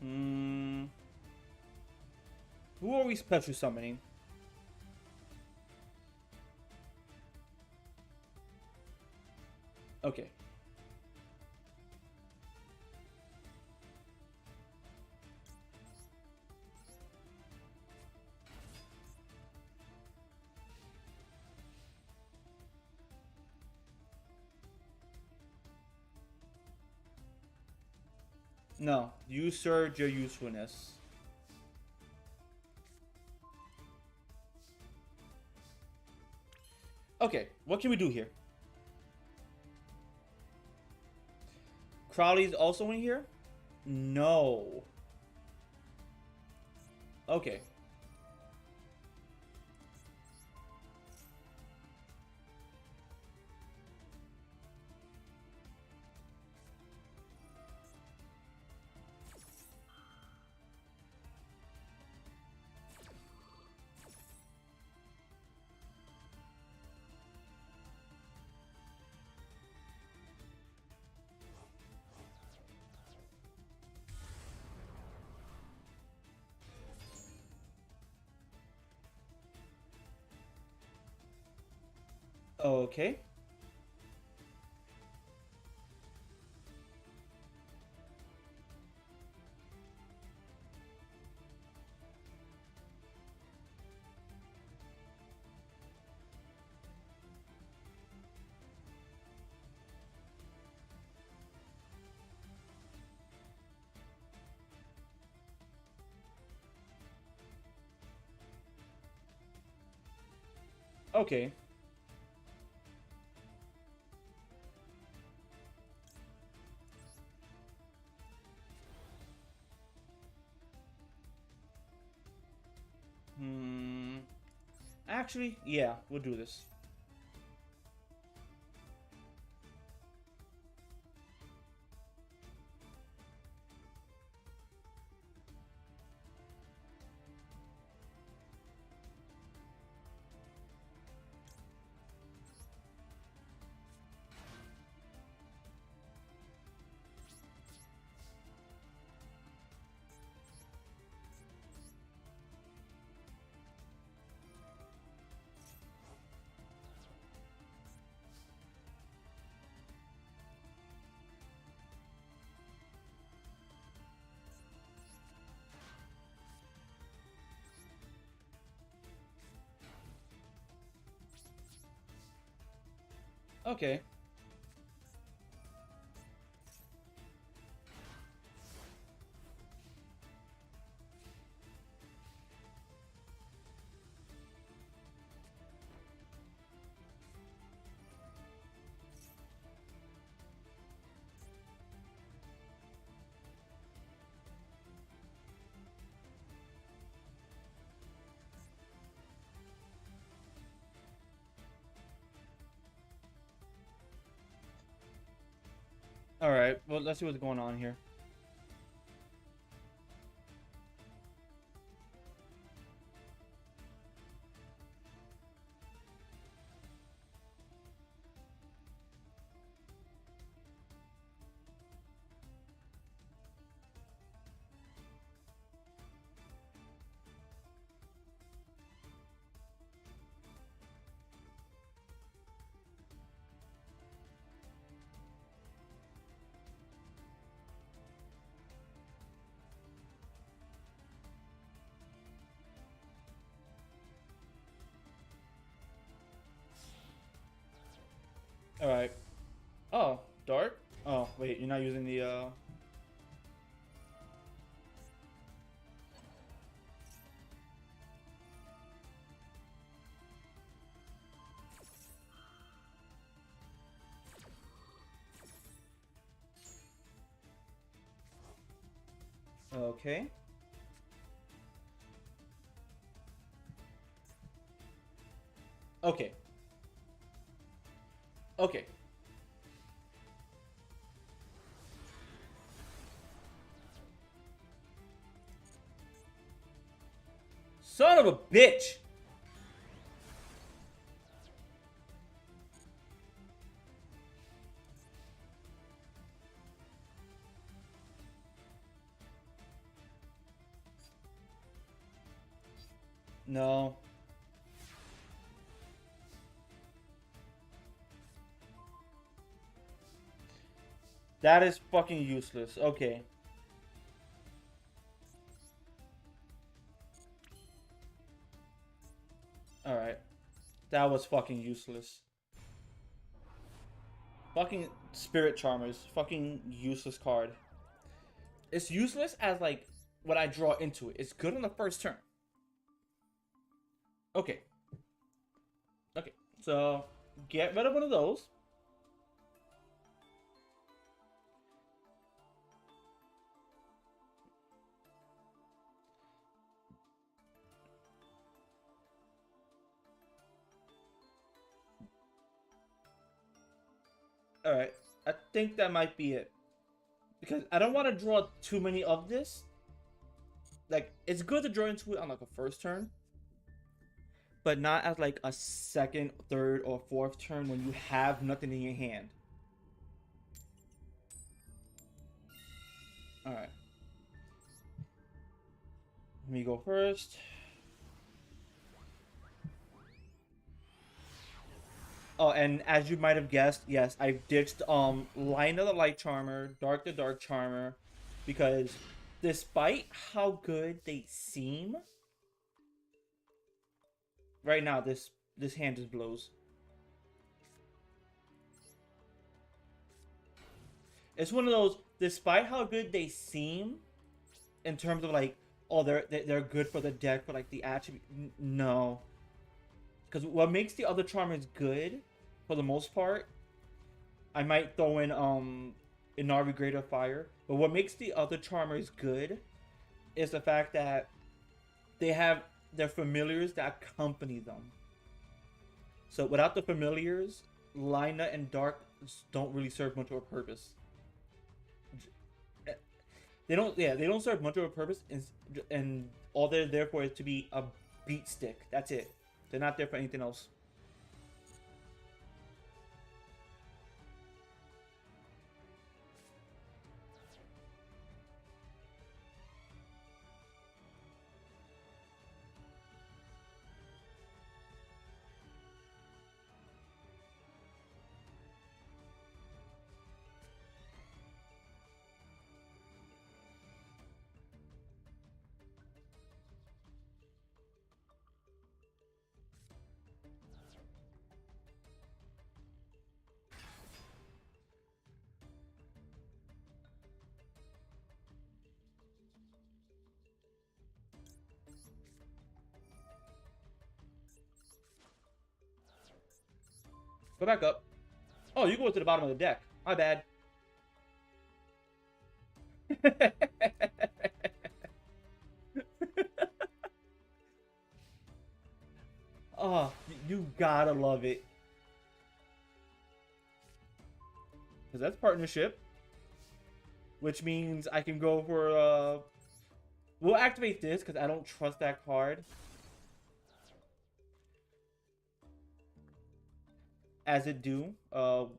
Hmm. Who are we special summoning? Okay. No, you surge your usefulness. Okay, what can we do here? Crowley's also in here? No. Okay. Okay. Okay. Hmm. Actually, yeah, we'll do this. Okay. All right. Well, let's see what's going on here. All right. Oh, dart. Oh, wait, you're not using the. Okay. Okay. Okay. Son of a bitch. No. That is fucking useless. Okay. Alright. That was fucking useless. Fucking Spirit Charmers. Fucking useless card. It's useless as, like, when I draw into it. It's good on the first turn. Okay. Okay. So, get rid of one of those. Alright. I think that might be it. Because I don't want to draw too many of this. Like, it's good to draw into it on, like, a first turn. But not as, like, a second, third, or fourth turn when you have nothing in your hand. Alright. Let me go first. Oh, and as you might have guessed, yes, I ditched Light of the Light Charmer, Dark the Dark Charmer, because despite how good they seem, right now this hand just blows. It's one of those, despite how good they seem, in terms of like, oh, they're good for the deck, but like the attribute, no. Because what makes the other Charmers good, for the most part, I might throw in Inari Greater Fire, but what makes the other Charmers good is the fact that they have their familiars that accompany them. So without the familiars, Lina and Dark don't really serve much of a purpose. They don't, yeah, they don't serve much of a purpose, and all they're there for is to be a beat stick. That's it. They're not there for anything else. Go back up. Oh, you go to the bottom of the deck. My bad. Oh, you gotta love it. Because that's partnership. Which means I can go for, we'll activate this because I don't trust that card. As it do.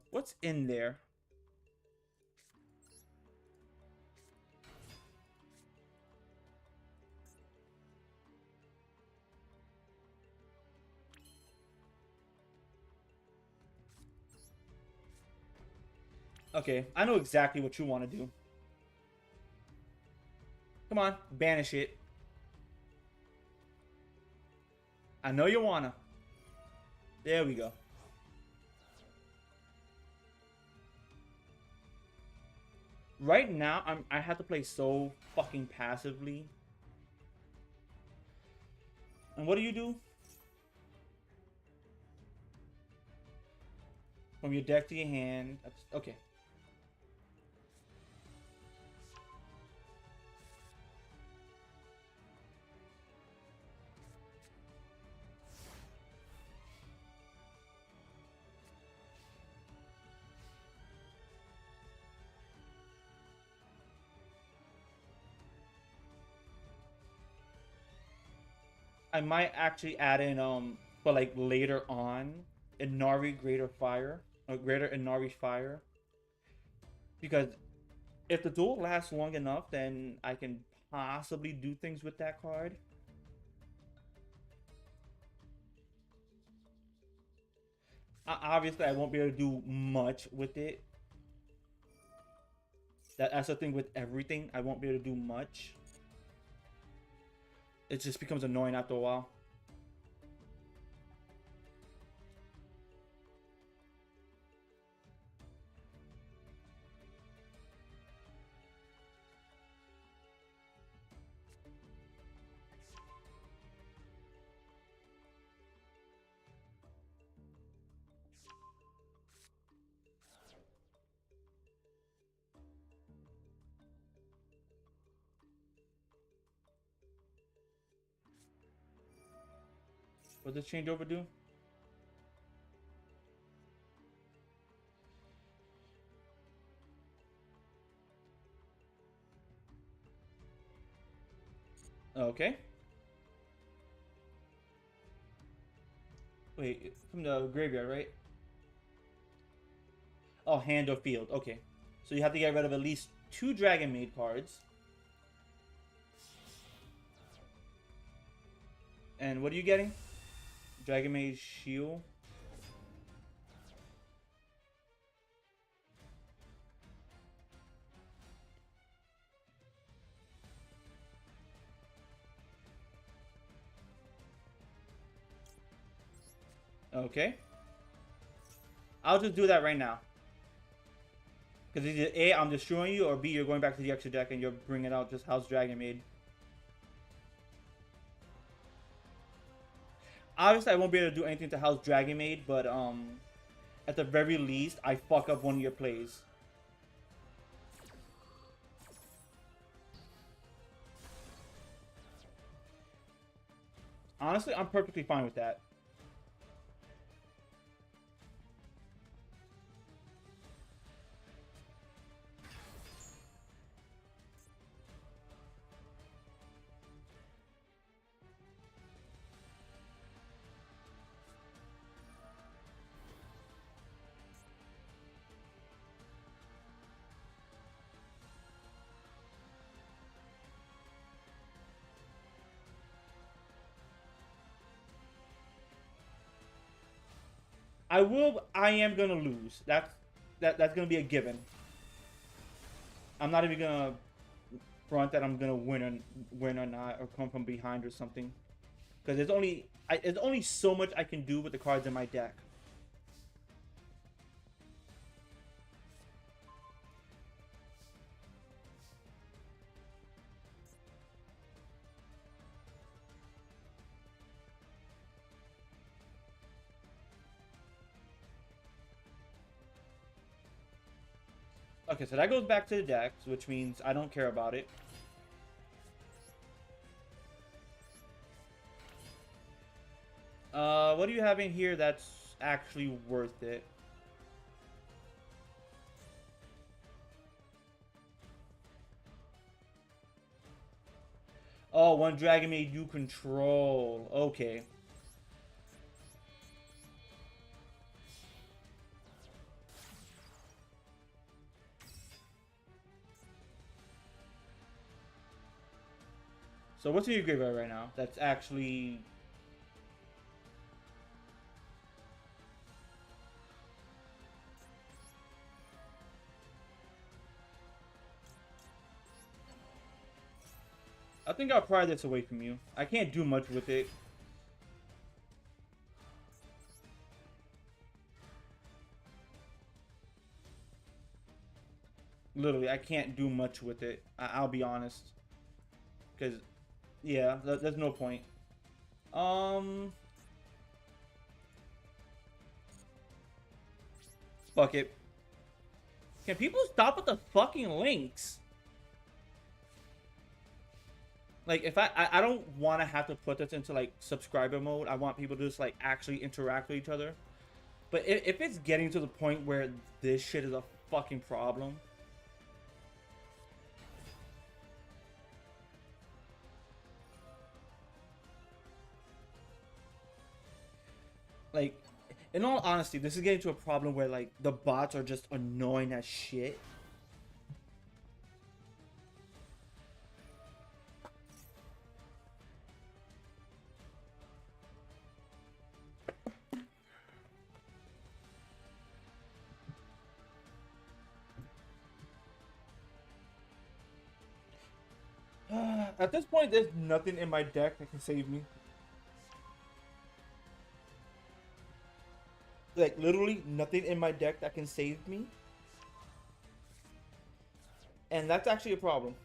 What's in there? Okay, I know exactly what you want to do. Come on, banish it. I know you wanna. There we go. Right now, I have to play so fucking passively. And what do you do? From your deck to your hand. Okay. I might actually add in for like later on, Inari Greater Fire or Greater Inari Fire, because if the duel lasts long enough, then I can possibly do things with that card. Obviously, I won't be able to do much with it. That's the thing with everything. I won't be able to do much. It just becomes annoying after a while. What does changeover do? Okay. Wait, from the graveyard, right? Oh, hand or field. Okay. So you have to get rid of at least 2 Dragon Maid cards. And what are you getting? Dragon Maid Shield. Okay. I'll just do that right now. Because either A, I'm destroying you, or B, you're going back to the extra deck and you're bringing out just House Dragon Maid. Obviously, I won't be able to do anything to House Dragon Maid, but at the very least, I fuck up one of your plays. Honestly, I'm perfectly fine with that. I am gonna lose. That's gonna be a given. I'm not even gonna front that I'm gonna win or not, or come from behind or something. Because there's only so much I can do with the cards in my deck. Okay, so that goes back to the decks, which means I don't care about it. What do you have in here that's actually worth it? Oh, one Dragon Maid you control. Okay. So what's in your graveyard right now? That's actually... I think I'll pry this away from you. I can't do much with it. Literally, I can't do much with it. I'll be honest. Because, yeah, there's no point. Fuck it. Can people stop with the fucking links? Like, if I don't want to have to put this into, like, subscriber mode. I want people to just, like, actually interact with each other. But if it's getting to the point where this shit is a fucking problem... Like, in all honesty, this is getting to a problem where, like, the bots are just annoying as shit. At this point, there's nothing in my deck that can save me. Like, literally nothing in my deck that can save me. And that's actually a problem.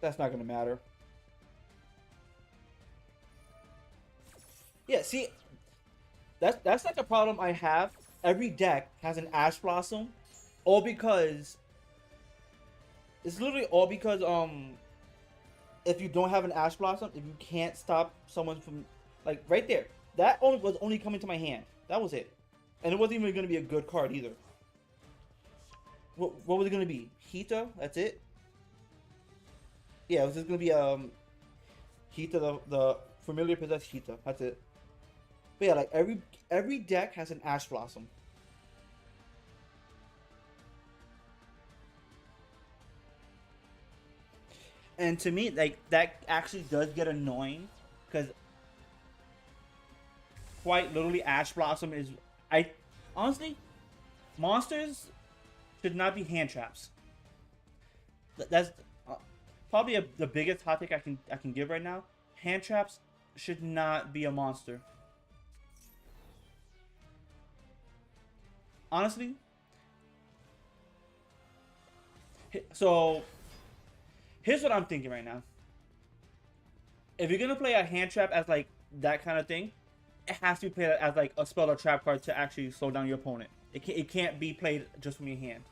That's not gonna matter. Yeah, see, that's like a problem I have. Every deck has an Ash Blossom, all because it's literally all because if you don't have an Ash Blossom, if you can't stop someone from, like, right there, that only was only coming to my hand. That was it, and it wasn't even gonna be a good card either. What was it gonna be? Hita? That's it. Yeah, it was just gonna be Hita, the familiar possessed Hita. That's it. But yeah, like every deck has an Ash Blossom. And to me, like, that actually does get annoying, because quite literally, Ash Blossom is, I honestly, monsters should not be hand traps. That's uh, probably the biggest hot take I can give right now. Hand traps should not be a monster. Honestly, so here's what I'm thinking right now. If you're gonna play a hand trap as like that kind of thing, it has to be played as like a spell or trap card to actually slow down your opponent. It can't be played just from your hand.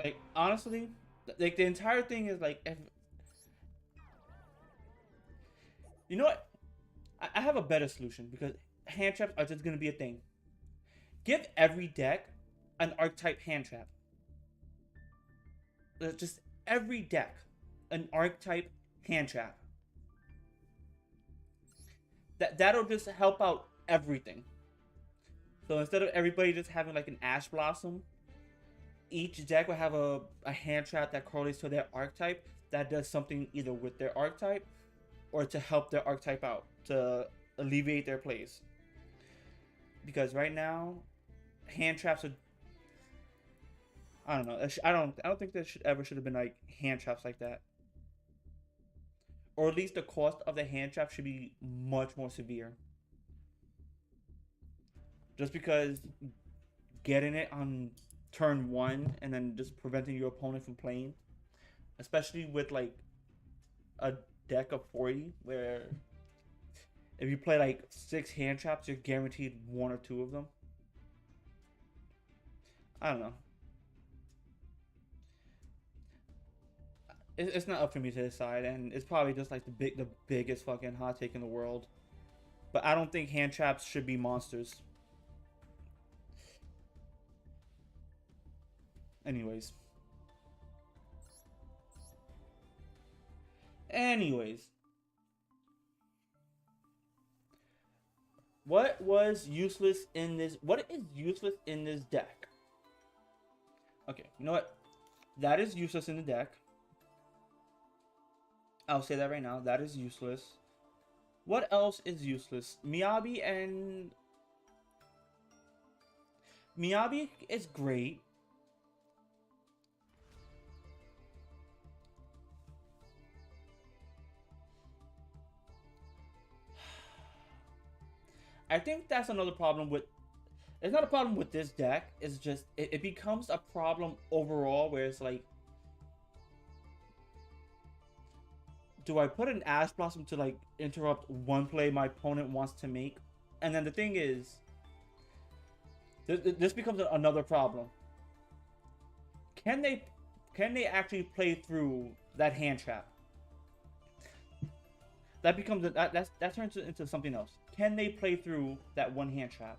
Like, honestly, like, the entire thing is like, if you know what, I have a better solution, because hand traps are just gonna be a thing. Give every deck an archetype hand trap. Just every deck an archetype hand trap. That'll just help out everything. So instead of everybody just having like an Ash Blossom, each deck will have a hand trap that correlates to their archetype, that does something either with their archetype or to help their archetype out, to alleviate their plays. Because right now, hand traps are, I don't know. I don't think there should have been like hand traps like that. Or at least the cost of the hand trap should be much more severe. Just because getting it on turn one and then just preventing your opponent from playing, especially with like a deck of 40, where if you play like 6 hand traps, you're guaranteed one or two of them. I don't know. It's not up for me to decide, and it's probably just like the biggest fucking hot take in the world. But I don't think hand traps should be monsters. Anyways. Anyways. What was useless in this? What is useless in this deck? Okay, you know what? That is useless in the deck. I'll say that right now. That is useless. What else is useless? Miyabi is great. I think that's another problem with. It's not a problem with this deck. It's just it becomes a problem overall, where it's like, do I put an Ash Blossom to like interrupt one play my opponent wants to make? And then the thing is, this becomes another problem. Can they actually play through that hand trap? That becomes that turns into something else. Can they play through that one hand trap?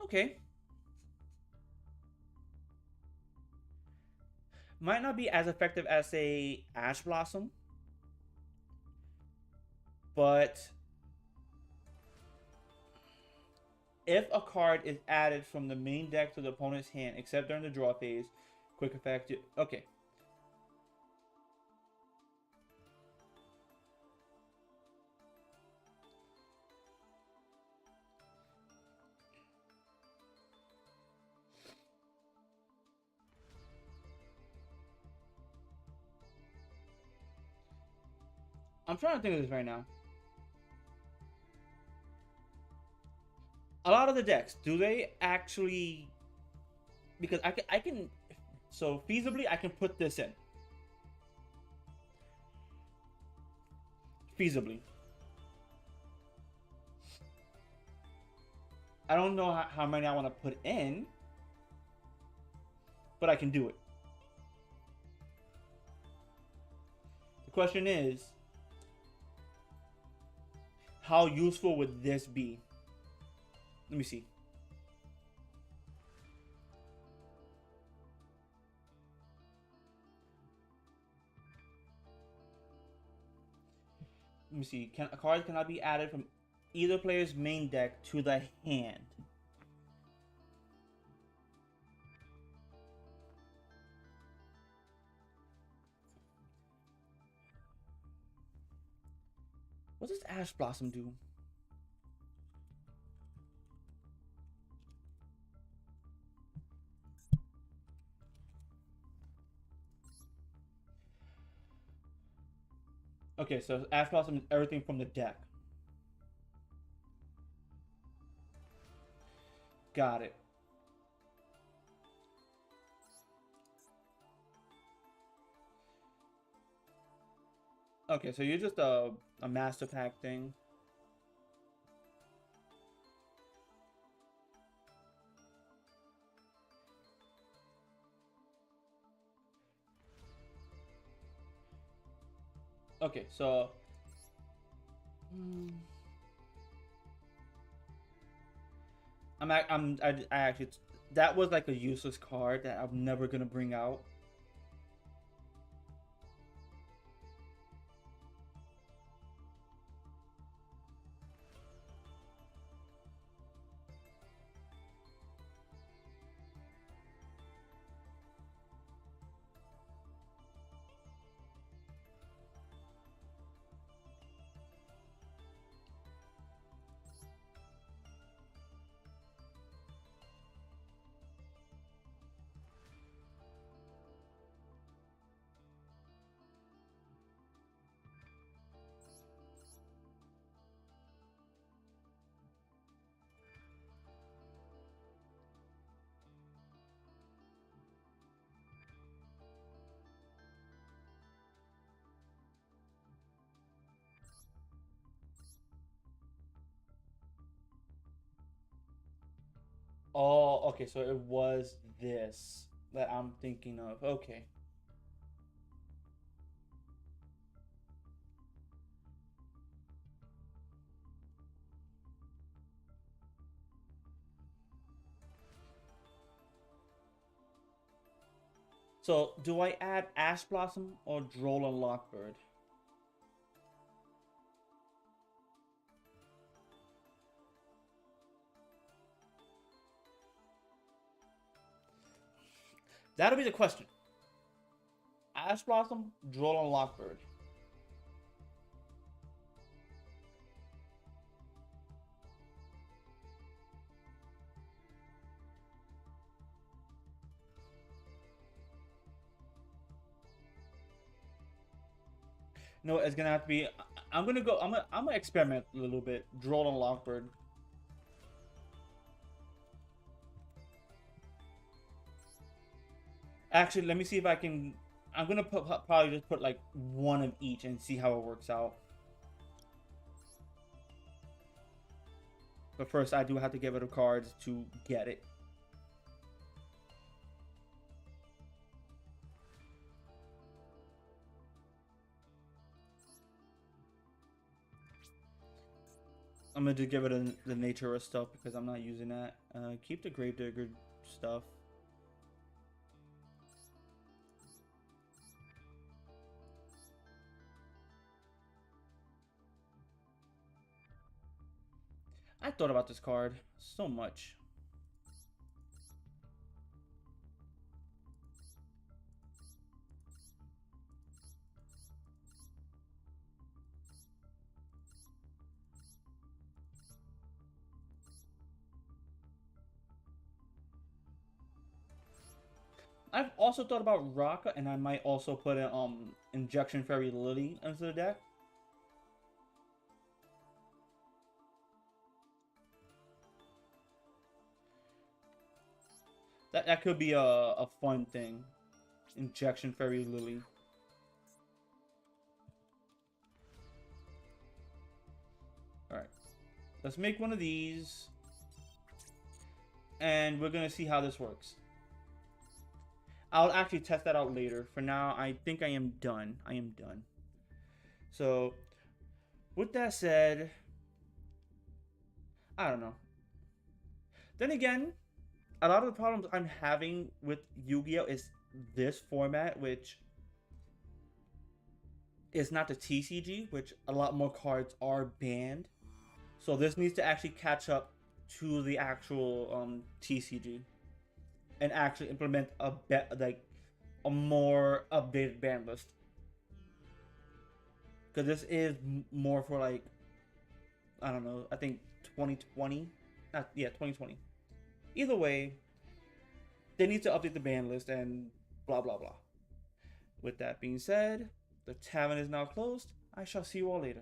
Okay, might not be as effective as a Ash Blossom, but if a card is added from the main deck to the opponent's hand, except during the draw phase, quick effect. Okay. I'm trying to think of this right now. A lot of the decks, do they actually? Because I can, so feasibly I can put this in. Feasibly. I don't know how many I want to put in, but I can do it. The question is, how useful would this be? Let me see. Let me see. A card cannot be added from either player's main deck to the hand. What does Ash Blossom do? Okay, so Ash Blossom is everything from the deck. Got it. Okay, so you're just a master pack thing. Okay, so I actually, that was like a useless card that I'm never gonna bring out. Oh, okay, so it was this that I'm thinking of. Okay. So, do I add Ash Blossom or Droll and Lockbird? That'll be the question. Ash Blossom, Droll, and Lockbird. No, it's gonna have to be. I'm gonna go. I'm gonna experiment a little bit. Droll and Lockbird. Actually, let me see if I can. I'm gonna probably just put like one of each and see how it works out. But first, I do have to give it a card to get it. I'm gonna just give it the nature of stuff because I'm not using that. Keep the Gravedigger stuff. I thought about this card so much. I've also thought about Raka, and I might also put an Injection Fairy Lily into the deck. That could be a fun thing. Injection Fairy Lily. Alright. Let's make one of these. And we're gonna see how this works. I'll actually test that out later. For now, I think I am done. I am done. So, with that said, I don't know. Then again, a lot of the problems I'm having with Yu-Gi-Oh! Is this format, which is not the TCG, which a lot more cards are banned. So this needs to actually catch up to the actual TCG and actually implement a more updated ban list. Because this is more for like, I don't know, I think 2020. Yeah, 2020. Either way, they need to update the ban list and blah blah blah. With that being said, the tavern is now closed. I shall see you all later.